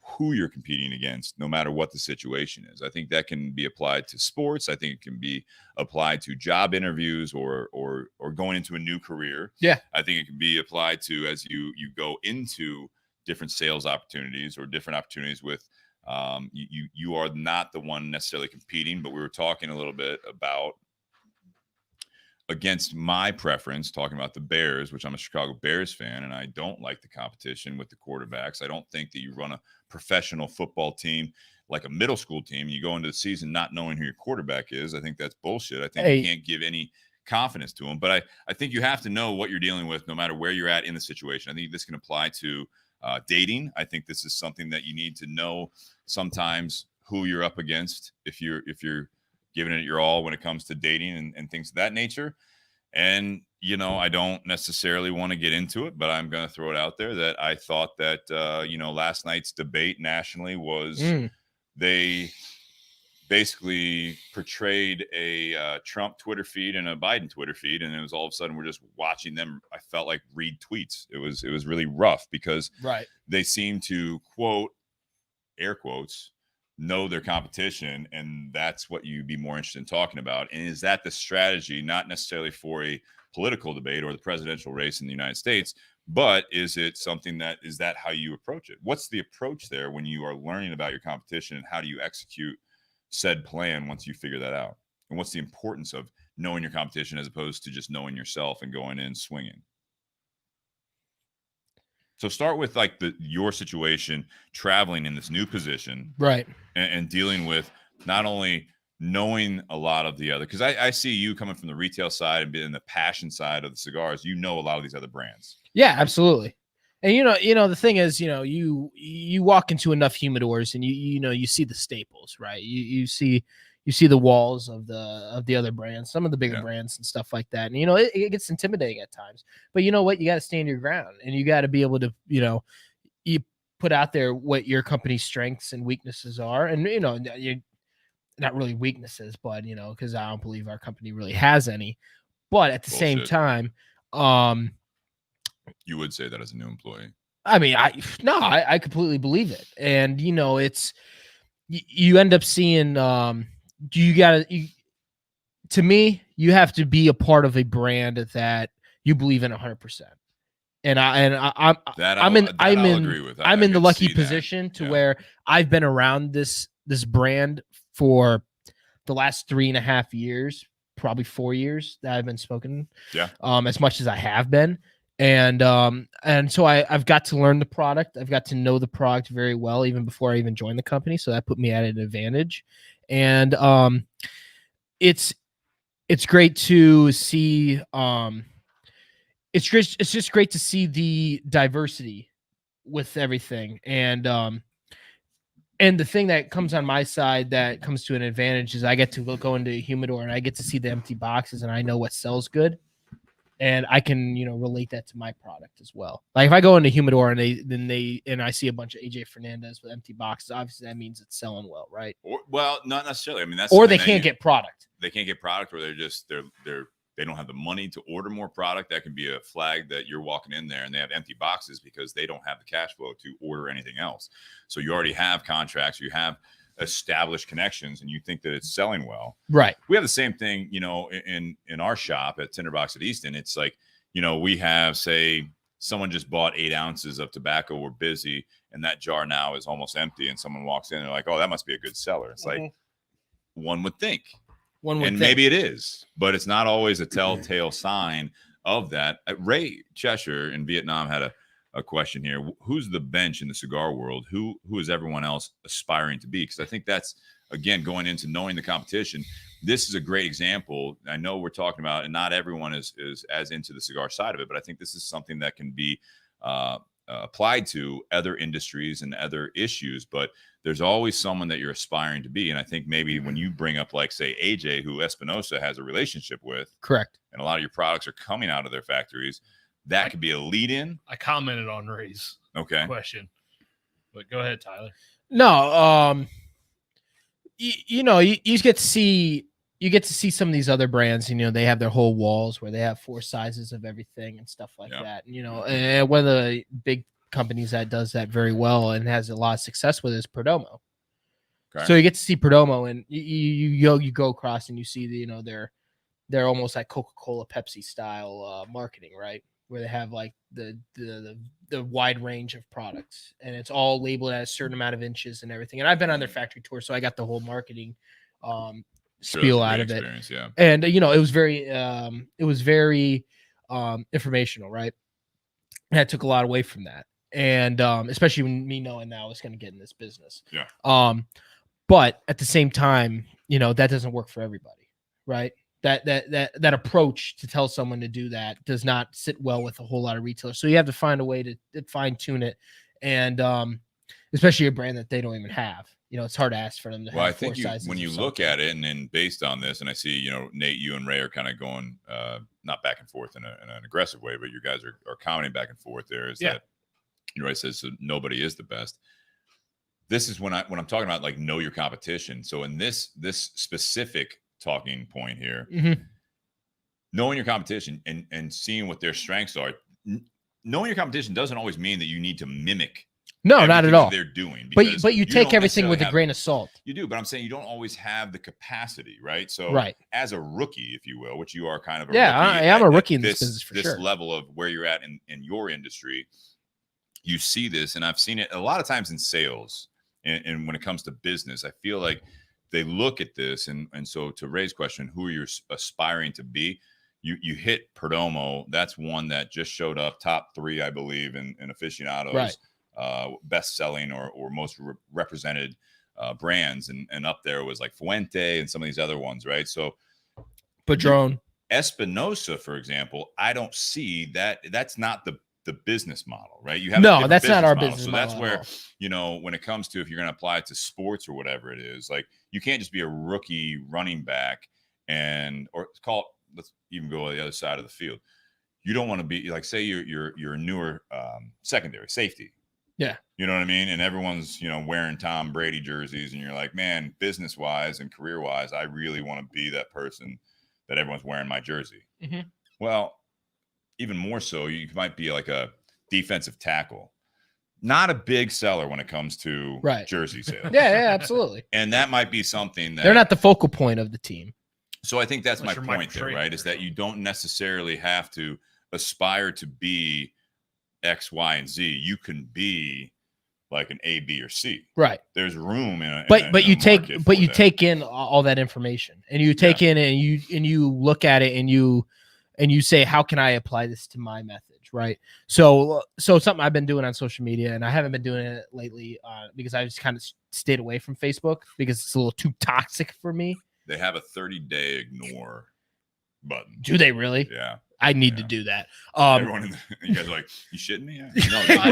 who you're competing against, no matter what the situation is. I think that can be applied to sports. I think it can be applied to job interviews or going into a new career.
Yeah.
I think it can be applied to as you go into different sales opportunities or different opportunities with you are not the one necessarily competing, but we were talking a little bit about against my preference, talking about the Bears, which I'm a Chicago Bears fan, and I don't like the competition with the quarterbacks. I don't think that you run a professional football team like a middle school team. You go into the season not knowing who your quarterback is. I think that's bullshit. I think you can't give any confidence to them. But I think you have to know what you're dealing with no matter where you're at in the situation. I think this can apply to dating. I think this is something that you need to know sometimes who you're up against if you're giving it your all when it comes to dating and things of that nature. And, I don't necessarily want to get into it, but I'm going to throw it out there that I thought that, last night's debate nationally was they basically portrayed a Trump Twitter feed and a Biden Twitter feed. And it was all of a sudden, we're just watching them. I felt like read tweets. It was really rough because they seem to quote, air quotes, know their competition, and that's what you'd be more interested in talking about. And is that the strategy, not necessarily for a political debate or the presidential race in the United States, but is it something is that how you approach it? What's the approach there when you are learning about your competition, and how do you execute said plan once you figure that out? And what's the importance of knowing your competition as opposed to just knowing yourself and going in swinging? So start with like your situation, traveling in this new position,
right,
and dealing with not only knowing a lot of the other, because I see you coming from the retail side and being the passion side of the cigars. A lot of these other brands.
Yeah, absolutely. And the thing is, you walk into enough humidors and you see the staples, right? You see the walls of the other brands, some of the bigger brands and stuff like that. And, it gets intimidating at times, but you know what? You got to stand your ground, and you got to be able to, you put out there what your company's strengths and weaknesses are. And, you're not really weaknesses, but, because I don't believe our company really has any, but at the same time,
you would say that as a new employee.
I mean, I completely believe it. And, it's, you end up seeing, to me, you have to be a part of a brand that you believe in 100%. And I'm in the lucky position to where I've been around this brand for the last 3.5 years, probably 4 years that I've been spoken.
Yeah.
As much as I have been. And so I've got to learn the product. I've got to know the product very well, even before I even joined the company. So that put me at an advantage. And it's great to see. It's just great to see the diversity with everything. And And the thing that comes on my side that comes to an advantage is I get to go into a humidor and I get to see the empty boxes and I know what sells good. And I can, relate that to my product as well. Like if I go into humidor and I see a bunch of AJ Fernandez with empty boxes, obviously that means it's selling well, right?
Well, not necessarily. I mean, that's
or they can't get product.
They can't get product, or they don't have the money to order more product. That can be a flag that you're walking in there and they have empty boxes because they don't have the cash flow to order anything else. So you already have contracts, you have established connections, and you think that it's selling well.
Right.
We have the same thing, in our shop at Tinder Box at Easton. It's like, we have, say, someone just bought 8 ounces of tobacco. We're busy, and that jar now is almost empty. And someone walks in and they're like, "Oh, that must be a good seller." It's like one would think. Maybe it is, but it's not always a telltale sign of that. Ray Cheshire in Vietnam had a question here. Who's the bench in the cigar world? Who is everyone else aspiring to be? Because I think that's, again, going into knowing the competition. This is a great example. I know we're talking about, and not everyone is as into the cigar side of it, but I think this is something that can be applied to other industries and other issues. But there's always someone that you're aspiring to be. And I think maybe when you bring up, like, say, AJ, who Espinosa has a relationship with,
correct,
and a lot of your products are coming out of their factories, that could be a lead-in.
I commented on Ray's question, but go ahead, Tyler.
No, you get to see some of these other brands. They have their whole walls where they have 4 sizes of everything and stuff like that. And one of the big companies that does that very well and has a lot of success with is Perdomo. Okay. So you get to see Perdomo, and you go across and you see they're almost like Coca-Cola, Pepsi style marketing, right? Where they have like the wide range of products, and it's all labeled at a certain amount of inches and everything. And I've been on their factory tour, so I got the whole marketing spiel out of it.
Yeah.
And it was very informational, right? And I took a lot away from that, and especially when me knowing that I was going to get in this business.
Yeah.
But at the same time, that doesn't work for everybody, right? That approach to tell someone to do that does not sit well with a whole lot of retailers. So you have to find a way to fine tune it, and especially a brand that they don't even have. It's hard to ask for them to have.
I think
4 sizes
when you look at it, and then based on this, and I see, Nate, you and Ray are kind of going not back and forth in an aggressive way, but you guys are commenting back and forth. There is that Ray says so nobody is the best. This is when I'm talking about, like, know your competition. So in this specific talking point here, knowing your competition and seeing what their strengths are. Knowing your competition doesn't always mean that you need to mimic.
No, not at all.
They're doing,
but you take everything with a grain of salt.
You do, but I'm saying you don't always have the capacity, right? So, as a rookie, if you will, which you are kind of a rookie,
I'm a rookie in this business for sure.
This level of where you're at in your industry, you see this, and I've seen it a lot of times in sales, and when it comes to business, I feel like they look at this, and so to Ray's question, who are you aspiring to be? You hit Perdomo. That's one that just showed up top 3, I believe, in aficionados, best-selling or most represented brands, and up there was like Fuente and some of these other ones, right? So
Padron,
Espinosa, for example, I don't see that. That's not the business model, right? You have
that's not our business
model. So
that's
where, when it comes to, if you're going to apply it to sports or whatever it is, like, you can't just be a rookie running back let's even go to the other side of the field. You don't want to be like, say you're a newer secondary safety.
Yeah.
You know what I mean? And everyone's, wearing Tom Brady jerseys, and you're like, man, business wise and career wise, I really want to be that person that everyone's wearing my jersey.
Mm-hmm.
Well, even more so, you might be like a defensive tackle, not a big seller when it comes to jersey sales.
Yeah, absolutely.
And that might be something that
they're not the focal point of the team.
So I think that's my point there, right? Is that you don't necessarily have to aspire to be X, Y, and Z. You can be like an A, B, or C.
Right.
There's room in
you take in all that information, and you take in and you look at it and you say, how can I apply this to my method, right? So something I've been doing on social media, and I haven't been doing it lately because I just kind of stayed away from Facebook because it's a little too toxic for me.
They have a 30-day ignore button.
Do they really?
Yeah.
I need to do that.
Everyone you guys are like, you shitting me? Yeah.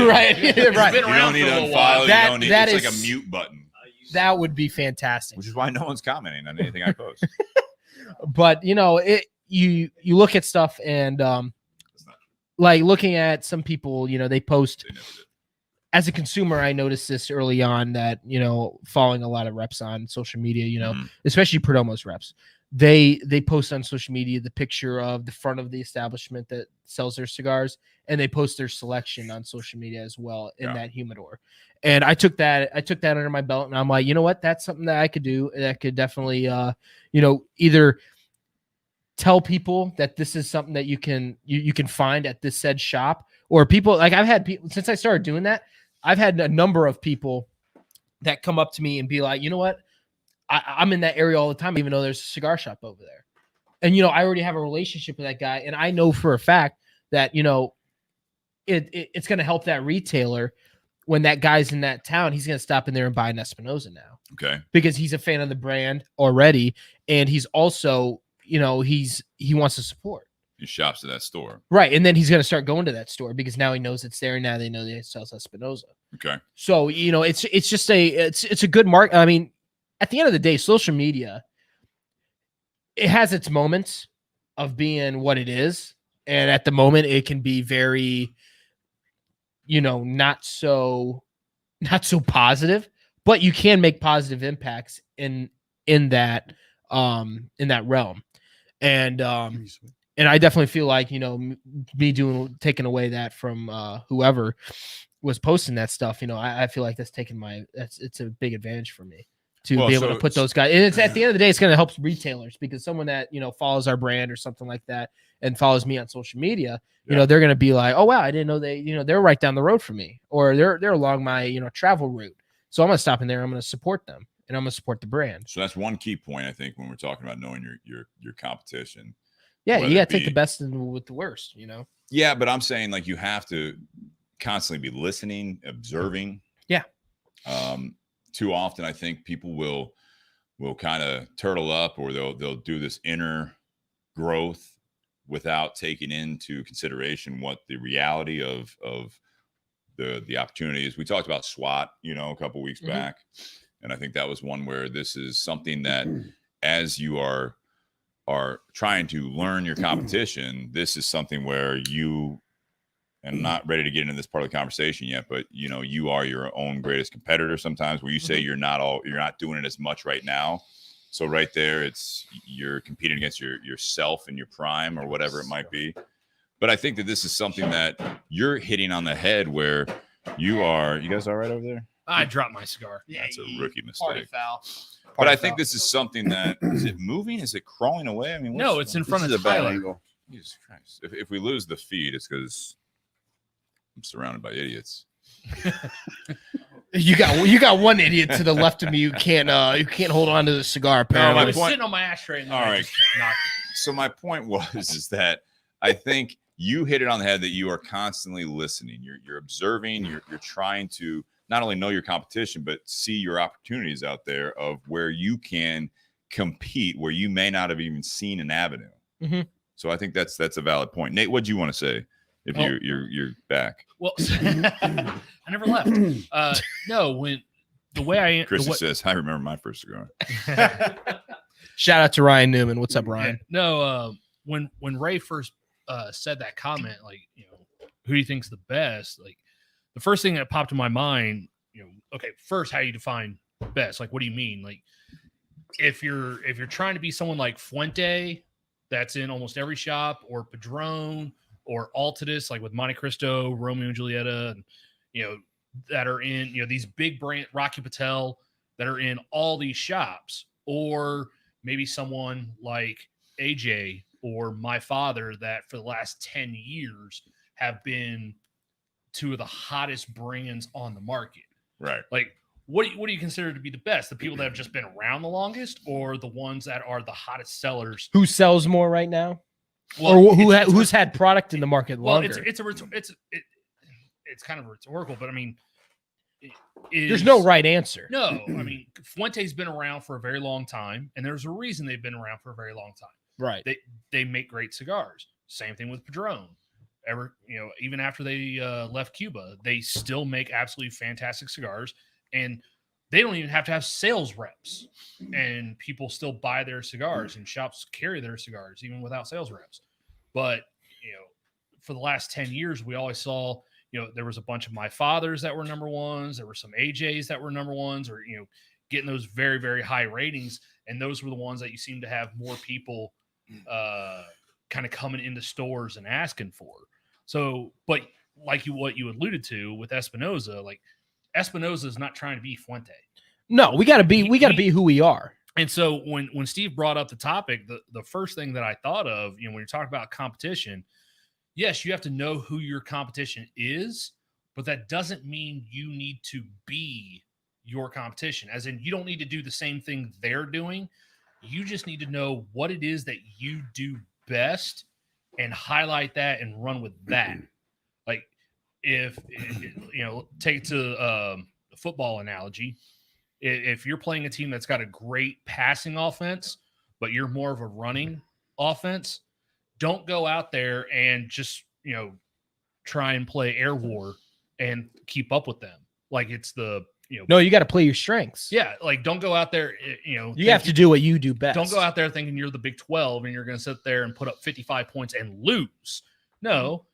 Right.
You don't need to unfollow. It's like a mute button.
That would be fantastic.
Which is why no one's commenting on anything I post.
But you look at stuff and like looking at some people, they post.
They never did.
As a consumer, I noticed this early on that, following a lot of reps on social media, especially Perdomo's reps, they post on social media the picture of the front of the establishment that sells their cigars, and they post their selection on social media as well in that humidor. And I took that under my belt, and I'm like, you know what? That's something that I could do. That could definitely, either tell people that this is something that you can find at this said shop, or people like I've had people since I started doing that. I've had a number of people that come up to me and be like, you know what? I'm in that area all the time, even though there's a cigar shop over there. And, I already have a relationship with that guy. And I know for a fact that, it's going to help that retailer when that guy's in that town. He's going to stop in there and buy an Espinosa now.
Okay.
Because he's a fan of the brand already. And he's also, he wants to support.
He shops at that store.
Right. And then he's going to start going to that store because now he knows it's there. And now they know they sells Espinosa.
Okay.
So, it's just it's a good mark. I mean, at the end of the day, social media, it has its moments of being what it is. And at the moment it can be very, not so positive, but you can make positive impacts in that realm. And I definitely feel like, me taking away that from whoever was posting that stuff, I feel like it's a big advantage for me to be able to put those guys. And it's at the end of the day, it's going to help retailers because someone that, follows our brand or something like that and follows me on social media, they're going to be like, oh, wow, I didn't know they're right down the road from me, or they're along my, travel route. So I'm going to stop in there. I'm going to support them and I'm going to support the brand.
So that's one key point, I think, when we're talking about knowing your competition.
Yeah, you got to take the best with the worst,
Yeah, but I'm saying like you have to constantly be listening, observing.
Yeah.
Too often, I think people will kind of turtle up, or they'll do this inner growth without taking into consideration what the reality of the opportunity is. We talked about SWAT, a couple weeks back, and I think that was one where this is something that as you are trying to learn your competition, this is something where you, and I'm not ready to get into this part of the conversation yet, but you are your own greatest competitor sometimes, where you say you're not doing it as much right now. So right there, you're competing against yourself in your prime or whatever it might be. But I think that this is something that you're hitting on the head, where you guys all right over there?
I dropped my cigar.
That's a rookie mistake.
Party foul.
But I think this is something that, is it moving? Is it crawling away? I mean,
no, it's in front of the
bad
Tyler.
angle.
Jesus Christ. If we lose the feed, it's because I'm surrounded by idiots.
You got one idiot to the left of me who can't hold on to the cigar. Apparently,
I was sitting on my ashtray. And
all right. So my point is that I think you hit it on the head, that you are constantly listening. You're observing. You're trying to not only know your competition, but see your opportunities out there of where you can compete, where you may not have even seen an avenue.
Mm-hmm.
So I think that's a valid point. Nate, what do you want to say if you're back?
Well, I never left. No, when the way
Chrissy says, I remember my first cigar.
Shout out to Ryan Newman. What's up, Ryan?
No, when Ray first said that comment, like, who do you think's the best? Like, the first thing that popped in my mind, okay, first, how do you define best? Like, what do you mean? Like, if you're trying to be someone like Fuente, that's in almost every shop, or Padron, or Altadis, like with Monte Cristo, Romeo and Julieta, and that are in these big brand, Rocky Patel, that are in all these shops, or maybe someone like AJ or my father, that for the last 10 years have been two of the hottest brands on the market. Right. Like, what do you consider to be the best? The people that have just been around the longest, or the ones that are the hottest sellers?
Who sells more right now?
Well,
or who's had product in the market longer?
Well, it's kind of rhetorical, but I mean,
there's no right answer.
No, I mean, Fuente's been around for a very long time, and there's a reason they've been around for a very long time.
Right.
They make great cigars. Same thing with Padron. Even after they left Cuba, they still make absolutely fantastic cigars. And they don't even have to have sales reps, and people still buy their cigars, and shops carry their cigars even without sales reps. But for the last 10 years, we always saw, there was a bunch of my fathers that were number ones. There were some AJs that were number ones, or, getting those very, very high ratings. And those were the ones that you seem to have more people kind of coming into stores and asking for. So, but like what you alluded to with Espinosa, like Espinosa is not trying to be Fuente.
No, we got to be who we are.
And so when Steve brought up the topic, the first thing that I thought of, when you're talking about competition, yes, you have to know who your competition is, but that doesn't mean you need to be your competition. As in, you don't need to do the same thing they're doing. You just need to know what it is that you do best and highlight that and run with that. Like if take it to the football analogy. If you're playing a team that's got a great passing offense, but you're more of a running offense, don't go out there and just, try and play air war and keep up with them. Like it's
no, you got to play your strengths.
Yeah. Like don't go out there,
you have to do what you do best.
Don't go out there thinking you're the Big 12 and you're going to sit there and put up 55 points and lose. No.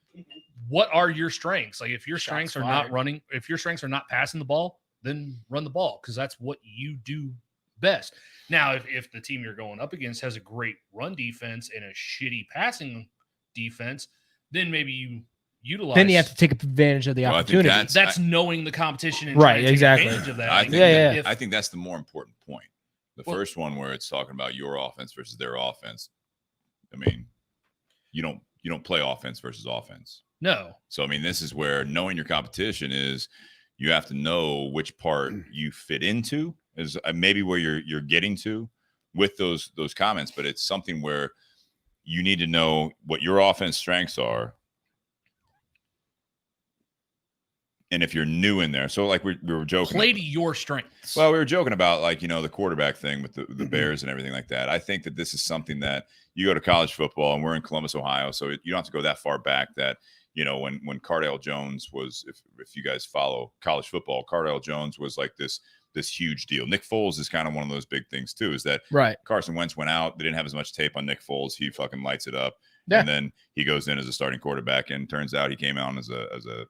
What are your strengths? Like if your strengths are not running, if your strengths are not passing the ball, then run the ball, because that's what you do best. Now, if the team you're going up against has a great run defense and a shitty passing defense, then maybe you utilize.
Then you have to take advantage of the opportunity.
That's knowing the competition and
right, exactly.
Advantage of that.
I think that's the more important point. The first one where it's talking about your offense versus their offense. I mean, you don't play offense versus offense.
No.
So I mean, this is where knowing your competition is. You have to know which part you fit into is maybe where you're getting to with those comments, but it's something where you need to know what your offense strengths are. And if you're new in there, so like we were joking.
Play to your strengths.
Well, we were joking about the quarterback thing with the Bears and everything like that. I think that this is something that you go to college football, and we're in Columbus, Ohio, so you don't have to go that far back that when Cardale Jones was, if you guys follow college football, Cardale Jones was like this huge deal. Nick Foles is kind of one of those big things too, is that
right.
Carson Wentz went out. They didn't have as much tape on Nick Foles. He fucking lights it up.
Yeah.
And then he goes in as a starting quarterback, and turns out he came out as a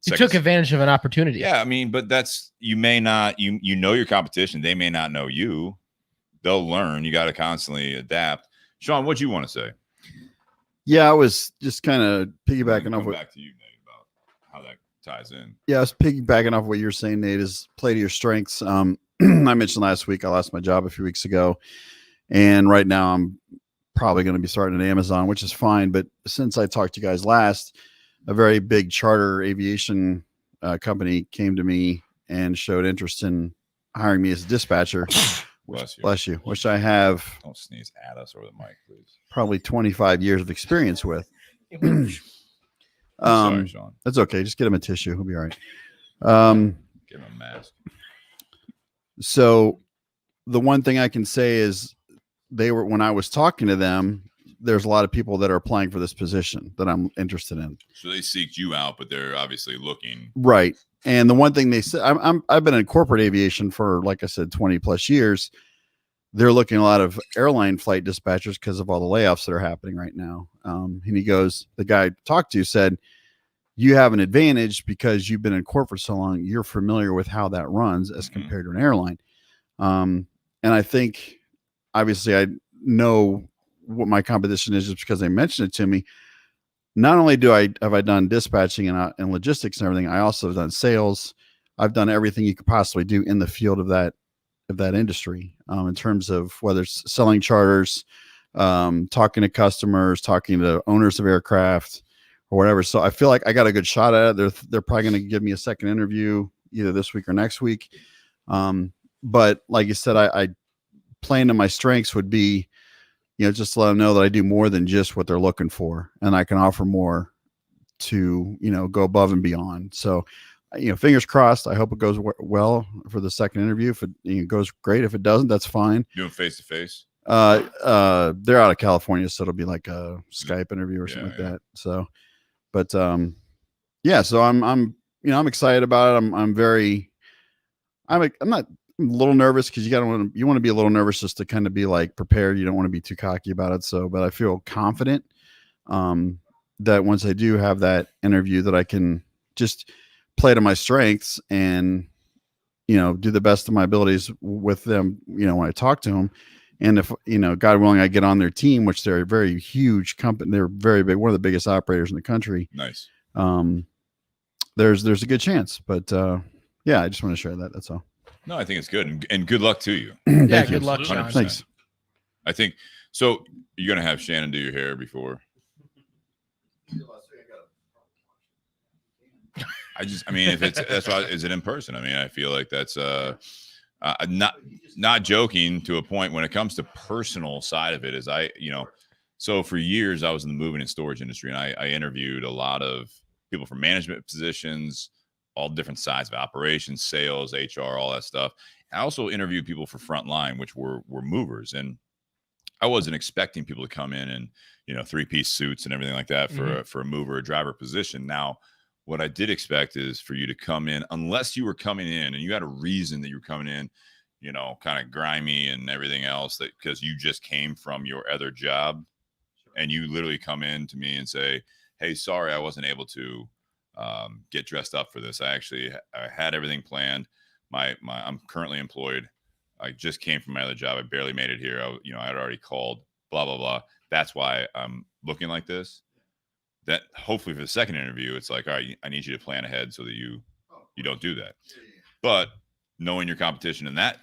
he took advantage of an opportunity.
Yeah. I mean, but that's, you may not, you know your competition. They may not know you. They'll learn. You got to constantly adapt. Sean, what'd you want to say?
Yeah, I was just kind of piggybacking off.
Back to you, Nate, about how that ties in.
Yeah, I was piggybacking off what you're saying, Nate. Is play to your strengths. I mentioned last week I lost my job a few weeks ago, and right now I'm probably going to be starting at Amazon, which is fine. But since I talked to you guys last, a very big charter aviation company came to me and showed interest in hiring me as a dispatcher. Bless you. Which I have.
Don't sneeze at us over the mic, please.
Probably 25 years of experience with.
Sorry, Sean.
That's okay. Just get him a tissue. He'll be all right.
Give him a mask.
So the one thing I can say is when I was talking to them, there's a lot of people that are applying for this position that I'm interested in.
So they seeked you out, but they're obviously looking.
Right. And the one thing they said, I've been in corporate aviation for, like I said, 20 plus years. They're looking at a lot of airline flight dispatchers because of all the layoffs that are happening right now. And he goes, the guy I talked to said, you have an advantage because you've been in corporate so long. You're familiar with how that runs as compared to an airline. And I think, obviously, I know what my competition is just because they mentioned it to me. Not only have I done dispatching and logistics and everything, I also have done sales. I've done everything you could possibly do in the field of that industry, in terms of whether it's selling charters, talking to customers, talking to owners of aircraft or whatever. So I feel like I got a good shot at it. They're probably going to give me a second interview either this week or next week. But like you said, I playing to my strengths would be, just to let them know that I do more than just what they're looking for, and I can offer more to, go above and beyond. So, fingers crossed. I hope it goes well for the second interview. If it goes great, if it doesn't, that's fine.
Doing face to face.
They're out of California, so it'll be like a Skype interview or something like that. So, but yeah. So I'm excited about it. I'm not I'm a little nervous because you want to be a little nervous just to kind of be like prepared. You don't want to be too cocky about it. So, but I feel confident that once I do have that interview, that I can just play to my strengths and, do the best of my abilities with them, when I talk to them. And if, God willing, I get on their team, which they're a very huge company. They're very big, one of the biggest operators in the country.
Nice.
There's a good chance, but yeah, I just want to share that. That's all.
No, I think it's good, and good luck to you.
Yeah, good luck, Sean.
100%.
Thanks.
I think so. You're gonna have Shannon do your hair before. I mean, if that's why, is it in person? I mean, I feel like that's not joking to a point when it comes to personal side of it is so for years I was in the moving and storage industry, and I interviewed a lot of people from management positions, all different sides of operations, sales, HR, all that stuff. I also interviewed people for frontline, which were movers. And I wasn't expecting people to come in and, 3-piece suits and everything like that for a mover or driver position. Now, what I did expect is for you to come in, unless you were coming in and you had a reason that you were coming in, kind of grimy and everything else, that because you just came from your other job and you literally come in to me and say, hey, sorry, I wasn't able to get dressed up for this. I had everything planned. I'm currently employed. I just came from my other job. I barely made it here. I had already called, blah, blah, blah. That's why I'm looking like this. That hopefully for the second interview, it's like, all right, I need you to plan ahead so that you don't do that. But knowing your competition in that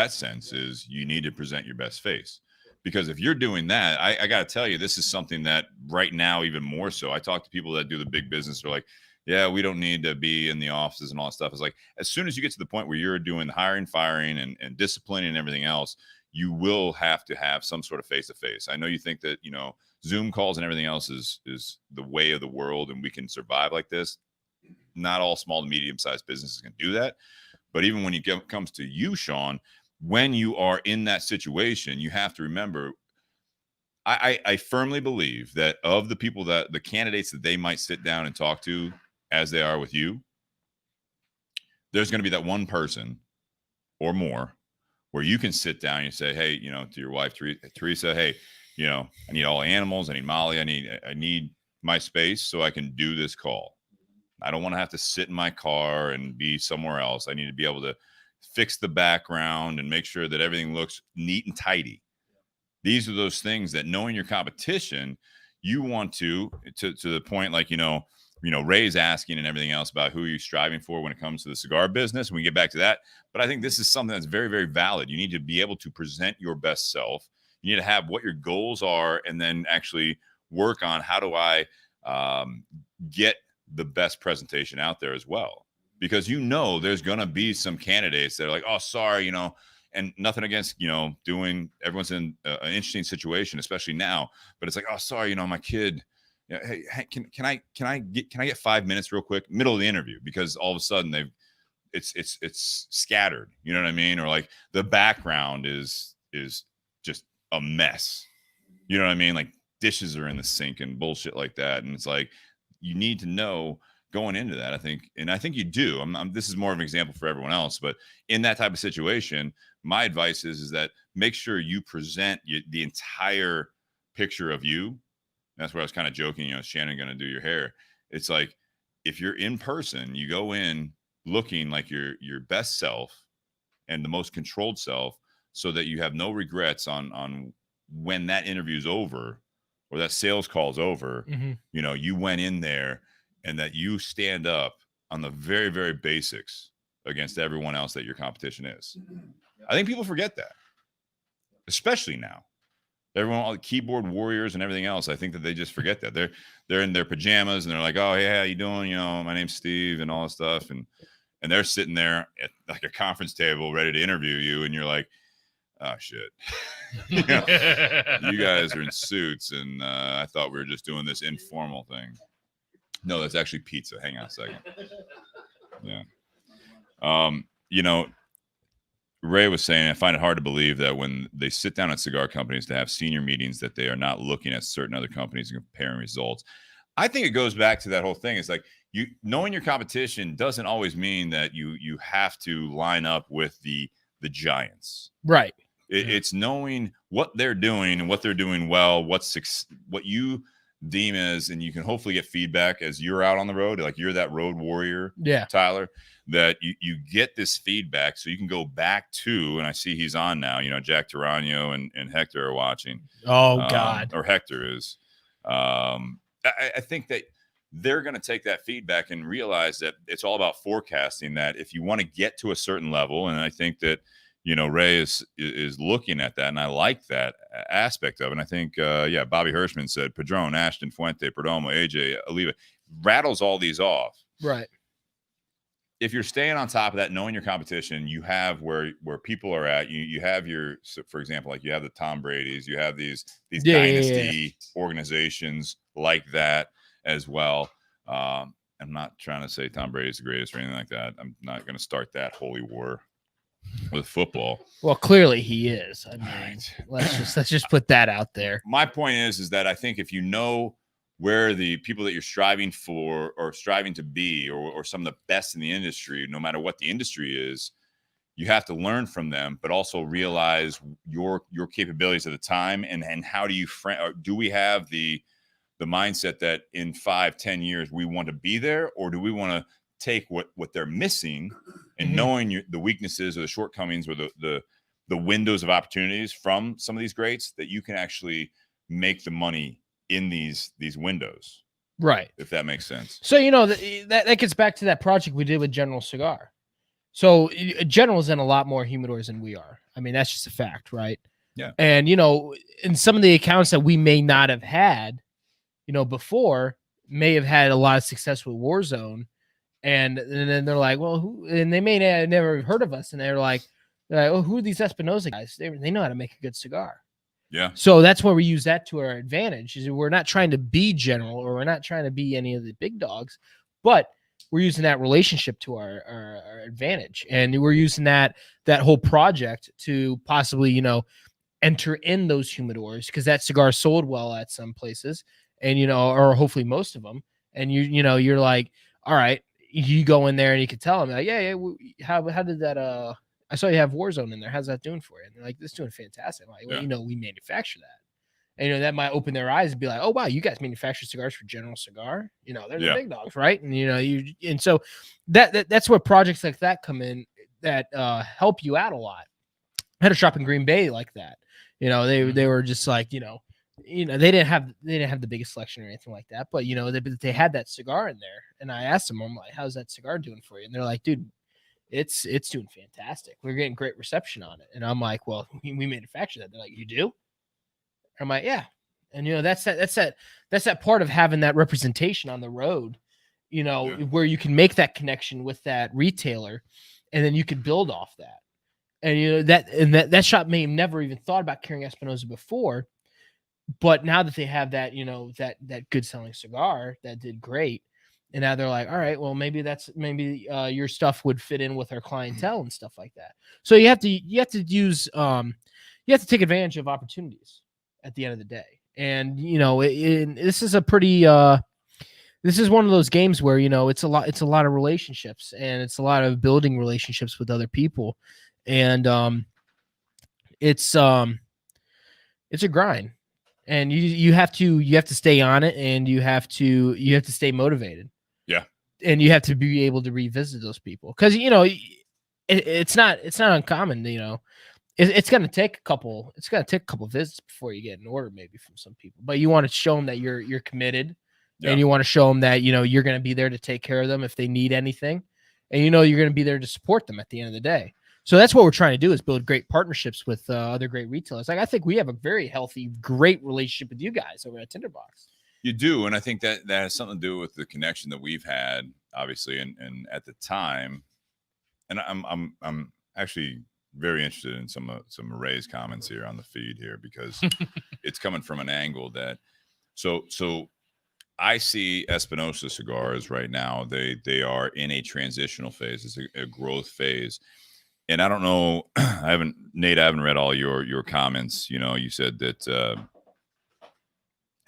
sense is you need to present your best face. Because if you're doing that, I got to tell you, this is something that right now, even more so, I talk to people that do the big business. They're like, yeah, we don't need to be in the offices and all that stuff. It's like, as soon as you get to the point where you're doing the hiring, firing, and disciplining and everything else, you will have to have some sort of face-to-face. I know you think that, Zoom calls and everything else is the way of the world and we can survive like this. Not all small to medium-sized businesses can do that. But even when it comes to you, Sean, when you are in that situation, you have to remember, I firmly believe that of the people the candidates that they might sit down and talk to as they are with you, there's going to be that one person or more where you can sit down and you say, hey, to your wife, Teresa, hey, I need all animals. I need Molly. I need my space so I can do this call. I don't want to have to sit in my car and be somewhere else. I need to be able to fix the background and make sure that everything looks neat and tidy. These are those things that, knowing your competition, you want to the point, like, Ray's asking and everything else about who you're striving for when it comes to the cigar business. And we get back to that. But I think this is something that's very, very valid. You need to be able to present your best self. You need to have what your goals are and then actually work on how do I get the best presentation out there as well. Because there's going to be some candidates that are like, oh, sorry, and nothing against, everyone's in an interesting situation, especially now. But it's like, oh, sorry, my kid. Hey, can I get 5 minutes real quick, middle of the interview, because all of a sudden it's scattered. You know what I mean? Or like the background is just a mess. You know what I mean? Like dishes are in the sink and bullshit like that. And it's like, you need to know going into that, I think you do. This is more of an example for everyone else, but in that type of situation, my advice is that make sure you present the entire picture of you. That's where I was kind of joking, Shannon going to do your hair. It's like, if you're in person, you go in looking like your best self and the most controlled self, so that you have no regrets on when that interview's over or that sales call's over. You went in there and that you stand up on the very, very basics against everyone else that your competition is. I think people forget that, especially now. Everyone, all the keyboard warriors and everything else, I think that they just forget that. They're in their pajamas and they're like, oh, hey, how you doing? My name's Steve and all this stuff. And they're sitting there at like a conference table ready to interview you. And you're like, oh, shit. You guys are in suits. And I thought we were just doing this informal thing. No, that's actually pizza. Hang on a second. Yeah. Ray was saying, I find it hard to believe that when they sit down at cigar companies to have senior meetings, that they are not looking at certain other companies and comparing results. I think it goes back to that whole thing. It's like, knowing your competition doesn't always mean that you have to line up with the giants.
Right.
It's knowing what they're doing and what they're doing well, what you deem as, and you can hopefully get feedback as you're out on the road, like you're that road warrior, Tyler, that you get this feedback so you can go back to, and I see he's on now, Jack Tarano and Hector are watching.
Oh God.
Or Hector is. I think that they're going to take that feedback and realize that it's all about forecasting, that if you want to get to a certain level, and I think that Ray is looking at that, and I like that aspect of it. And I think, Bobby Hirschman said Padron, Ashton, Fuente, Perdomo, AJ, Oliva, rattles all these off.
Right.
If you're staying on top of that, knowing your competition, you have where people are at. You have for example, like you have the Tom Brady's, you have these dynasty organizations like that as well. I'm not trying to say Tom Brady's the greatest or anything like that. I'm not going to start that holy war with football.
Well, clearly he is. I mean, let's just put that out there.
My point is that I think if you know where the people that you're striving for or striving to be, or some of the best in the industry, no matter what the industry is, you have to learn from them, but also realize your capabilities at the time, and how do you do we have the mindset that in 5-10 years we want to be there, or do we want to take what they're missing and knowing the weaknesses or the shortcomings or the windows of opportunities from some of these greats, that you can actually make the money in these windows,
right?
If that makes sense.
So that gets back to that project we did with General Cigar. So General's in a lot more humidors than we are. I mean, that's just a fact, right?
Yeah.
And in some of the accounts that we may not have had, before, may have had a lot of success with Warzone. And then they're like, well, who? And they may have never heard of us. And they're like, oh, who are these Espinosa guys? They know how to make a good cigar.
Yeah.
So that's where we use that to our advantage. Is we're not trying to be General, or we're not trying to be any of the big dogs, but we're using that relationship to our advantage. And we're using that whole project to possibly, enter in those humidors, because that cigar sold well at some places, and, or hopefully most of them. And you're like, all right, you go in there and you can tell them, like, yeah, how did that, I saw you have Warzone in there. How's that doing for you? And they're like, this is doing fantastic. I'm like, well, we manufacture that. And, that might open their eyes and be like, oh, wow, you guys manufacture cigars for General Cigar? They're the big dogs, right? And, and so that's where projects like that come in that help you out a lot. I had a shop in Green Bay like that. They were just like, they didn't have the biggest selection or anything like that, but they had that cigar in there. And I asked them, I'm like, how's that cigar doing for you? And they're like, dude, it's doing fantastic. We're getting great reception on it. And I'm like, well, we manufacture that. They're like, you do? I'm like, yeah. And that's that part of having that representation on the road, where you can make that connection with that retailer, and then you can build off that. And that shop may have never even thought about carrying Espinosa before, but now that they have that, that good selling cigar that did great, and now they're like, all right, well, maybe your stuff would fit in with our clientele and stuff like that. So you have to use you have to take advantage of opportunities at the end of the day. And this is a pretty this is one of those games where it's a lot of relationships, and it's a lot of building relationships with other people. And it's a grind, and you have to stay on it, and you have to stay motivated.
Yeah.
And you have to be able to revisit those people, because it's not uncommon. It's going to take a couple visits before you get an order, maybe, from some people, but you want to show them that you're committed. Yeah. And you want to show them that you're going to be there to take care of them if they need anything, and you're going to be there to support them at the end of the day. So that's what we're trying to do, is build great partnerships with other great retailers. Like, I think we have a very healthy, great relationship with you guys over at Tinder Box.
You do, and I think that has something to do with the connection that we've had, obviously, and at the time. And I'm actually very interested in some of Ray's comments here on the feed here, because it's coming from an angle that so I see Espinosa Cigars right now. They are in a transitional phase. It's a growth phase. And I don't know, Nate, I haven't read all your comments. You said that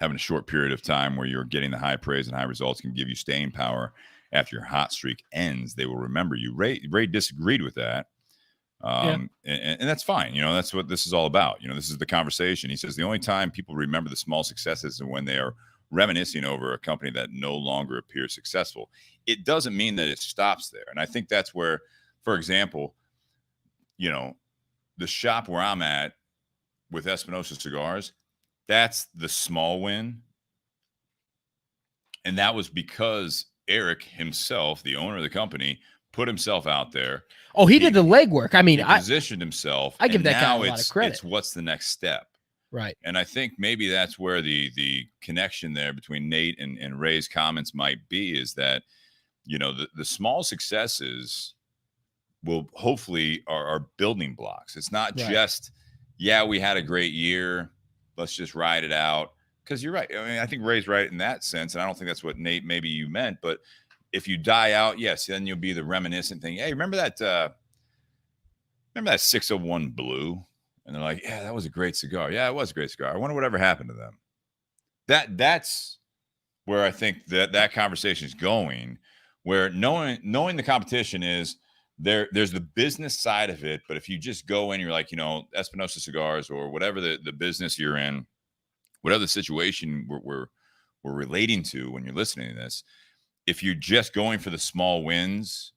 having a short period of time where you're getting the high praise and high results can give you staying power after your hot streak ends. They will remember you. Ray disagreed with that. And that's fine. You know, that's what this is all about. You know, this is the conversation. He says the only time people remember the small successes is when they are reminiscing over a company that no longer appears successful. It doesn't mean that it stops there. And I think that's where, for example, you know, the shop where I'm at with Espinosa Cigars, that's the small win. And that was because Eric himself, the owner of the company, put himself out there.
Oh, he did the legwork. I mean,
he positioned himself.
I give that guy a lot of credit.
It's what's the next step.
Right.
And I think maybe that's where the connection there between Nate and Ray's comments might be, is that, you know, the small successes will hopefully are building blocks. It's not just, yeah, we had a great year, let's just ride it out. Because you're right. I mean, I think Ray's right in that sense. And I don't think that's what Nate, maybe you meant, but if you die out, yes, then you'll be the reminiscent thing. Hey, remember that 601 Blue? And they're like, yeah, that was a great cigar. Yeah, it was a great cigar. I wonder whatever happened to them. That's where I think that conversation is going, where knowing the competition is there's the business side of it. But if you just go in, you're like, you know, Espinosa Cigars or whatever the business you're in, whatever the situation we're relating to when you're listening to this, if you're just going for the small wins,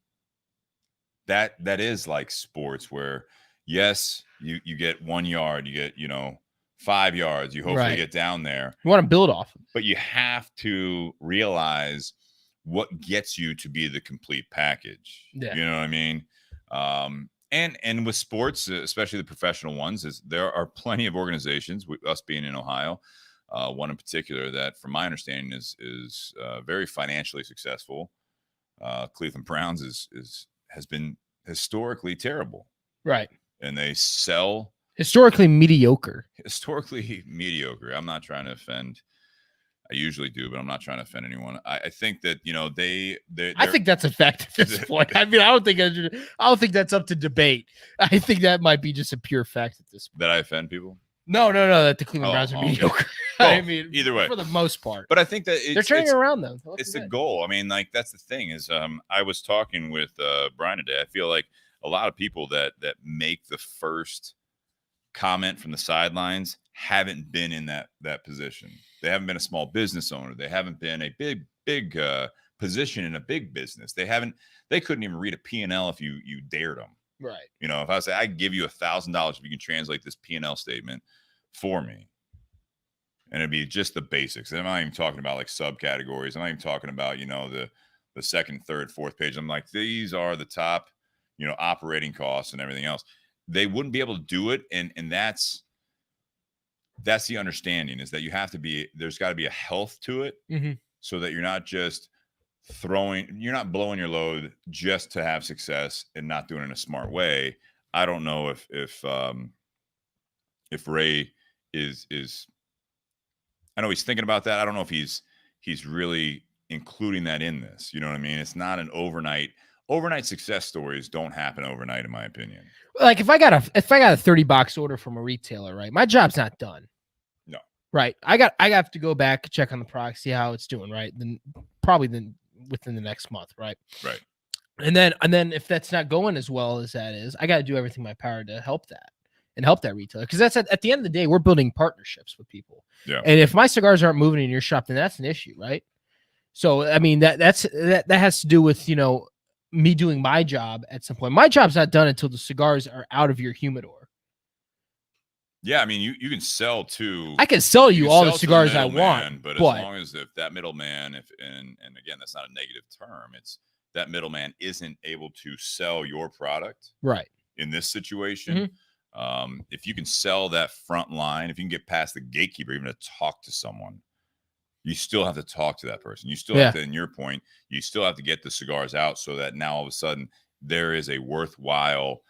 that is like sports where, yes, you get 1 yard, you get, you know, 5 yards, you hopefully get down there.
You want to build off.
But you have to realize what gets you to be the complete package.
Yeah.
You know what I mean? And with sports, especially the professional ones, there are plenty of organizations, us being in Ohio, one in particular that, from my understanding, is very financially successful. Cleveland Browns has been historically terrible,
right?
And they sell
historically mediocre.
I'm not trying to offend. I usually do, but I'm not trying to offend anyone. I think that, you know, I think
that's a fact at this point. I mean, I don't think that's up to debate. I think that might be just a pure fact at this point.
That I offend people.
No, that the Cleveland Browns are mediocre. I mean,
either way,
for the most part.
But I think that
they're turning around, though.
It's the goal. I mean, like, that's the thing is, I was talking with Brian today. I feel like a lot of people that make the first comment from the sidelines haven't been in that position. They haven't been a small business owner. They haven't been a big position in a big business. They couldn't even read a P&L if you dared them.
Right.
You know, if I say I give you $1,000 if you can translate this P&L statement for me, and it'd be just the basics. And I'm not even talking about like subcategories. I'm not even talking about, you know, the second, third, fourth page. I'm like, these are the top, you know, operating costs and everything else. They wouldn't be able to do it, and that's the understanding, is that there's got to be a health to it, so that you're not just you're not blowing your load just to have success and not doing it in a smart way. I don't know if Ray is I know he's thinking about that. I don't know if he's really including that in this. You know what I mean? It's not an overnight success stories don't happen overnight, in my opinion.
Like if I got a $30 order from a retailer, right? My job's not done.
No.
Right. I have to go back, check on the product, see how it's doing, right? Then within the next month, right?
Right.
And then if that's not going as well as that is, I got to do everything in my power to help that retailer, because that's at the end of the day, we're building partnerships with people.
Yeah.
And if my cigars aren't moving in your shop, then that's an issue, right? So I mean that has to do with, you know, me doing my job at some point. My job's not done until the cigars are out of your humidor.
Yeah, I mean, you can sell to.
I can sell you all the cigars I want,
but as long as if that middleman, and again, that's not a negative term. It's that middleman isn't able to sell your product,
right?
In this situation, if you can sell that front line, if you can get past the gatekeeper, even to talk to someone, you still have to talk to that person. You still have to, in your point, you still have to get the cigars out so that now all of a sudden there is a worthwhile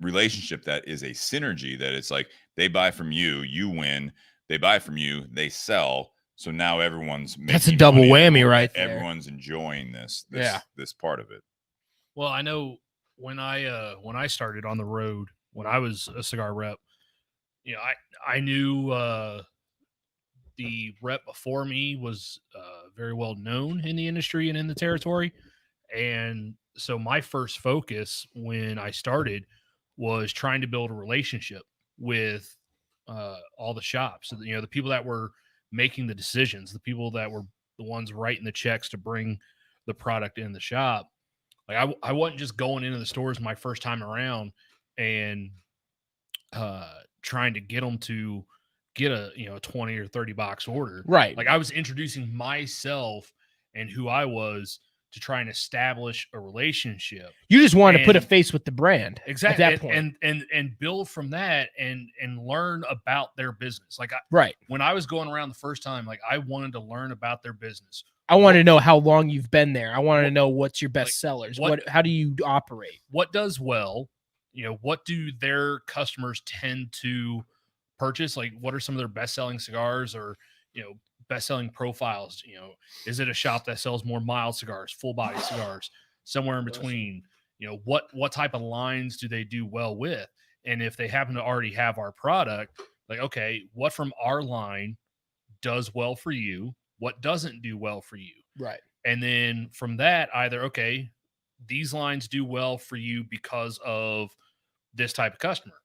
relationship that is a synergy, that it's like they buy from you, you win, they buy from you, they sell. So now everyone's making
that's a double whammy, right there.
Everyone's enjoying this part of it.
Well, I know when I started on the road, when I was a cigar rep, you know, I knew the rep before me was very well known in the industry and in the territory. And so my first focus when I started was trying to build a relationship with all the shops. So, the people that were making the decisions, the people that were the ones writing the checks to bring the product in the shop. Like I wasn't just going into the stores my first time around and trying to get them to get a 20 or 30 box order.
Right.
Like I was introducing myself and who I was to try and establish a relationship.
You just wanted to put a face with the brand.
Exactly.
At that point.
And build from that and learn about their business. Like when I was going around the first time, like I wanted to learn about their business.
I wanted to know how long you've been there. I wanted to know what's your best sellers. How do you operate?
What does well? What do their customers tend to purchase? Like, what are some of their best-selling cigars or, best-selling profiles? Is it a shop that sells more mild cigars, full-body cigars, somewhere in between? What type of lines do they do well with? And if they happen to already have our product, like, okay, what from our line does well for you? What doesn't do well for you?
Right.
And then from that, either, okay, these lines do well for you because of this type of customer.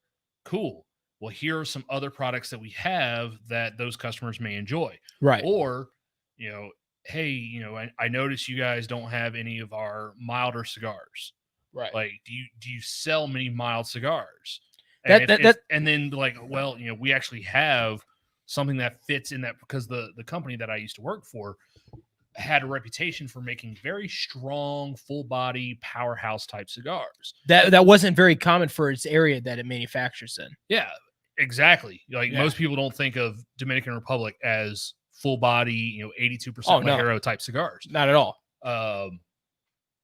Cool. Well, here are some other products that we have that those customers may enjoy.
Right.
Or, hey, I notice you guys don't have any of our milder cigars.
Right.
Like, do you sell many mild cigars? And and then like, well, we actually have something that fits in that, because the company that I used to work for had a reputation for making very strong, full body powerhouse type cigars.
That wasn't very common for its area that it manufactures in.
Yeah, exactly. Like most people don't think of Dominican Republic as full body, 82% Maduro type cigars.
Not at all.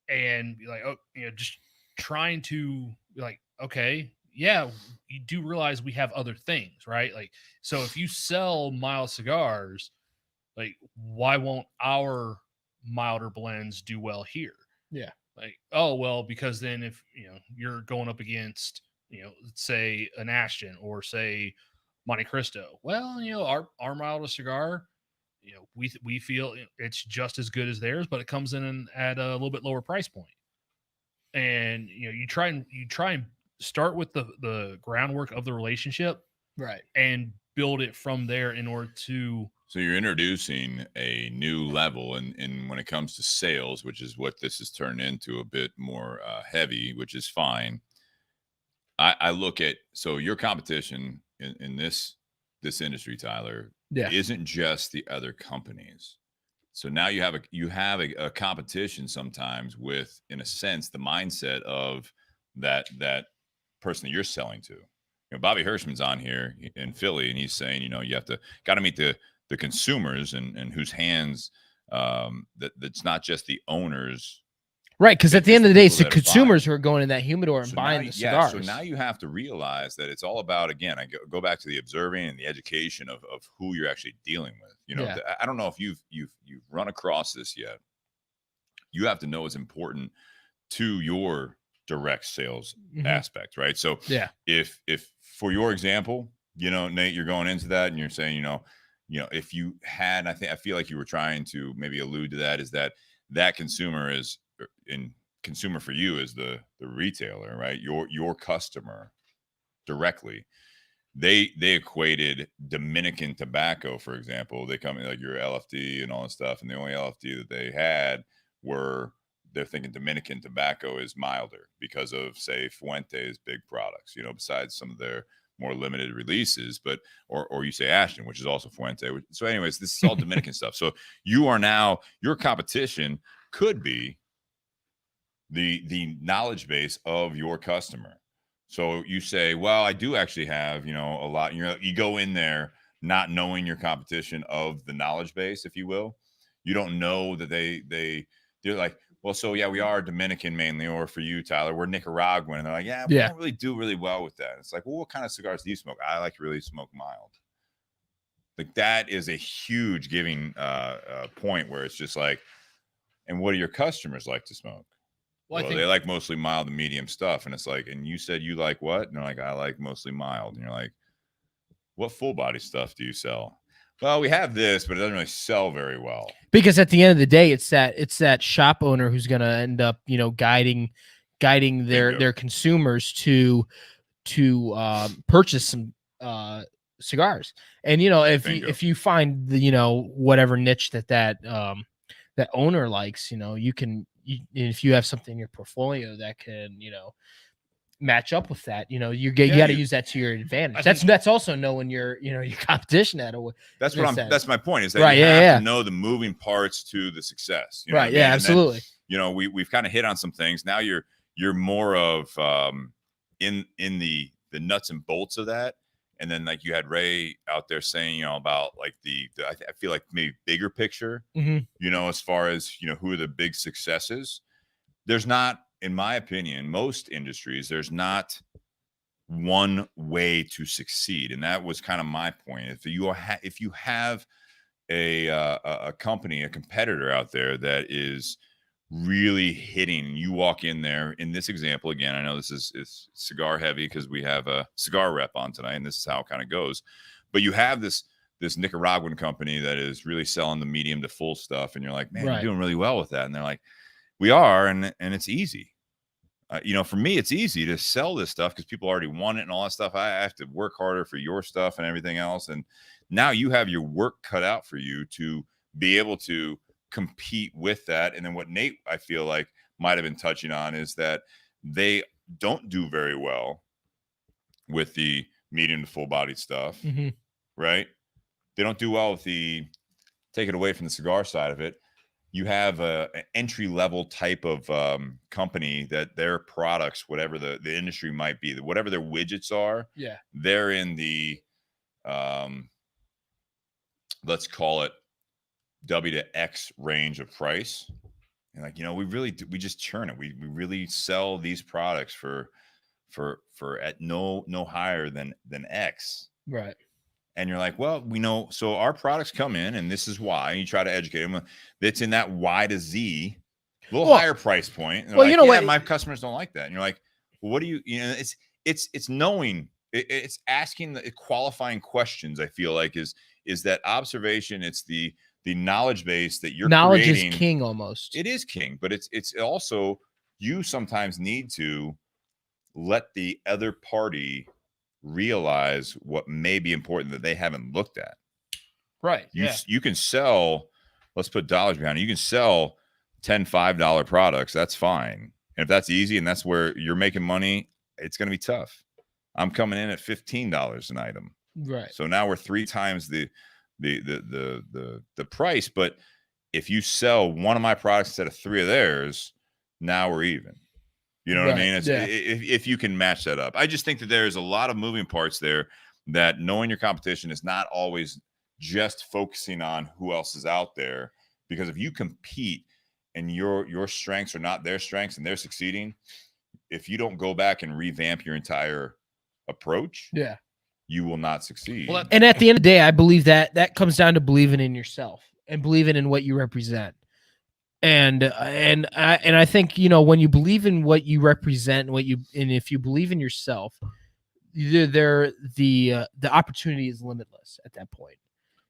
And be like, just trying to like, okay, yeah, you do realize we have other things, right? Like, so if you sell mild cigars, like, why won't our milder blends do well here?
Yeah.
Like, oh, well, because then if, you're going up against, let's say an Ashton or say Monte Cristo, well, our milder cigar, we feel it's just as good as theirs, but it comes in at a little bit lower price point. And, you try and start with the groundwork of the relationship,
right,
and build it from there in order to.
So you're introducing a new level in when it comes to sales, which is what this has turned into, a bit more heavy, which is fine. I look at, so your competition in this industry, Tyler, isn't just the other companies. So now you have a competition sometimes with, in a sense, the mindset of that person that you're selling to. Bobby Hirschman's on here in Philly, and he's saying, you got to meet the consumers and whose hands that's not just the owners.
Right, because at the end of the day, it's the consumers who are going in that humidor and buying the cigars.
So now you have to realize that it's all about, again, I go back to the observing and the education of who you're actually dealing with. I don't know if you've run across this yet. You have to know it's important to your direct sales aspect, right? So if for your example, Nate, you're going into that and you're saying, if you had, I feel like you were trying to maybe allude to that, is that consumer is in consumer for you is the retailer, right? Your customer directly. They equated Dominican tobacco, for example. They come in like your LFD and all this stuff, and the only LFD that they had they're thinking Dominican tobacco is milder because of, say, Fuente's big products, besides some of their more limited releases, but or you say Ashton, which is also Fuente. So anyways, this is all Dominican stuff. So your competition could be the knowledge base of your customer. So you say, well, I do actually have, a lot. You go in there not knowing your competition of the knowledge base, if you will. You don't know that they're like, well, so yeah, we are Dominican mainly, or for you, Tyler, we're Nicaraguan. And they're like, we don't really do really well with that. It's like, well, what kind of cigars do you smoke? I like to really smoke mild. Like, that is a huge giving point where it's just like, and what do your customers like to smoke? Well, they like mostly mild and medium stuff. And it's like, and you said you like what? And they're like, I like mostly mild. And you're like, what full body stuff do you sell? well, we have this, but it doesn't really sell very well.
Because at the end of the day, it's that shop owner who's going to end up, guiding their consumers to purchase some cigars. And if you find the whatever niche that owner likes, if you have something in your portfolio that can match up with that, you got to use that to your advantage. That's also knowing your competition at a.
That's my point, is that
right,
you have to know the moving parts to the success. You know
right. Yeah, absolutely.
Then, we've kind of hit on some things. Now you're more of in the nuts and bolts of that. And then like you had Ray out there saying, about like I feel like maybe bigger picture, as far as, who are the big successes. There's not, in my opinion, most industries, there's not one way to succeed. And that was kind of my point. If you have a company, a competitor out there that is really hitting, you walk in there, in this example, again, I know this is cigar heavy because we have a cigar rep on tonight, and this is how it kind of goes. But you have this Nicaraguan company that is really selling the medium to full stuff, and you're like, man, you're doing really well with that. And they're like, we are, and it's easy. For me, it's easy to sell this stuff because people already want it and all that stuff. I have to work harder for your stuff and everything else. And now you have your work cut out for you to be able to compete with that. And then what Nate, I feel like, might have been touching on is that they don't do very well with the medium to full body stuff, right? They don't do well with take it away from the cigar side of it. You have an entry level type of company that their products, whatever the industry might be, whatever their widgets are, they're in the let's call it W to X range of price. And like, we just churn it. We really sell these products for at no higher than X.
Right.
And you're like, well, we know, so our products come in and this is why. And you try to educate them. It's in that Y to Z, a little higher price point. And well, what? My customers don't like that. And you're like, well, what do you, it's knowing, it's asking the qualifying questions. I feel like is that observation. It's the knowledge base that you're
knowledge
creating.
Is king almost.
It is king, but it's also, you sometimes need to let the other party realize what may be important that they haven't looked at.
Right.
You can sell, let's put dollars behind it. You can sell $5 products. That's fine. And if that's easy and that's where you're making money, it's going to be tough. I'm coming in at $15 an item.
Right.
So now we're 3 times the price. But if you sell one of my products instead of 3 of theirs, now we're even. You know what I mean? If you can match that up. I just think that there's a lot of moving parts there, that knowing your competition is not always just focusing on who else is out there. Because if you compete and your strengths are not their strengths and they're succeeding, if you don't go back and revamp your entire approach, you will not succeed.
Well, and at the end of the day, I believe that comes down to believing in yourself and believing in what you represent. And I think, when you believe in what you represent and if you believe in yourself, the opportunity is limitless at that point.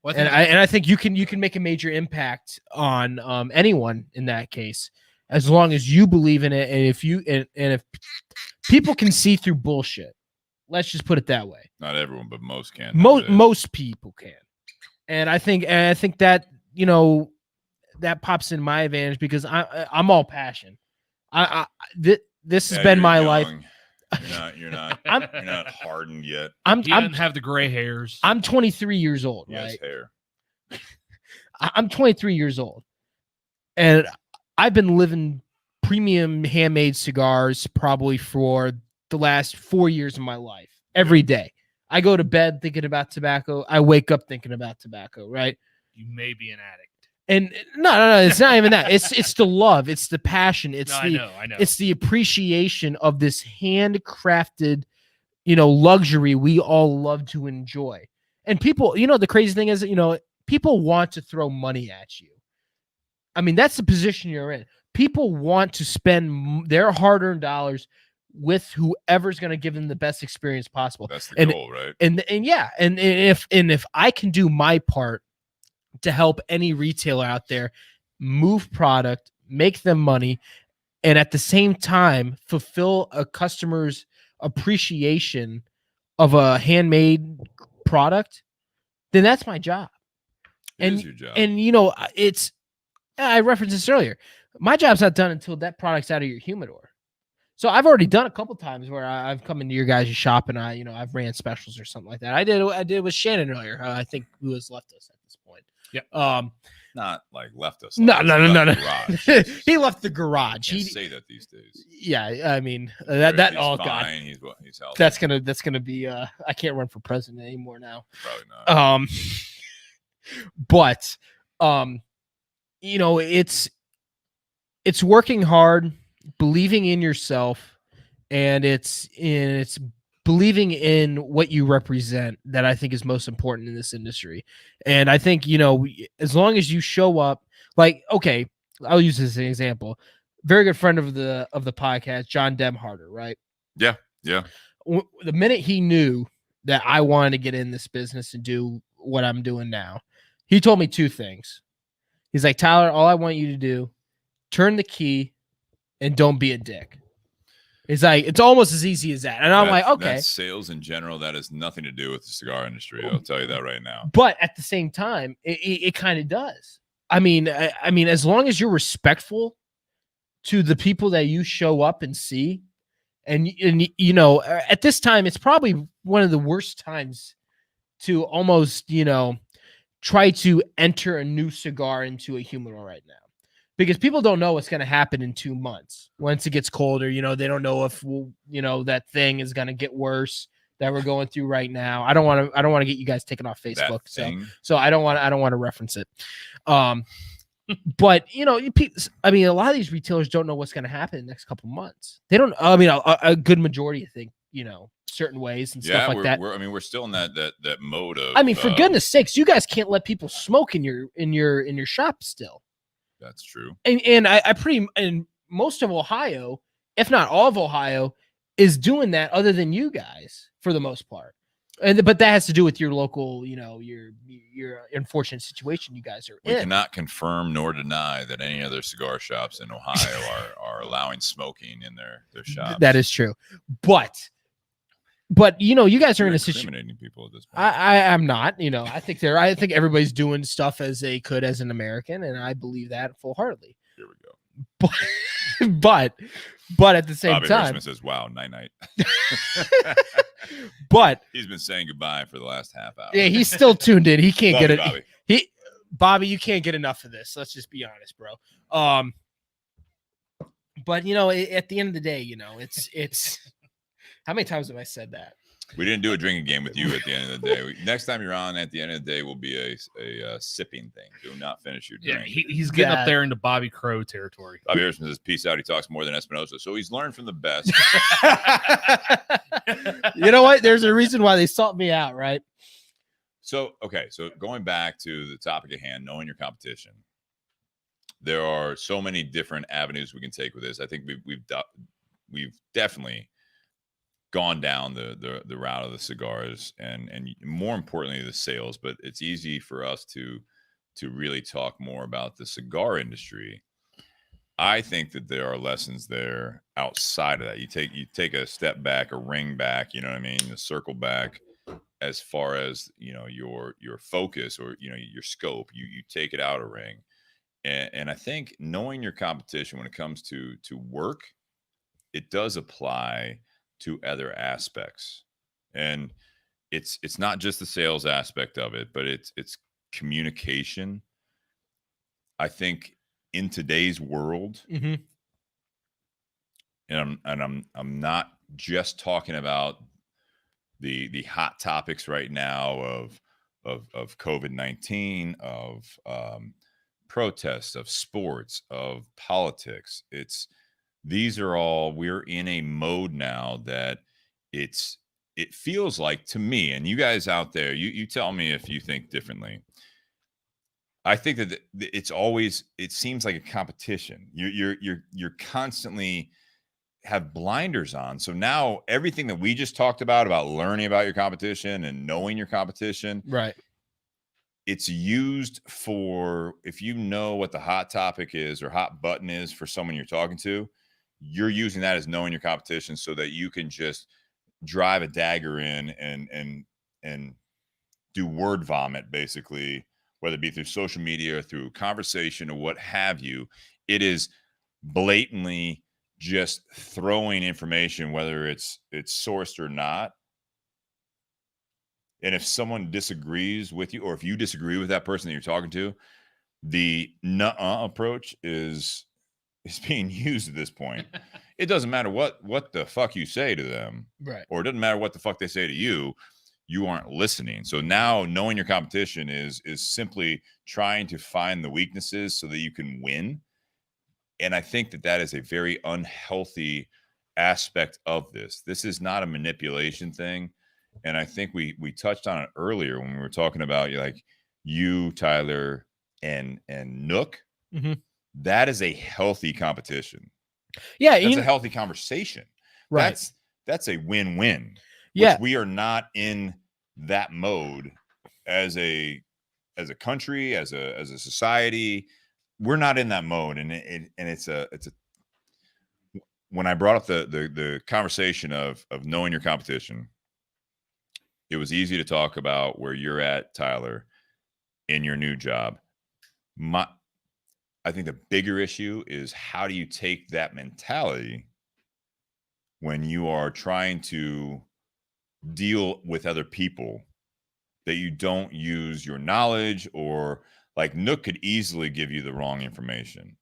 Well, I think you can make a major impact on anyone in that case, as long as you believe in it. And if people can see through bullshit, let's just put it that way.
Not everyone, but most can.
Most people can. And I think that, that pops in my advantage because I'm all passion. This has been my life.
You're not hardened yet.
I don't have the gray hairs.
I'm 23 years old.
Yes,
right?
hair.
I'm 23 years old, and I've been living premium handmade cigars probably for the last 4 years of my life. Every day, I go to bed thinking about tobacco. I wake up thinking about tobacco. Right?
You may be an addict.
And no, it's not even that. It's the love. It's the passion.
I know.
It's the appreciation of this handcrafted, luxury we all love to enjoy. And people, the crazy thing is, people want to throw money at you. I mean, that's the position you're in. People want to spend their hard-earned dollars with whoever's going to give them the best experience possible.
That's the goal, right?
And if I can do my part to help any retailer out there move product, make them money, and at the same time fulfill a customer's appreciation of a handmade product, then that's my job.
It is your job.
And I referenced this earlier. My job's not done until that product's out of your humidor. So I've already done a couple times where I've come into your guys' shop and I've ran specials or something like that. I did with Shannon earlier. I think who has left us at this point.
Yeah.
Not like left us.
No.
Garage.
He left the garage.
Can't say that these days.
Yeah, I mean that.
He's
Oh
fine.
God,
He's healthy.
that's gonna be. I can't run for president anymore now.
Probably not.
But it's working hard, believing in yourself, and it's believing in what you represent that I think is most important in this industry. And I think, as long as you show up, like, okay, I'll use this as an example. Very good friend of the podcast, John Demharder, right?
Yeah.
The minute he knew that I wanted to get in this business and do what I'm doing now, he told me two things. He's like, Tyler, all I want you to do, turn the key and don't be a dick. It's like, it's almost as easy as that. And I'm like, okay.
That's sales in general. That has nothing to do with the cigar industry. I'll tell you that right now.
But at the same time, it kind of does. I mean, as long as you're respectful to the people that you show up and see, and at this time, it's probably one of the worst times to almost, try to enter a new cigar into a humidor right now. Because people don't know what's going to happen in 2 months. Once it gets colder, they don't know if that thing is going to get worse that we're going through right now. I don't want to get you guys taken off Facebook, so I don't want to reference it. But a lot of these retailers don't know what's going to happen in the next couple months. They don't. I mean, a good majority, I think, certain ways and stuff like that.
We're still in that mode of.
I mean, for goodness sakes, you guys can't let people smoke in your shop still.
That's true.
And most of Ohio, if not all of Ohio, is doing that other than you guys for the most part. But that has to do with your local, your unfortunate situation you guys are in.
We cannot confirm nor deny that any other cigar shops in Ohio are allowing smoking in their shops.
That is true. But you guys are in a situation.
Discriminating people at this point.
I'm not. I think everybody's doing stuff as they could as an American, and I believe that full-heartedly.
Here we go.
But at the same
Bobby
time,
Hirschman says, "Wow, night."
But
he's been saying goodbye for the last half hour.
Yeah, he's still tuned in. He can't get it.
Bobby.
Bobby, you can't get enough of this. Let's just be honest, bro. But at the end of the day, it's. How many times have I said that?
We didn't do a drinking game with you at the end of the day. Next time you're on, at the end of the day, will be a sipping thing. Do not finish your drink.
Yeah, he's getting up there into Bobby Crow territory.
Bobby Hirschman says, "Peace out." He talks more than Espinosa, so he's learned from the best.
You know what? There's a reason why they sought me out, right?
So going back to the topic at hand, knowing your competition, there are so many different avenues we can take with this. I think we've definitely gone down the route of the cigars and more importantly the sales, but it's easy for us to really talk more about the cigar industry. I think that there are lessons there outside of that. You take a step back, a ring back, you know what I mean, a circle back, as far as your focus or your scope. You take it out a ring, and I think knowing your competition when it comes to work, it does apply to other aspects. And it's not just the sales aspect of it, but it's communication. I think in today's world, and I'm not just talking about the hot topics right now of COVID-19, of protests, of sports, of politics. These are all, we're in a mode now that it feels like, to me, and you guys out there, you tell me if you think differently. I think that it seems like a competition. You're constantly have blinders on. So now everything that we just talked about learning about your competition and knowing your competition,
Right.
it's used for, if you know what the hot topic is or hot button is for someone you're talking to, you're using that as knowing your competition so that you can just drive a dagger in and do word vomit, basically, whether it be through social media or through conversation or what have you. It is blatantly just throwing information, whether it's sourced or not. And if someone disagrees with you, or if you disagree with that person that you're talking to, the nuh-uh approach is being used at this point. It doesn't matter what the fuck you say to them,
Right.
or it doesn't matter what the fuck they say to you. You aren't listening. So now knowing your competition is simply trying to find the weaknesses so that you can win. And I think that is a very unhealthy aspect of this. This is not a manipulation thing. And I think we touched on it earlier when we were talking about you, Tyler, and Nook.
Mm-hmm.
That is a healthy competition.
Yeah,
that's a healthy conversation.
Right.
That's a win-win.
Yeah,
which we are not in that mode as a country, as a society. We're not in that mode, and it's a. When I brought up the conversation of knowing your competition, it was easy to talk about where you're at, Tyler, in your new job. I think the bigger issue is, how do you take that mentality when you are trying to deal with other people, that you don't use your knowledge, or like Nook could easily give you the wrong information.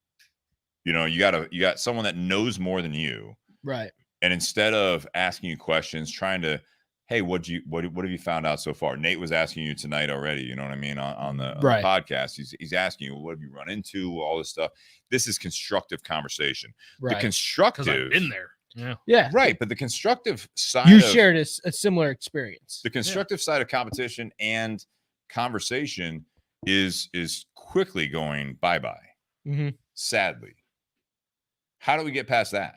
You got someone that knows more than you.
Right.
And instead of asking you questions, trying to, hey, what have you found out so far? Nate was asking you tonight already, you know what I mean? On the podcast, he's asking you, what have you run into? All this stuff. This is constructive conversation.
Right.
The constructive,
'Cause I've been there.
Yeah.
Right. But the constructive side,
you shared a similar experience.
The constructive side of competition and conversation is quickly going bye-bye.
Mm-hmm.
Sadly. How do we get past that?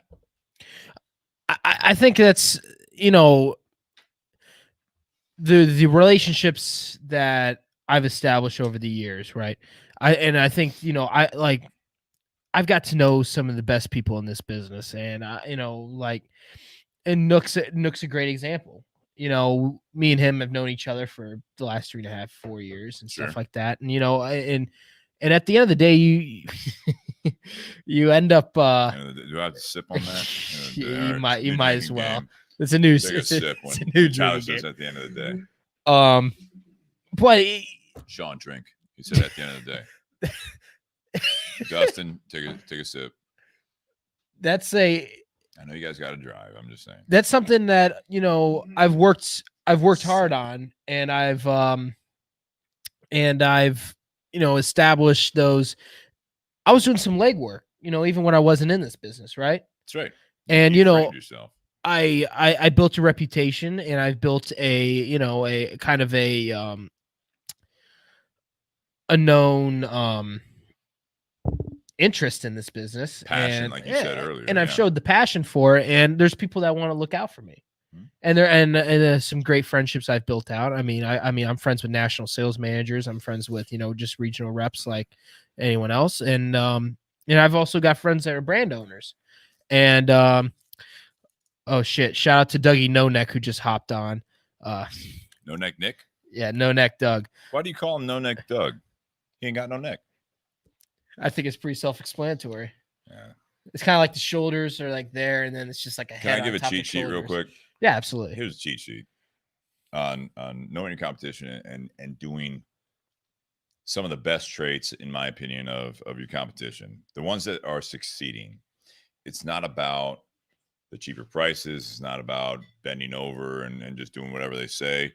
I think that's, the relationships that I've established over the years, right? I think, I've got to know some of the best people in this business, and and Nook's a great example. Me and him have known each other for the last 3.5-4 years and stuff like that. And and at the end of the day, you end up.
Do I have to sip on that?
You might as well. Game. It's a new. It's a new
Tyler says at the end of the day.
But
Sean, drink. He said at the end of the day. Dustin, take a sip. I know you guys got to drive. I'm just saying.
That's something that I've worked hard on, and I've established those. I was doing some legwork, even when I wasn't in this business, right?
That's right.
And
yourself.
I built a reputation, and I've built a kind of a known interest in this business,
passion,
and,
like you said earlier,
and I've showed the passion for it, and there's people that want to look out for me, and there's some great friendships I've built out. I mean, I'm friends with national sales managers. I'm friends with just regional reps like anyone else, and I've also got friends that are brand owners, and oh shit! Shout out to Dougie No Neck who just hopped on.
No Neck Nick.
Yeah, No Neck Doug.
Why do you call him No Neck Doug? He ain't got no neck.
I think it's pretty self-explanatory.
Yeah.
It's kind of like the shoulders are like there, and then it's just like a head.
Can I give a cheat sheet real quick?
Yeah, absolutely.
Here's a cheat sheet on knowing your competition and doing some of the best traits, in my opinion, of your competition. The ones that are succeeding. It's not about the cheaper prices. It's not about bending over and just doing whatever they say.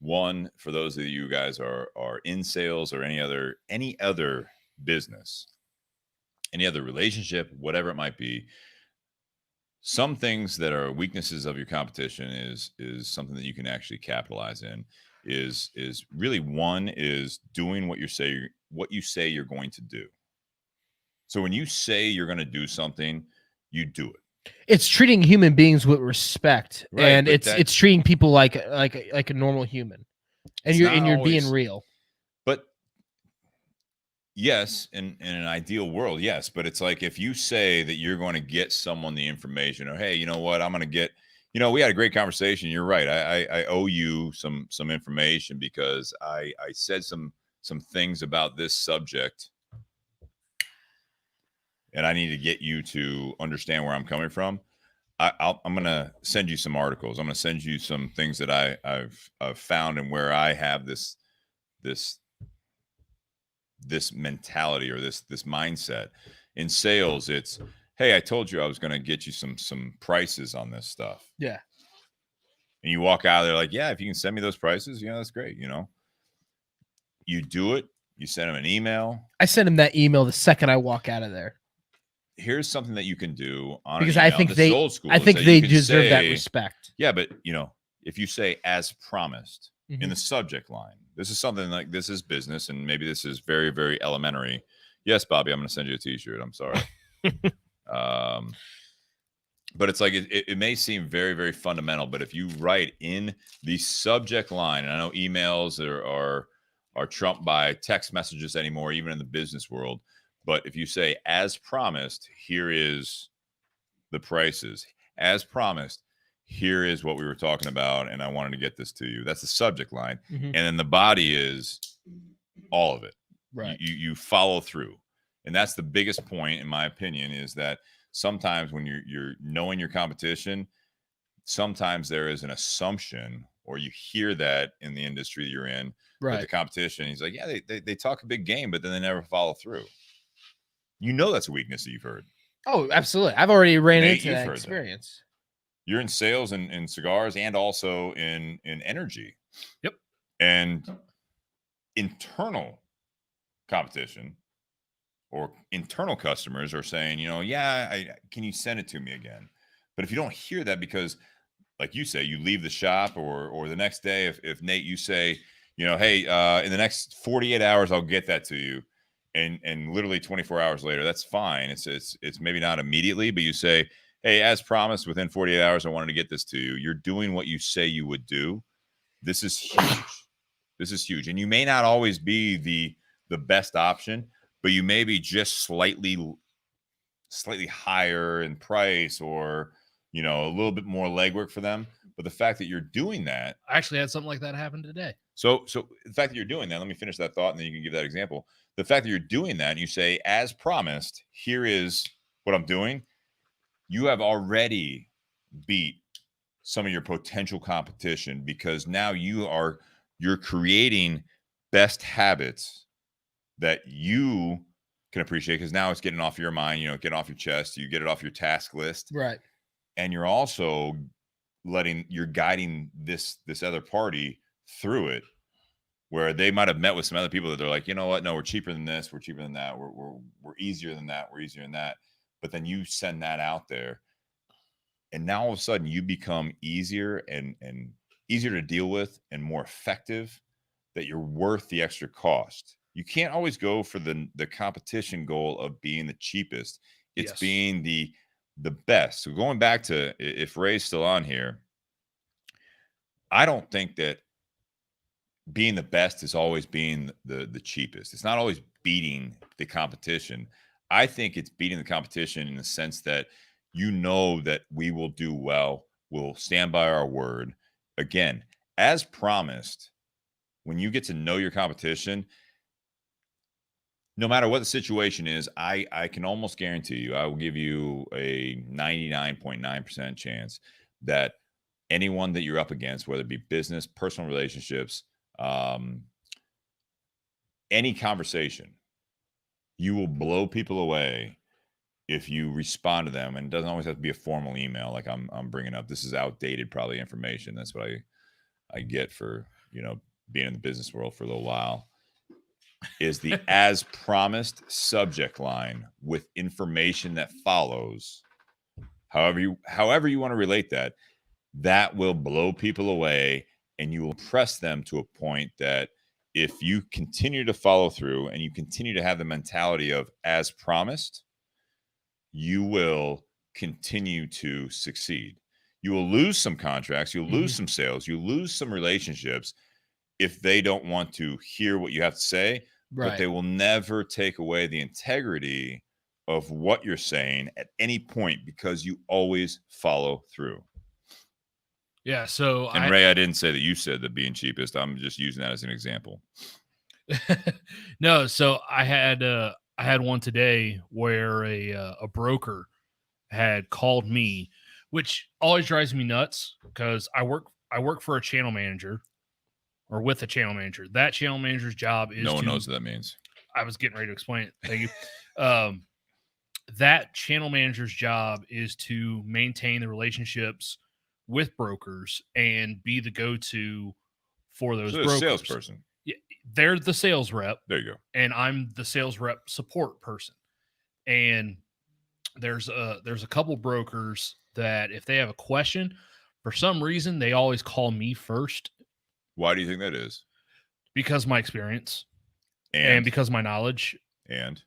One, for those of you guys are in sales or any other business, any other relationship, whatever it might be, some things that are weaknesses of your competition is something that you can actually capitalize in. Is really, one is doing what you say you're going to do. So when you say you're going to do something, you do it.
It's treating human beings with respect,
Right,
and
but
it's treating people like a normal human, and
It's
you're
not
being
always-
real.
But yes, in an ideal world, yes. But it's like if you say that you're going to get someone the information, or hey, you know what, I'm going to get, we had a great conversation. You're right. I owe you some information because I said some things about this subject, and I need to get you to understand where I'm coming from. I'm going to send you some articles. I'm going to send you some things that I've found and where I have this mentality or this mindset. In sales, it's, hey, I told you I was going to get you some prices on this stuff.
Yeah.
And you walk out of there like, yeah, if you can send me those prices, that's great. You do it. You send them an email.
I send him that email the second I walk out of there.
Here's something that you can do on
because
an email.
I think
This
they
is old school.
I think
that
they
you can
deserve that
say-
respect.
Yeah, but if you say as promised in
Mhm.
the subject line, this is something like this is business, and maybe this is very, very elementary. Yes, Bobby, I'm going to send you a T-shirt. I'm sorry. But it's like it may seem very, very fundamental, but if you write in the subject line, and I know emails are trumped by text messages anymore, even in the business world. But if you say, as promised, here is the prices. As promised, here is what we were talking about, and I wanted to get this to you. That's the subject line.
Mhm.
And then the body is all of it.
Right.
You follow through. And that's the biggest point, in my opinion, is that sometimes when you're knowing your competition, sometimes there is an assumption, or you hear that in the industry you're in, that the
Right.
competition, he's like, yeah, they talk a big game, but then they never follow through. That's a weakness that you've heard.
Oh, absolutely. I've already ran
Nate,
into
you've
that
heard that.
experience.
You're in sales and in cigars, and also in energy.
Yep.
And internal competition or internal customers are saying, can you send it to me again? But if you don't hear that, because like you say, you leave the shop or the next day, if Nate, you say, hey, in the next 48 hours, I'll get that to you. And literally 24 hours later, that's fine. It's maybe not immediately, but you say, hey, as promised, within 48 hours, I wanted to get this to you. You're doing what you say you would do. This is huge. This is huge. And you may not always be the best option, but you may be just slightly higher in price, or, a little bit more legwork for them. But the fact that you're doing that,
I actually had something like that happen today.
So the fact that you're doing that, let me finish that thought, and then you can give that example. The fact that you're doing that, and you say, as promised, here is what I'm doing. You have already beat some of your potential competition, because now you're creating best habits that you can appreciate, because now it's getting off your mind, getting off your chest, you get it off your task list.
Right.
And you're also you're guiding this other party through it, where they might have met with some other people that they're like, you know what? No, we're cheaper than this. We're cheaper than that. We're easier than that. We're easier than that. But then you send that out there, and now all of a sudden you become easier and easier to deal with and more effective, that you're worth the extra cost. You can't always go for the competition goal of being the cheapest. It's
Yes.
being the best. So going back to, if Ray's still on here, I don't think that being the best is always being the cheapest. It's not always beating the competition. I think it's beating the competition in the sense that that we will do well, we'll stand by our word. Again, as promised, when you get to know your competition, no matter what the situation is, I can almost guarantee you, I will give you a 99.9% chance that anyone that you're up against, whether it be business, personal relationships, any conversation, you will blow people away if you respond to them. And it doesn't always have to be a formal email like I'm bringing up. This is outdated probably information. That's what I get for being in the business world for a little while. Is the as promised subject line with information that follows. However you want to relate that will blow people away, and you will press them to a point that if you continue to follow through and you continue to have the mentality of as promised, you will continue to succeed. You will lose some contracts, you'll lose some sales, you lose some relationships if they don't want to hear what you have to say, but they will never take away the integrity of what you're saying at any point because you always follow through.
Yeah. So
Ray, I didn't say that you said that being cheapest. I'm just using that as an example.
No. So I had one today where a broker had called me, which always drives me nuts because I work for a channel manager or with a channel manager. That channel manager's job is
no one knows what that means.
I was getting ready to explain it. Thank you. That channel manager's job is to maintain the relationships with brokers and be the go-to for those brokers.
Salesperson.
Yeah, they're the sales rep.
There you go.
And I'm the sales rep support person. And there's a couple brokers that if they have a question, for some reason, they always call me first.
Why do you think that is?
Because my experience and because my knowledge.
And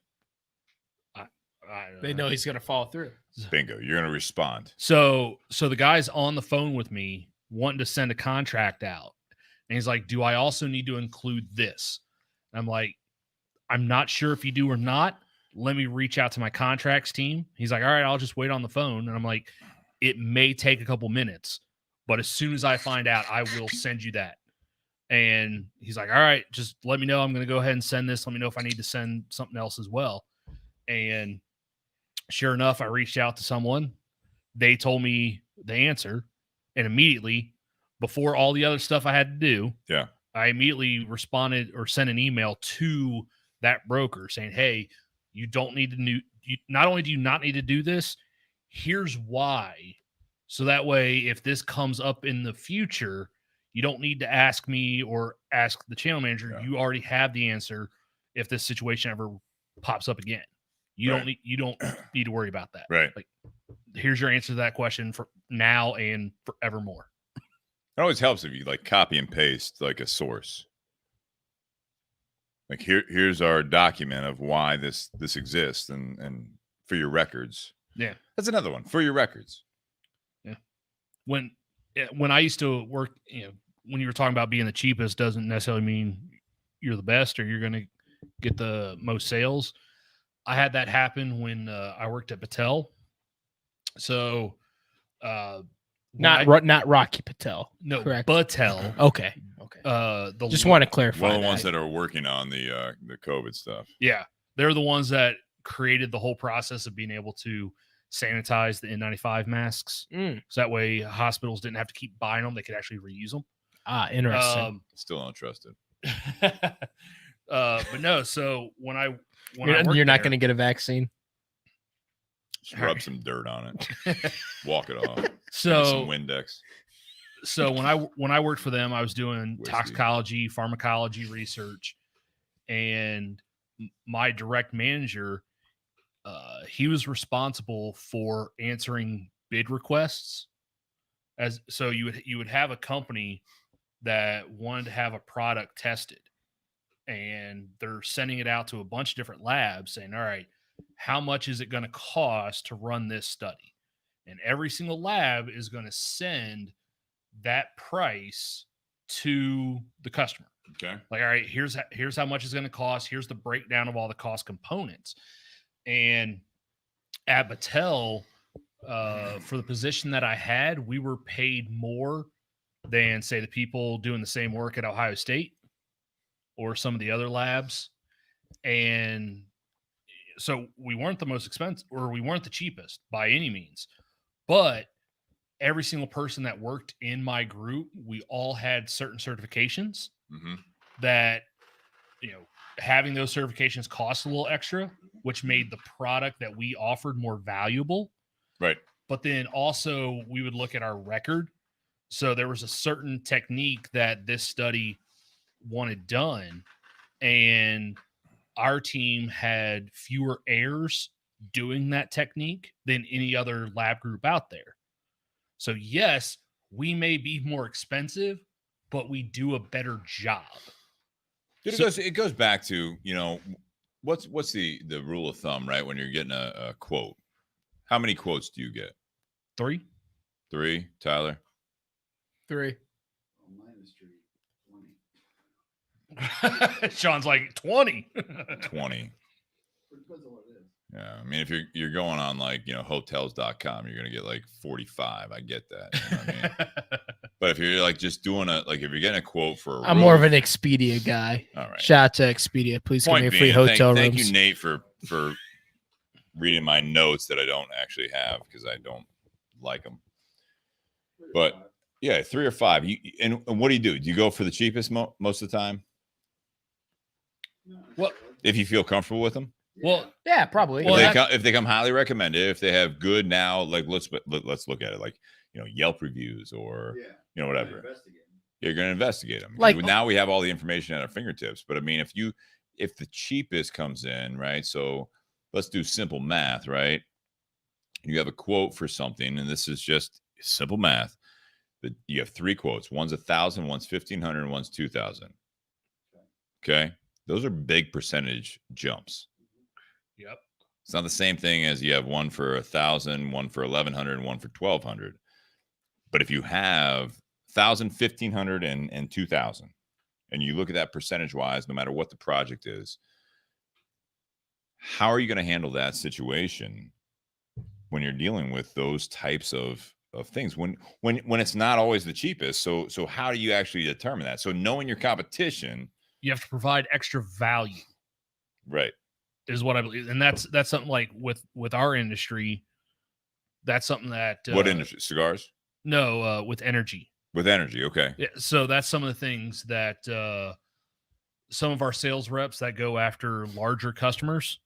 they know he's going to follow through.
Bingo. You're going to respond.
So the guy's on the phone with me wanting to send a contract out. And he's like, do I also need to include this? And I'm like, I'm not sure if you do or not. Let me reach out to my contracts team. He's like, all right, I'll just wait on the phone. And I'm like, it may take a couple minutes, but as soon as I find out, I will send you that. And he's like, all right, just let me know. I'm going to go ahead and send this. Let me know if I need to send something else as well. And sure enough, I reached out to someone. They told me the answer. And immediately, before all the other stuff I had to do, I immediately responded or sent an email to that broker saying, hey, you don't need to not only do you not need to do this, here's why. So that way, if this comes up in the future, you don't need to ask me or ask the channel manager. Yeah. You already have the answer if this situation ever pops up again. You don't need to worry about that.
Right.
Like, here's your answer to that question for now and forevermore.
It always helps if you like copy and paste like a source. Like here's our document of why this exists and for your records.
Yeah.
That's another one, for your records.
Yeah. When I used to work, when you were talking about being the cheapest doesn't necessarily mean you're the best or you're going to get the most sales. I had that happen when I worked at Patel. So,
not Rocky Patel.
No,
correct.
Patel.
Okay. Just want to clarify.
One of the ones that are working on the COVID stuff.
Yeah, they're the ones that created the whole process of being able to sanitize the N95 masks. So that way hospitals didn't have to keep buying them; they could actually reuse them.
Ah, interesting.
Still don't trust it.
But no. So when
you're not going to get a vaccine.
Just rub some dirt on it. Walk it off.
So
some Windex.
So when I worked for them, I was doing toxicology, pharmacology research, and my direct manager, he was responsible for answering bid requests. So you would have a company that wanted to have a product tested, and they're sending it out to a bunch of different labs saying, all right, how much is it going to cost to run this study? And every single lab is going to send that price to the customer.
Okay.
Like, all right, here's how much it's going to cost. Here's the breakdown of all the cost components. And at Battelle, for the position that I had, we were paid more than, say, the people doing the same work at Ohio State or some of the other labs. And so we weren't the most expensive, or we weren't the cheapest by any means, but every single person that worked in my group, we all had certain certifications that, having those certifications cost a little extra, which made the product that we offered more valuable.
Right.
But then also we would look at our record. So there was a certain technique that this study wanted done, and our team had fewer errors doing that technique than any other lab group out there. So yes, we may be more expensive, but we do a better job.
Dude, it goes back to, what's the rule of thumb, right? When you're getting a quote, How many quotes do you get?
3.
3, Tyler?
3.
Sean's like 20.
20. Yeah, I mean, if you're going on like hotels.com, you're gonna get like 45. I get that. You know what I mean? But if you're like just doing if you're getting a quote for,
I'm more of an Expedia guy.
All right.
Shout out to Expedia. Please give me a free
being,
hotel
thank
rooms.
you, Nate, for reading my notes that I don't actually have because I don't like them. But yeah, 3 or 5. And what do? Do you go for the cheapest most of the time?
Well,
if you feel comfortable with them.
Well,
yeah, probably.
If,
Well,
if they come highly recommended, if they have good now, like let's look at it like Yelp reviews or whatever. You're going to investigate them.
Like
now we have all the information at our fingertips. But I mean, if the cheapest comes in, right? So let's do simple math, right? You have a quote for something, and this is just simple math. But you have 3 quotes. One's 1,000, one's 1,500, and one's 2,000. Okay, those are big percentage jumps.
Yep.
It's not the same thing as you have one for 1,000, one for 1,100, and one for 1,200. But if you have 1,000, 1,500, and 2,000, and you look at that percentage wise, no matter what the project is, how are you going to handle that situation when you're dealing with those types of things when it's not always the cheapest? So how do you actually determine that? So knowing your competition,
you have to provide extra value,
right?
Is what I believe, and that's something like with our industry. That's something that
what industry? Cigars?
No, with energy.
With energy, okay.
Yeah, so that's some of the things that some of our sales reps that go after larger customers.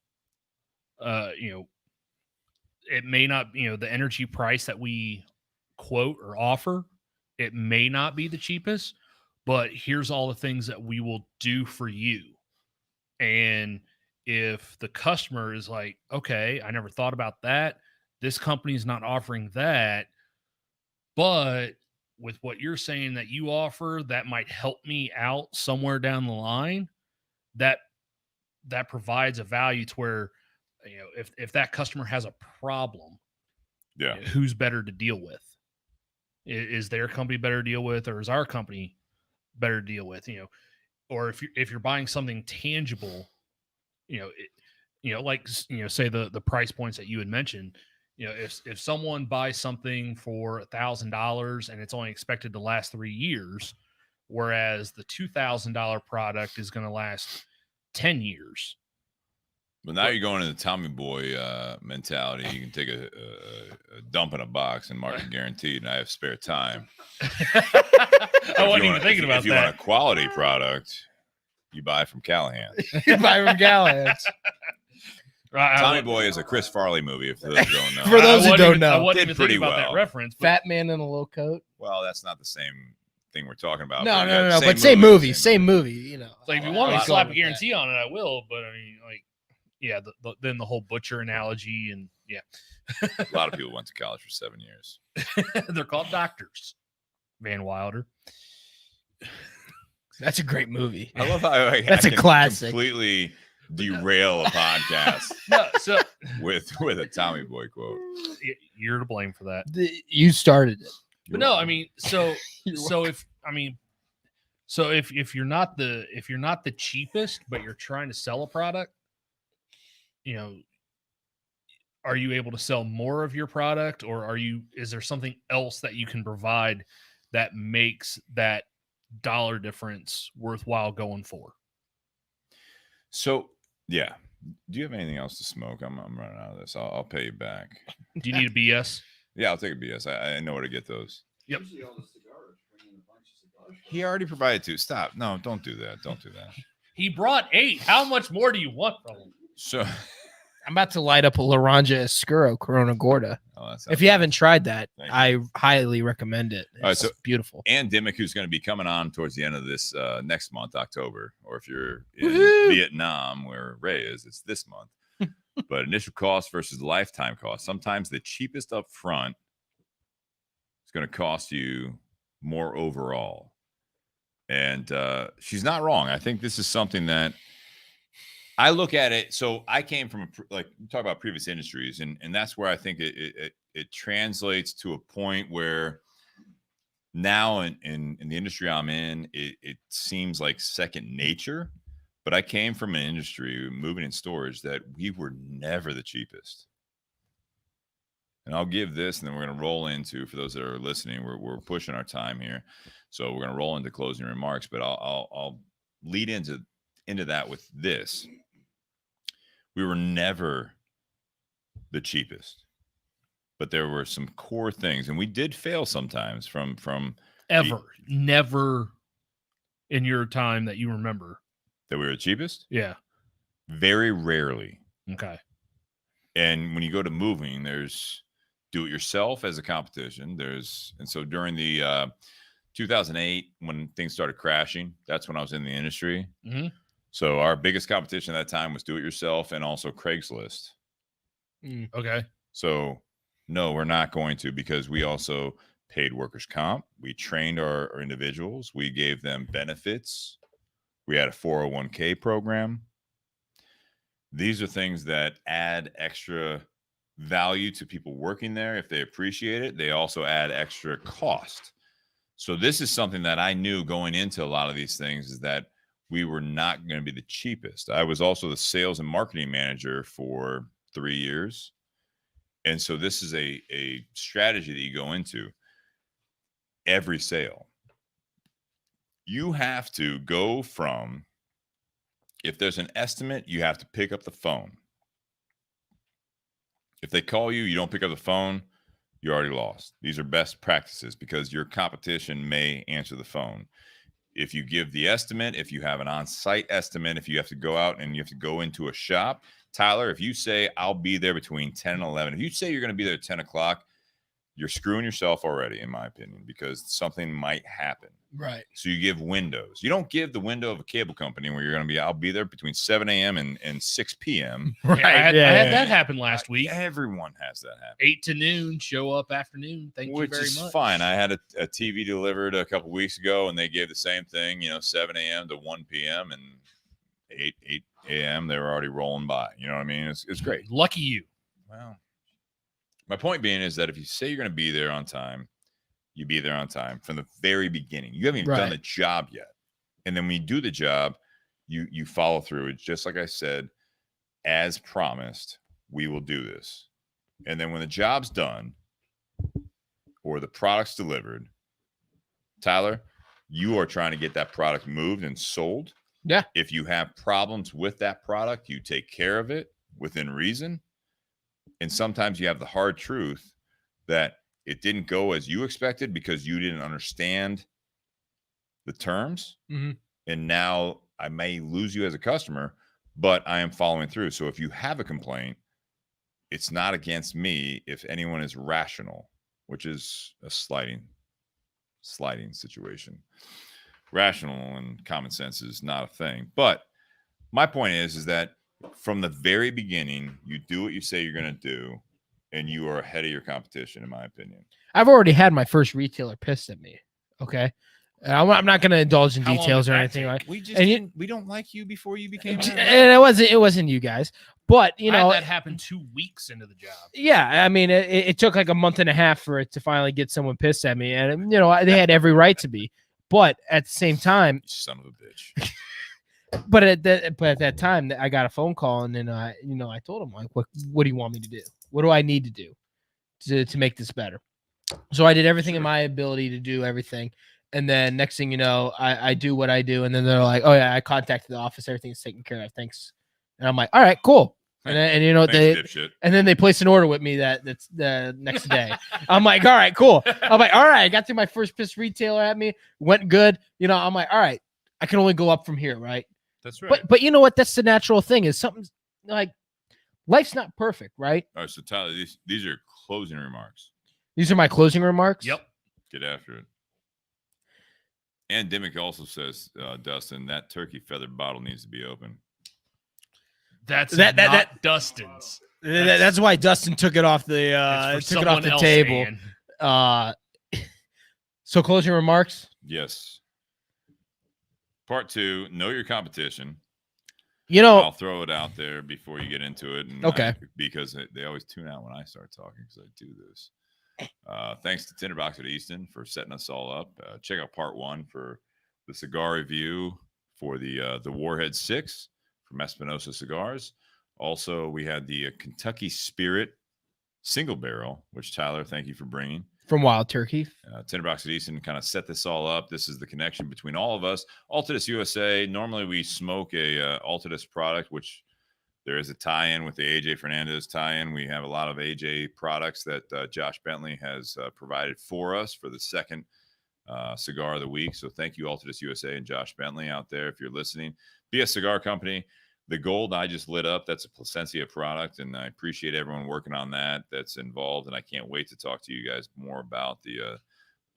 It may not, the energy price that we quote or offer, it may not be the cheapest, but here's all the things that we will do for you. And if the customer is like, okay, I never thought about that, this company's not offering that, but with what you're saying that you offer, that might help me out somewhere down the line, that provides a value to where, if that customer has a problem,
yeah,
who's better to deal with? Is their company better to deal with, or is our company better to deal with? Or if you're buying something tangible, say the price points that you had mentioned, if someone buys something for $1,000 and it's only expected to last 3 years, whereas the $2,000 product is going to last 10 years.
But now you're going into the Tommy Boy mentality. You can take a dump in a box and mark it guaranteed, and I have spare time.
I wasn't even thinking about that.
If you want a quality product, you buy from Callahan.
You buy from Callahan's.
Tommy Boy is a Chris Farley movie, if those who don't know.
For those who don't know.
I wasn't
Did
even
pretty
thinking about that
well.
reference.
Fat man in a little coat.
Well, that's not the same thing we're talking about.
No. But same movie. Same movie.
Like, if you want me to slap a guarantee on it, I will. But I mean, like, yeah, then the whole butcher analogy, and yeah.
A lot of people went to college for 7 years.
They're called doctors. Van Wilder.
That's a great movie.
I love how
That's a classic.
Completely derail a podcast with a Tommy Boy quote.
You're to blame for that.
You started it.
But no, I mean, if you're not the cheapest, but you're trying to sell a product, are you able to sell more of your product, or is there something else that you can provide that makes that dollar difference worthwhile going for?
So, yeah. Do you have anything else to smoke? I'm running out of this. I'll pay you back.
Do you need a BS?
Yeah, I'll take a BS. I know where to get those.
Yep.
He already provided 2. Stop. No, don't do that. Don't do that.
He brought 8. How much more do you want from him?
So
I'm about to light up a Laranja Oscuro Corona Gorda.
Oh,
if you haven't tried that,
Thank
I highly recommend it. It's
all right, so
beautiful.
And Dimmick, who's going to be coming on towards the end of this next month, October, or if you're in Vietnam where Ray is, it's this month. But initial cost versus lifetime cost. Sometimes the cheapest up front is going to cost you more overall. And she's not wrong. I think this is something that I look at it. So I came from like you talk about previous industries, and that's where I think it translates to a point where now in the industry I'm in, it seems like second nature. But I came from an industry moving in storage that we were never the cheapest. And I'll give this, and then we're going to roll into, for those that are listening, we're pushing our time here, so we're going to roll into closing remarks. But I'll lead into that with this. We were never the cheapest, but there were some core things, and we did fail sometimes from
never in your time that you remember
that we were the cheapest.
Yeah,
very rarely.
Okay.
And when you go to moving, there's do it yourself as a competition. And so during the 2008, when things started crashing, that's when I was in the industry.
Mm-hmm.
So our biggest competition at that time was do it yourself and also Craigslist.
Okay.
So no, we're not going to, because we also paid workers' comp. We trained our individuals. We gave them benefits. We had a 401k program. These are things that add extra value to people working there. If they appreciate it, they also add extra cost. So this is something that I knew going into a lot of these things, is that we were not going to be the cheapest. I was also the sales and marketing manager for 3 years. And so this is a strategy that you go into every sale. You have to go from, if there's an estimate, you have to pick up the phone. If they call you, you don't pick up the phone, you're already lost. These are best practices, because your competition may answer the phone. If you give the estimate, if you have an on-site estimate, if you have to go out and you have to go into a shop, Tyler, if you say, I'll be there between 10 and 11, if you say you're going to be there at 10 o'clock, you're screwing yourself already, in my opinion, because something might happen.
Right.
So you give windows. You don't give the window of a cable company where you're going to be, I'll be there between 7 a.m. and 6 p.m.
Right. I had that happen last week.
Everyone has that happen.
8 to noon, show up afternoon. Thank you very much.
Which is fine. I had a TV delivered a couple weeks ago, and they gave the same thing, 7 a.m. to 1 p.m. and 8 a.m. they were already rolling by. You know what I mean? It's great.
Lucky you.
Well, my point being is that if you say you're going to be there on time, you be there on time from the very beginning. You haven't even done the job yet. And then when you do the job, you follow through. It's just like I said, as promised, we will do this. And then when the job's done or the product's delivered, Tyler, you are trying to get that product moved and sold.
Yeah.
If you have problems with that product, you take care of it within reason. And sometimes you have the hard truth that it didn't go as you expected because you didn't understand the terms.
Mm-hmm.
And now I may lose you as a customer, but I am following through. So if you have a complaint, it's not against me if anyone is rational, which is a sliding situation. Rational and common sense is not a thing. But my point is that from the very beginning, you do what you say you're going to do, and you are ahead of your competition, in my opinion.
I've already had my first retailer pissed at me. Okay. I'm not going to indulge in details or anything like.
We don't like you before you became.
And it wasn't you guys, but I had
that happened 2 weeks into the job.
Yeah, I mean, it took like a month and a half for it to finally get someone pissed at me, and they had every right to be. But at the same time,
son of a bitch.
But at that time, I got a phone call, and then I told him, like, what do you want me to do? What do I need to do to make this better? So I did everything in my ability to do everything. And then next thing you know, I do what I do. And then they're like, oh yeah, I contacted the office. Everything's taken care of. Thanks. And I'm like, all right, cool. And then they placed an order with me that's the next day. I'm like, all right, cool. I'm like, all right, I got through my first piss retailer at me. Went good. I'm like, all right, I can only go up from here. Right.
That's right.
But you know what? That's the natural thing, is something like life's not perfect. Right.
All right. So Tyler, these are closing remarks.
These are my closing remarks.
Yep.
Get after it. And Dimmick also says, Dustin, that turkey feathered bottle needs to be open.
That's not Dustin's.
That's why Dustin took it off the table. So closing remarks.
Yes. Part 2, know your competition. I'll throw it out there before you get into it. And
Okay.
because they always tune out when I start talking because I do this. Thanks to Tinder Box at Easton for setting us all up. Check out part 1 for the cigar review for the Warhead 6 from Espinosa Cigars. Also, we had the Kentucky Spirit single barrel, which Tyler, thank you for bringing.
From Wild Turkey.
Tinder Box at Easton kind of set this all up. This is the connection between all of us. Altadis USA. Normally we smoke a Altadis product, which there is a tie-in with the AJ Fernandez tie-in. We have a lot of AJ products that Josh Bentley has provided for us for the second cigar of the week. So thank you, Altadis USA and Josh Bentley out there if you're listening. Cigar Company. The gold I just lit up, that's a Placencia product, and I appreciate everyone working on that's involved, and I can't wait to talk to you guys more about the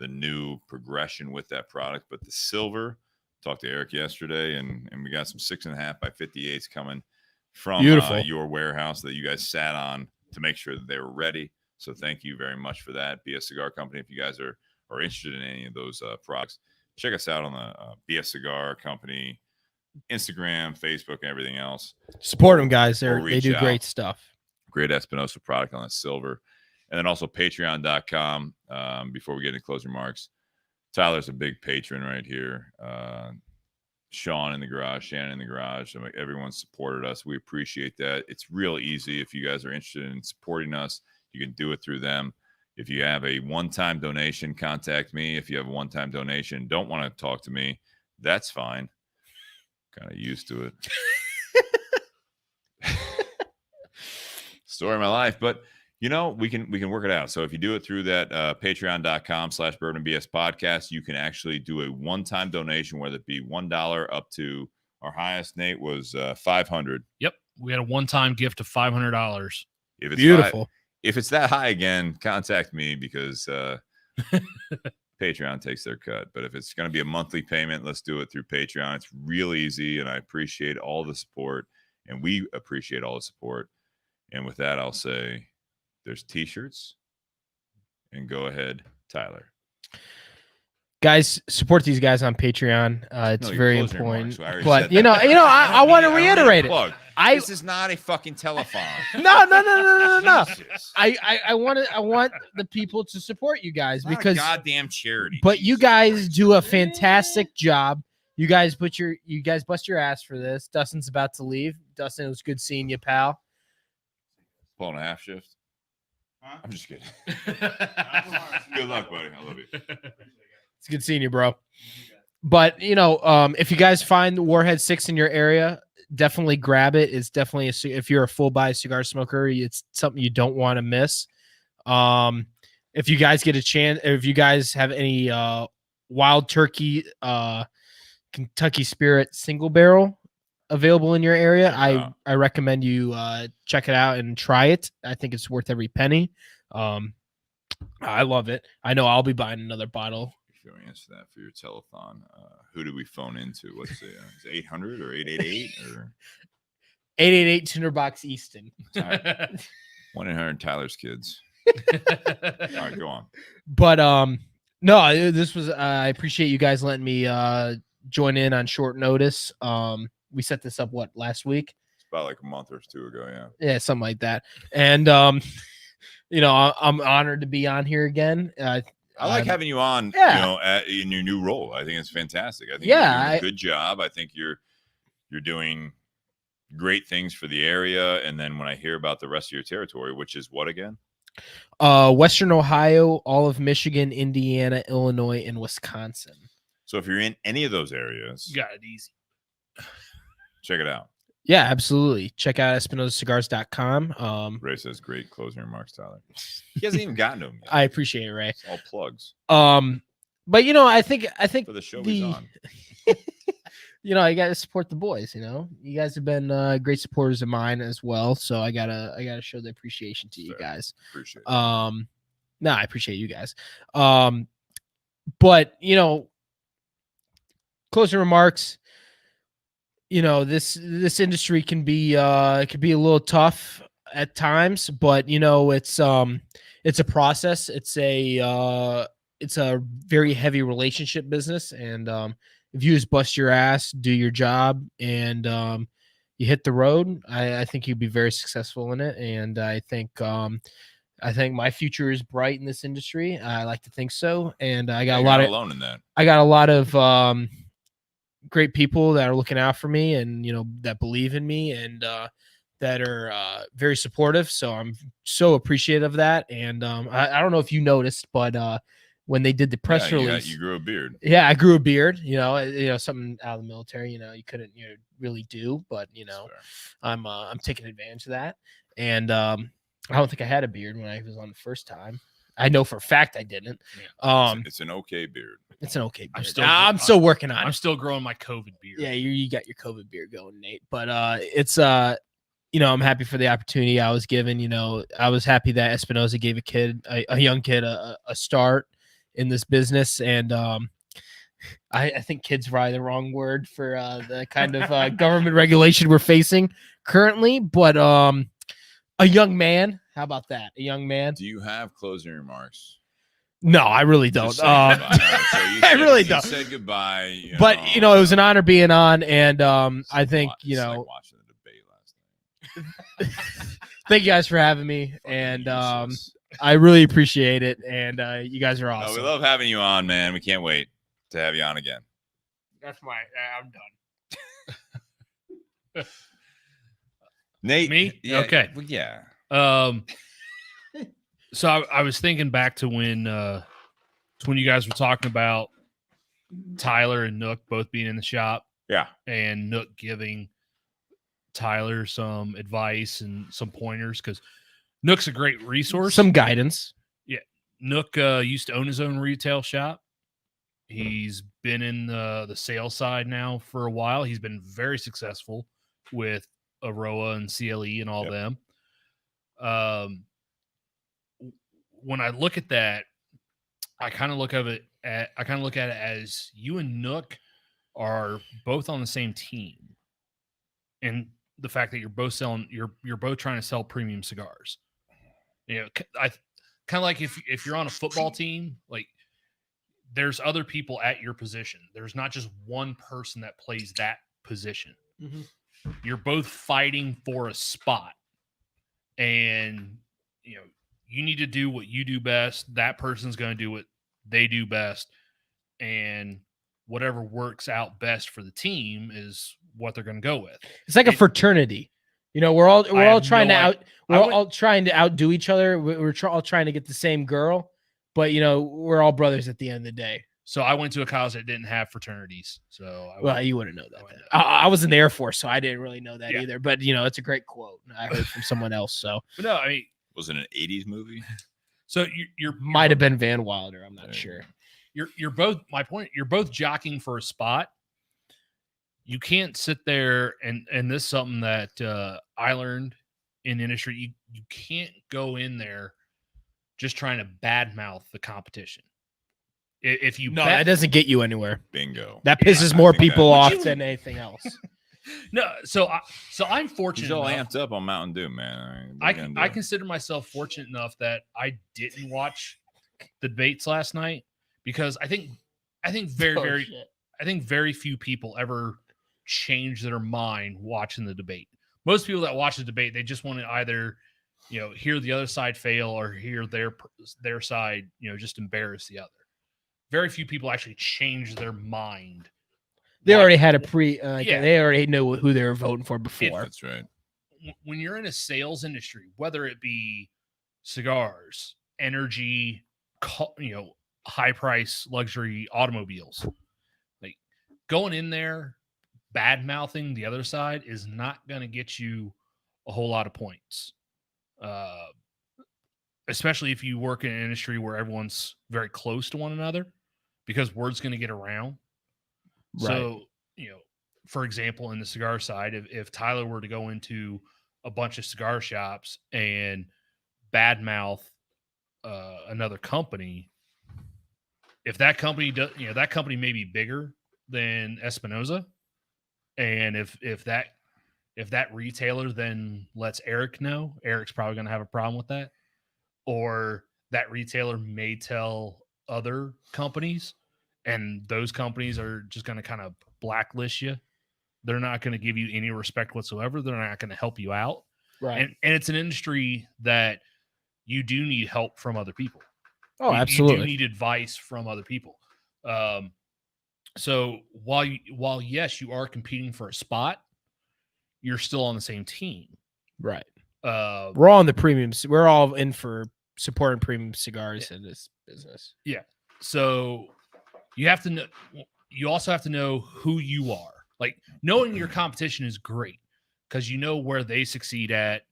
new progression with that product. But the silver, talked to Eric yesterday, and we got some 6.5 by 58s coming from your warehouse that you guys sat on to make sure that they were ready. So thank you very much for that. Cigar Company, if you guys are interested in any of those products, check us out on the Cigar Company Instagram, Facebook, and everything else.
Support them, guys. They do great stuff.
Great Espinosa product on that silver. And then also patreon.com. Before we get into closing remarks, Tyler's a big patron right here. Sean in the garage, Shannon in the garage. Everyone supported us. We appreciate that. It's real easy. If you guys are interested in supporting us, you can do it through them. If you have a one-time donation, contact me. If you have a one-time donation, don't want to talk to me, that's fine. Kind of used to it. Story of my life, but we can work it out. So if you do it through that patreon.com/bourbonbs podcast, you can actually do a one-time donation, whether it be $1 up to our highest, Nate, was $500.
Yep, we had a one-time gift of $500.
If it's
beautiful.
If it's that high again, contact me because Patreon takes their cut. But if it's going to be a monthly payment, let's do it through Patreon. It's real easy, and I appreciate all the support, and we appreciate all the support. And with that, I'll say there's T-shirts, and go ahead, Tyler.
Guys, support these guys on Patreon. It's very important.
Remarks,
but I want to reiterate it.
This is not a fucking telephone.
No. I want the people to support you guys because
goddamn charity.
But you guys do a fantastic job. You guys bust your ass for this. Dustin's about to leave. Dustin, it was good seeing you, pal.
Pulling a half shift. Huh? I'm just kidding. Good luck, buddy. I love you.
It's good seeing you, bro. But if you guys find the Warhead 6 in your area, definitely grab it. It's definitely if you're a full buy cigar smoker, it's something you don't want to miss. If you guys get a chance, if you guys have any Wild Turkey Kentucky Spirit single barrel available in your area, I recommend you check it out and try it. I think it's worth every penny. I love it. I know I'll be buying another bottle.
Before we answer that for your telethon, who do we phone into? What's the is it 800 or 888 or
888 Tinder Box Easton?
1-800 Tyler's kids. All right, go on.
But no, this was I appreciate you guys letting me join in on short notice. We set this up last week?
It's about like a month or two ago,
yeah, something like that. And I'm honored to be on here again.
I like having you on, in your new role. I think it's fantastic. I think you're doing a good job. I think you're doing great things for the area. And then when I hear about the rest of your territory, which is what again?
Western Ohio, all of Michigan, Indiana, Illinois, and Wisconsin.
So if you're in any of those areas,
you got it easy.
Check it out.
Yeah, absolutely. Check out EspinosaCigars.com.
Ray says great closing remarks, Tyler. He hasn't even gotten to them yet.
I appreciate it, Ray.
It's all plugs.
But I think
for the show he's on.
You got to support the boys. You guys have been great supporters of mine as well. So I gotta show the appreciation to you guys.
Appreciate it.
No, I appreciate you guys. But closing remarks. This industry can be a little tough at times, but it's a process. It's a very heavy relationship business, and if you just bust your ass, do your job, and you hit the road, I think you'd be very successful in it. And I think my future is bright in this industry. I like to think so. And I got
You're
a lot
not
of
alone in that.
I got a lot of great people that are looking out for me, and that believe in me, and that are very supportive. So I'm so appreciative of that. And I don't know if you noticed, but when they did the press release,
you grew a beard.
Yeah, I grew a beard. Something out of the military. You couldn't really do, but I'm taking advantage of that. And I don't think I had a beard when I was on the first time. I know for a fact I didn't.
It's an okay beard.
It's an okay beard.
I'm
still working on it.
I'm still growing my COVID beard.
Yeah, you got your COVID beard going, Nate. But it's I'm happy for the opportunity I was given. I was happy that Espinosa gave a young kid a start in this business. And I think kid's probably the wrong word for the kind of government regulation we're facing currently. But a young man, how about that? A young man.
Do you have closing remarks?
No, I really don't. I really don't.
You said goodbye.
But it was an honor being on, and I think
like watching the debate last night.
Thank you guys for having me, and I really appreciate it. And you guys are awesome.
We love having you on, man. We can't wait to have you on again.
That's I'm done.
Nate,
me?
Yeah,
okay.
Well, yeah.
So I was thinking back to when you guys were talking about Tyler and Nook both being in the shop.
Yeah.
And Nook giving Tyler some advice and some pointers, because Nook's a great resource.
Some guidance.
Yeah. Nook used to own his own retail shop. He's been in the sales side now for a while. He's been very successful with Aroa and CLE and all them. When I look at that, I kind of look at it as you and Nook are both on the same team, and the fact that you're both trying to sell premium cigars. I kind of like if you're on a football team, like there's other people at your position. There's not just one person that plays that position.
Mm-hmm.
You're both fighting for a spot, and you need to do what you do best. That person's going to do what they do best, and whatever works out best for the team is what they're going to go with.
It's like a fraternity. We're all trying to outdo each other. We're all trying to get the same girl, but we're all brothers at the end of the day.
So I went to a college that didn't have fraternities. So
you wouldn't know that. I was in the Air Force, so I didn't really know that either. But it's a great quote I heard from someone else. So,
but no, I mean,
was it an '80s movie?
So you're
might have been Van Wilder. I'm not sure.
You're both. My point. You're both jockeying for a spot. You can't sit there and this is something that I learned in the industry. You can't go in there just trying to badmouth the competition. If you
that doesn't get you anywhere.
Bingo.
That pisses more people off than anything else.
No, so I'm fortunate.
He's all amped up on Mountain Dew, man.
I consider myself fortunate enough that I didn't watch the debates last night, because I think very few people ever change their mind watching the debate. Most people that watch the debate, they just want to either hear the other side fail or hear their side just embarrass the other. Very few people actually change their mind.
They already had they already know who they were voting for before.
That's right.
When you're in a sales industry, whether it be cigars, energy, high price luxury automobiles, like going in there, bad mouthing the other side is not going to get you a whole lot of points. Especially if you work in an industry where everyone's very close to one another, because word's going to get around. Right. So, for example, in the cigar side, if Tyler were to go into a bunch of cigar shops and badmouth another company, if that company does, that company may be bigger than Espinosa, and if that retailer then lets Eric know, Eric's probably going to have a problem with that, or that retailer may tell other companies, and those companies are just going to kind of blacklist you They're not going to give you any respect whatsoever. They're not going to help you out.
Right.
And it's an industry that you do need help from other people.
Oh,
you
absolutely.
do need advice from other people. So while yes, you are competing for a spot, you're still on the same team.
Right. We're all in the premiums. We're all in for supporting premium cigars in this business.
Yeah. So you have to know. You also have to know who you are. Like, knowing your competition is great because you know where they succeed at,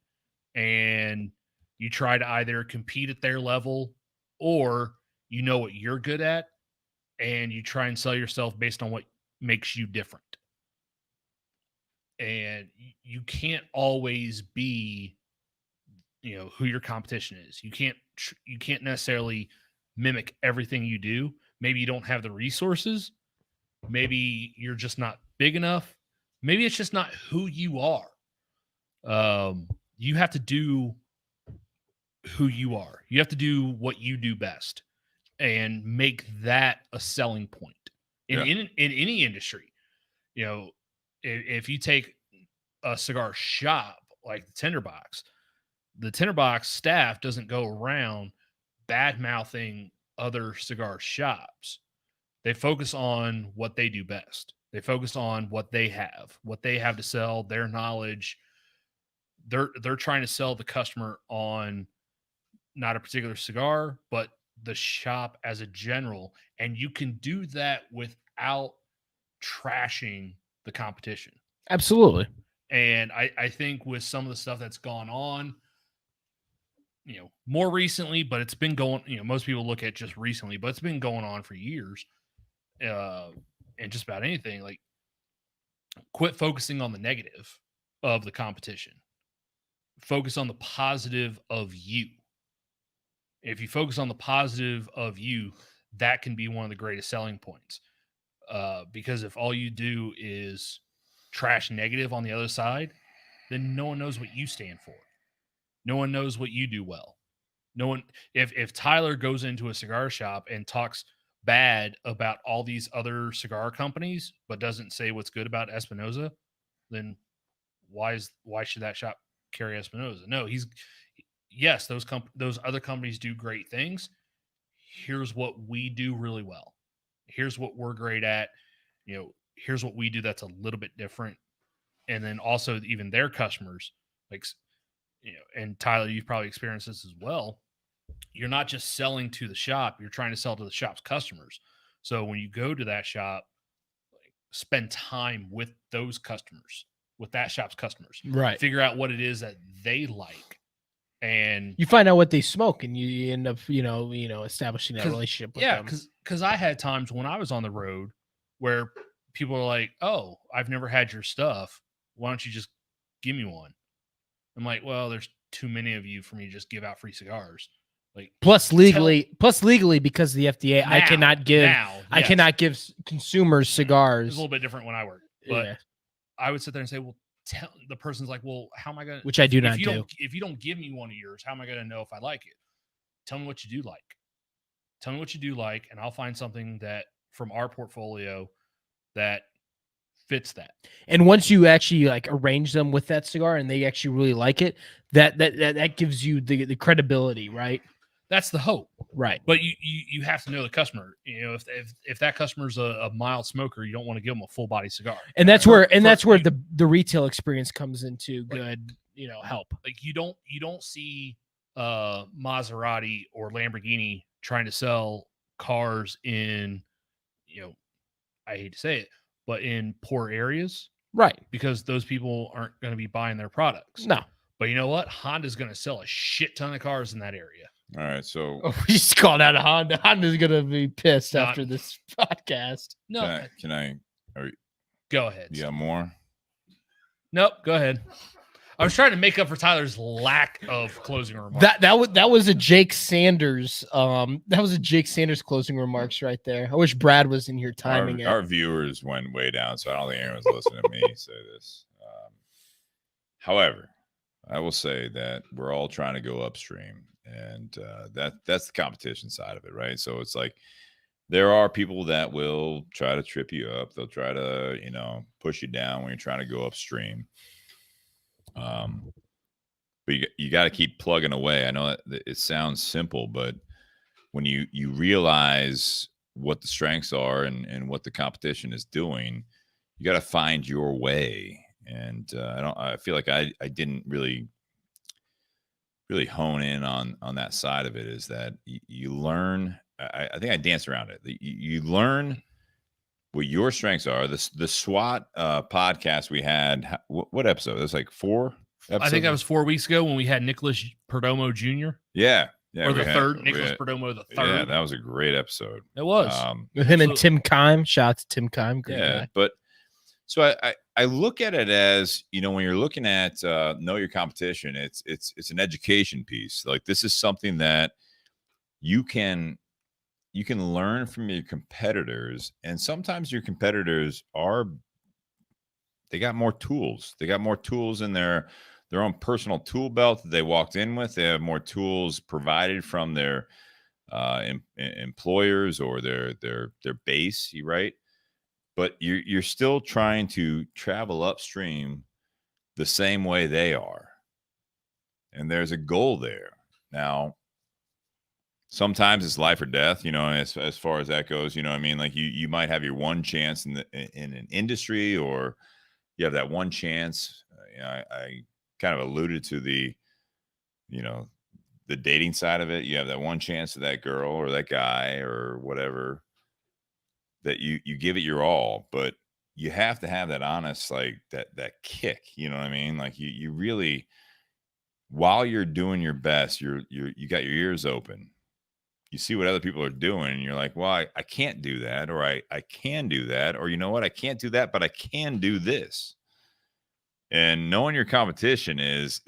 and you try to either compete at their level, or you know what you're good at, and you try and sell yourself based on what makes you different. And you can't always be, who your competition is. You can't necessarily mimic everything you do. Maybe you don't have the resources. Maybe you're just not big enough. Maybe it's just not who you are. You have to do who you are. You have to do what you do best and make that a selling point in any industry. If you take a cigar shop like the Tinder Box staff doesn't go around bad mouthing other cigar shops. They focus on what they do best. They focus on what they have to sell, their knowledge. They're trying to sell the customer on not a particular cigar, but the shop as a general. And you can do that without trashing the competition.
Absolutely.
And I think with some of the stuff that's gone on, more recently, but it's been going, most people look at just recently, but it's been going on for years. And just about anything, like, quit focusing on the negative of the competition. Focus on the positive of you. If you focus on the positive of you, that can be one of the greatest selling points. Because if all you do is trash negative on the other side, then no one knows what you stand for. No one knows what you do well. No one, if Tyler goes into a cigar shop and talks bad about all these other cigar companies, but doesn't say what's good about Espinosa, then why should that shop carry Espinosa? No, yes, those other companies do great things. Here's what we do really well. Here's what we're great at. Here's what we do that's a little bit different. And then also even their customers, like, and Tyler, you've probably experienced this as well. You're not just selling to the shop, you're trying to sell to the shop's customers. So when you go to that shop, spend time with those customers, with that shop's customers.
Right.
Figure out what it is that they like. And
you find out what they smoke, and you end up, establishing that relationship with them.
Because I had times when I was on the road where people are like, "Oh, I've never had your stuff. Why don't you just give me one?" I'm like, "Well, there's too many of you for me to just give out free cigars." Like, plus legally,
because of the FDA, I cannot give consumers cigars.
It's a little bit different when I work, but I would sit there and say, "Well, tell the person's like, well, how am I going to?"
Which I do not do.
If you don't give me one of yours, how am I going to know if I like it? Tell me what you do like. Tell me what you do like, and I'll find something that from our portfolio that fits that.
And once you actually arrange them with that cigar, and they actually really like it, that gives you the credibility, right?
That's the hope,
right?
But you have to know the customer. If that customer's a mild smoker, you don't want to give them a full body cigar.
And that's where the retail experience comes into good, help.
Like, you don't see Maserati or Lamborghini trying to sell cars in, I hate to say it, but in poor areas,
right?
Because those people aren't going to be buying their products.
No.
But you know what? Honda's going to sell a shit ton of cars in that area.
All right, so
we just called out a Honda. Honda's gonna be pissed after this podcast.
No,
can I
go ahead.
You got more?
Nope, go ahead. I was trying to make up for Tyler's lack of closing remarks.
That was a Jake Sanders. That was a Jake Sanders closing remarks right there. I wish Brad was in here timing it.
Our viewers went way down, so I don't think anyone's listening to me say this. However, I will say that we're all trying to go upstream. And that's the competition side of it, right? So it's like there are people that will try to trip you up. They'll try to, push you down when you're trying to go upstream. But you got to keep plugging away. I know that it sounds simple, but when you realize what the strengths are and what the competition is doing, you got to find your way. And I feel like I didn't really hone in on that side of it, is that you learn. I think I danced around it. You learn what your strengths are. The SWAT podcast we had, what episode? It was like 4 episodes?
I think that was 4 weeks ago when we had Nicholas Perdomo Jr.
Yeah.
Or the third, Nicholas Perdomo the third.
Yeah, that was a great episode.
It was.
With him and Tim Kime. Shout out to Tim Kime. Great guy.
But so I look at it as, when you're looking at know your competition, it's an education piece. Like, this is something that you can learn from your competitors, and sometimes your competitors they got more tools. They got more tools in their own personal tool belt that they walked in with. They have more tools provided from their employers or their base, right? But you're still trying to travel upstream the same way they are. And there's a goal there. Now, sometimes it's life or death, as far as that goes, what I mean? Like, you might have your one chance in an industry, or you have that one chance. I kind of alluded to the dating side of it. You have that one chance to that girl or that guy or whatever, that you give it your all, but you have to have that honest, like that kick, you know what I mean? Like, you really, while you're doing your best, you got your ears open. You see what other people are doing, and you're like, well, I can't do that, or I can do that, or you know what, I can't do that, but I can do this. And knowing your competition is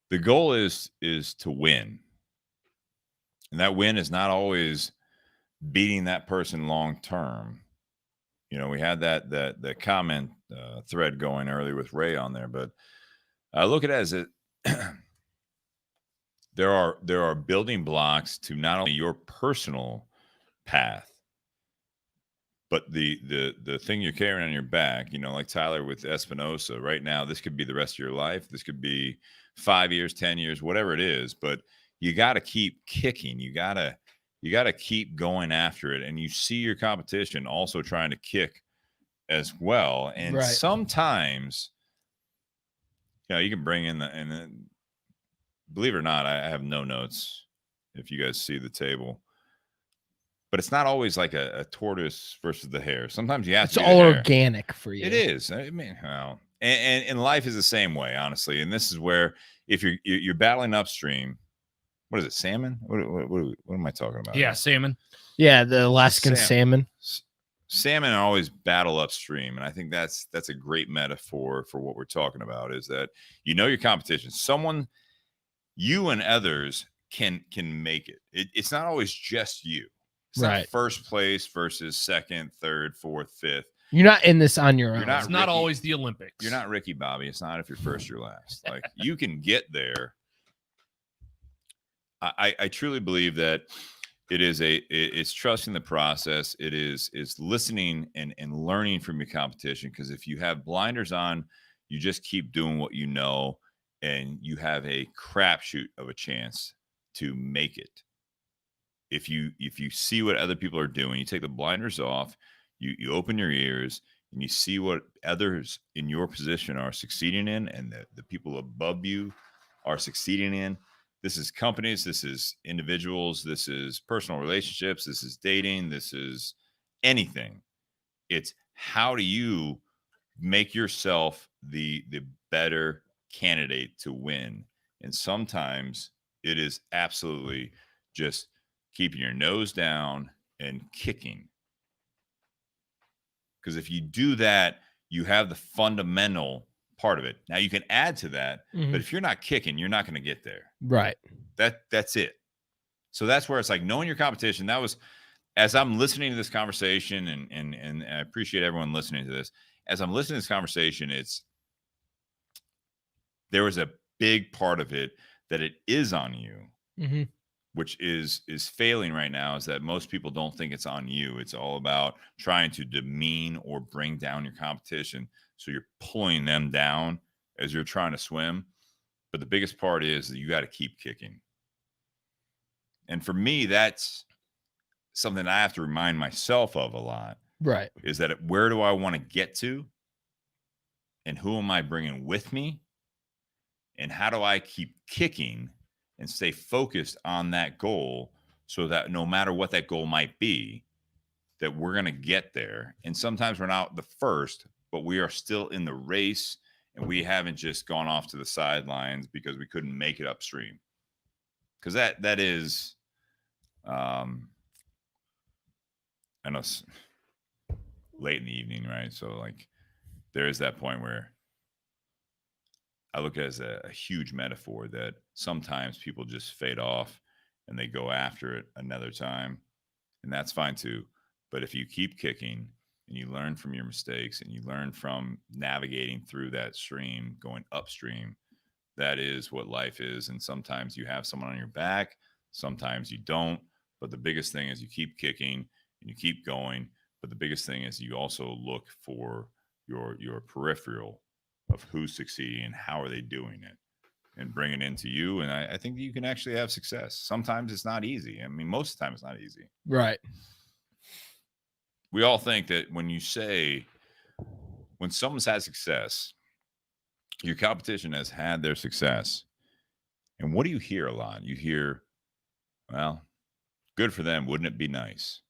the goal is to win. And that win is not always beating that person long term. We had that comment thread going earlier with Ray on there, but I look at it as there are building blocks to not only your personal path, but the thing you're carrying on your back. Like Tyler with Espinosa right now, this could be the rest of your life. This could be 5 years, 10 years, whatever it is, but you got to keep kicking. You got to keep going after it. And you see your competition also trying to kick as well. And sometimes, you can bring in and believe it or not, I have no notes if you guys see the table, but it's not always like a tortoise versus the hare. Sometimes you have
it's all organic for you.
It is. I mean, and life is the same way, honestly. And this is where, if you're battling upstream, what is it? Salmon? What am I talking about?
Yeah, salmon.
Yeah, the Alaskan salmon.
Salmon always battle upstream, and I think that's a great metaphor for what we're talking about. Is that your competition? Someone, you and others can make it. It's not always just you. It's not first place versus second, third, fourth, fifth.
You're not in this on your own.
It's not always the Olympics.
You're not Ricky Bobby. It's not if you're first or last. Like, you can get there. I truly believe that it's trusting the process. It is listening and learning from your competition. Because if you have blinders on, you just keep doing what you know, and you have a crapshoot of a chance to make it. If you see what other people are doing, you take the blinders off, you open your ears, and you see what others in your position are succeeding in, and the people above you are succeeding in. This is companies, this is individuals, this is personal relationships, this is dating, this is anything. It's how do you make yourself the better candidate to win? And sometimes it is absolutely just keeping your nose down and kicking. Because if you do that, you have the fundamental part of it. Now you can add to that, but if you're not kicking, you're not going to get there.
Right.
That's it. So that's where it's like knowing your competition. That was, as I'm listening to this conversation, and I appreciate everyone listening to this. As I'm listening to this conversation, there was a big part of it that it is on you, which is failing right now, is that most people don't think it's on you. It's all about trying to demean or bring down your competition. So you're pulling them down as you're trying to swim. But the biggest part is that you got to keep kicking. And for me, that's something I have to remind myself of a lot.
Right.
Is that where do I want to get to? And who am I bringing with me? And how do I keep kicking and stay focused on that goal so that no matter what that goal might be, that we're going to get there. And sometimes we're not the first, but we are still in the race, and we haven't just gone off to the sidelines because we couldn't make it upstream. Because that is, I know it's late in the evening, right? So like there is that point where I look at it as a huge metaphor that sometimes people just fade off and they go after it another time. And that's fine too. But if you keep kicking and you learn from your mistakes and you learn from navigating through that stream, going upstream, that is what life is. And sometimes you have someone on your back, sometimes you don't. But the biggest thing is you keep kicking and you keep going. But the biggest thing is you also look for your peripheral of who's succeeding and how are they doing it, and bring it into you. And I think you can actually have success. Sometimes it's not easy. I mean, most of the time it's not easy.
Right.
We all think that when someone's had success, your competition has had their success. And what do you hear a lot? You hear, well, good for them. Wouldn't it be nice?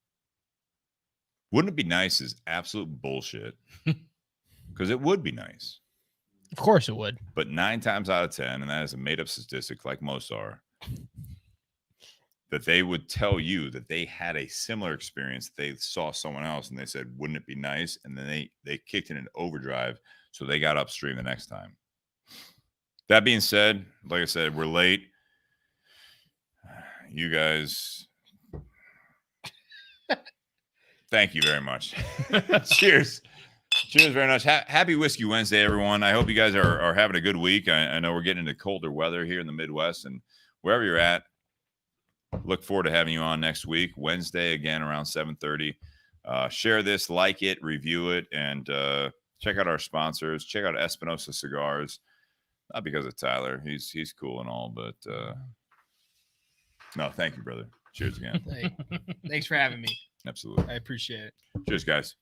Wouldn't it be nice is absolute bullshit, because it would be nice.
Of course it would.
But 9 times out of 10, and that is a made-up statistic like most are, that they would tell you that they had a similar experience. They saw someone else and they said, wouldn't it be nice? And then they kicked in an overdrive, so they got upstream the next time. That being said, like I said, we're late. You guys, thank you very much. Cheers. Cheers very much. Happy Whiskey Wednesday, everyone. I hope you guys are having a good week. I know we're getting into colder weather here in the Midwest, and wherever you're at, look forward to having you on next week, Wednesday, again, around 7:30. Share this, like it, review it, and check out our sponsors. Check out Espinosa Cigars. Not because of Tyler. He's cool and all, but no, thank you, brother. Cheers again.
Hey, thanks for having me.
Absolutely.
I appreciate it.
Cheers, guys.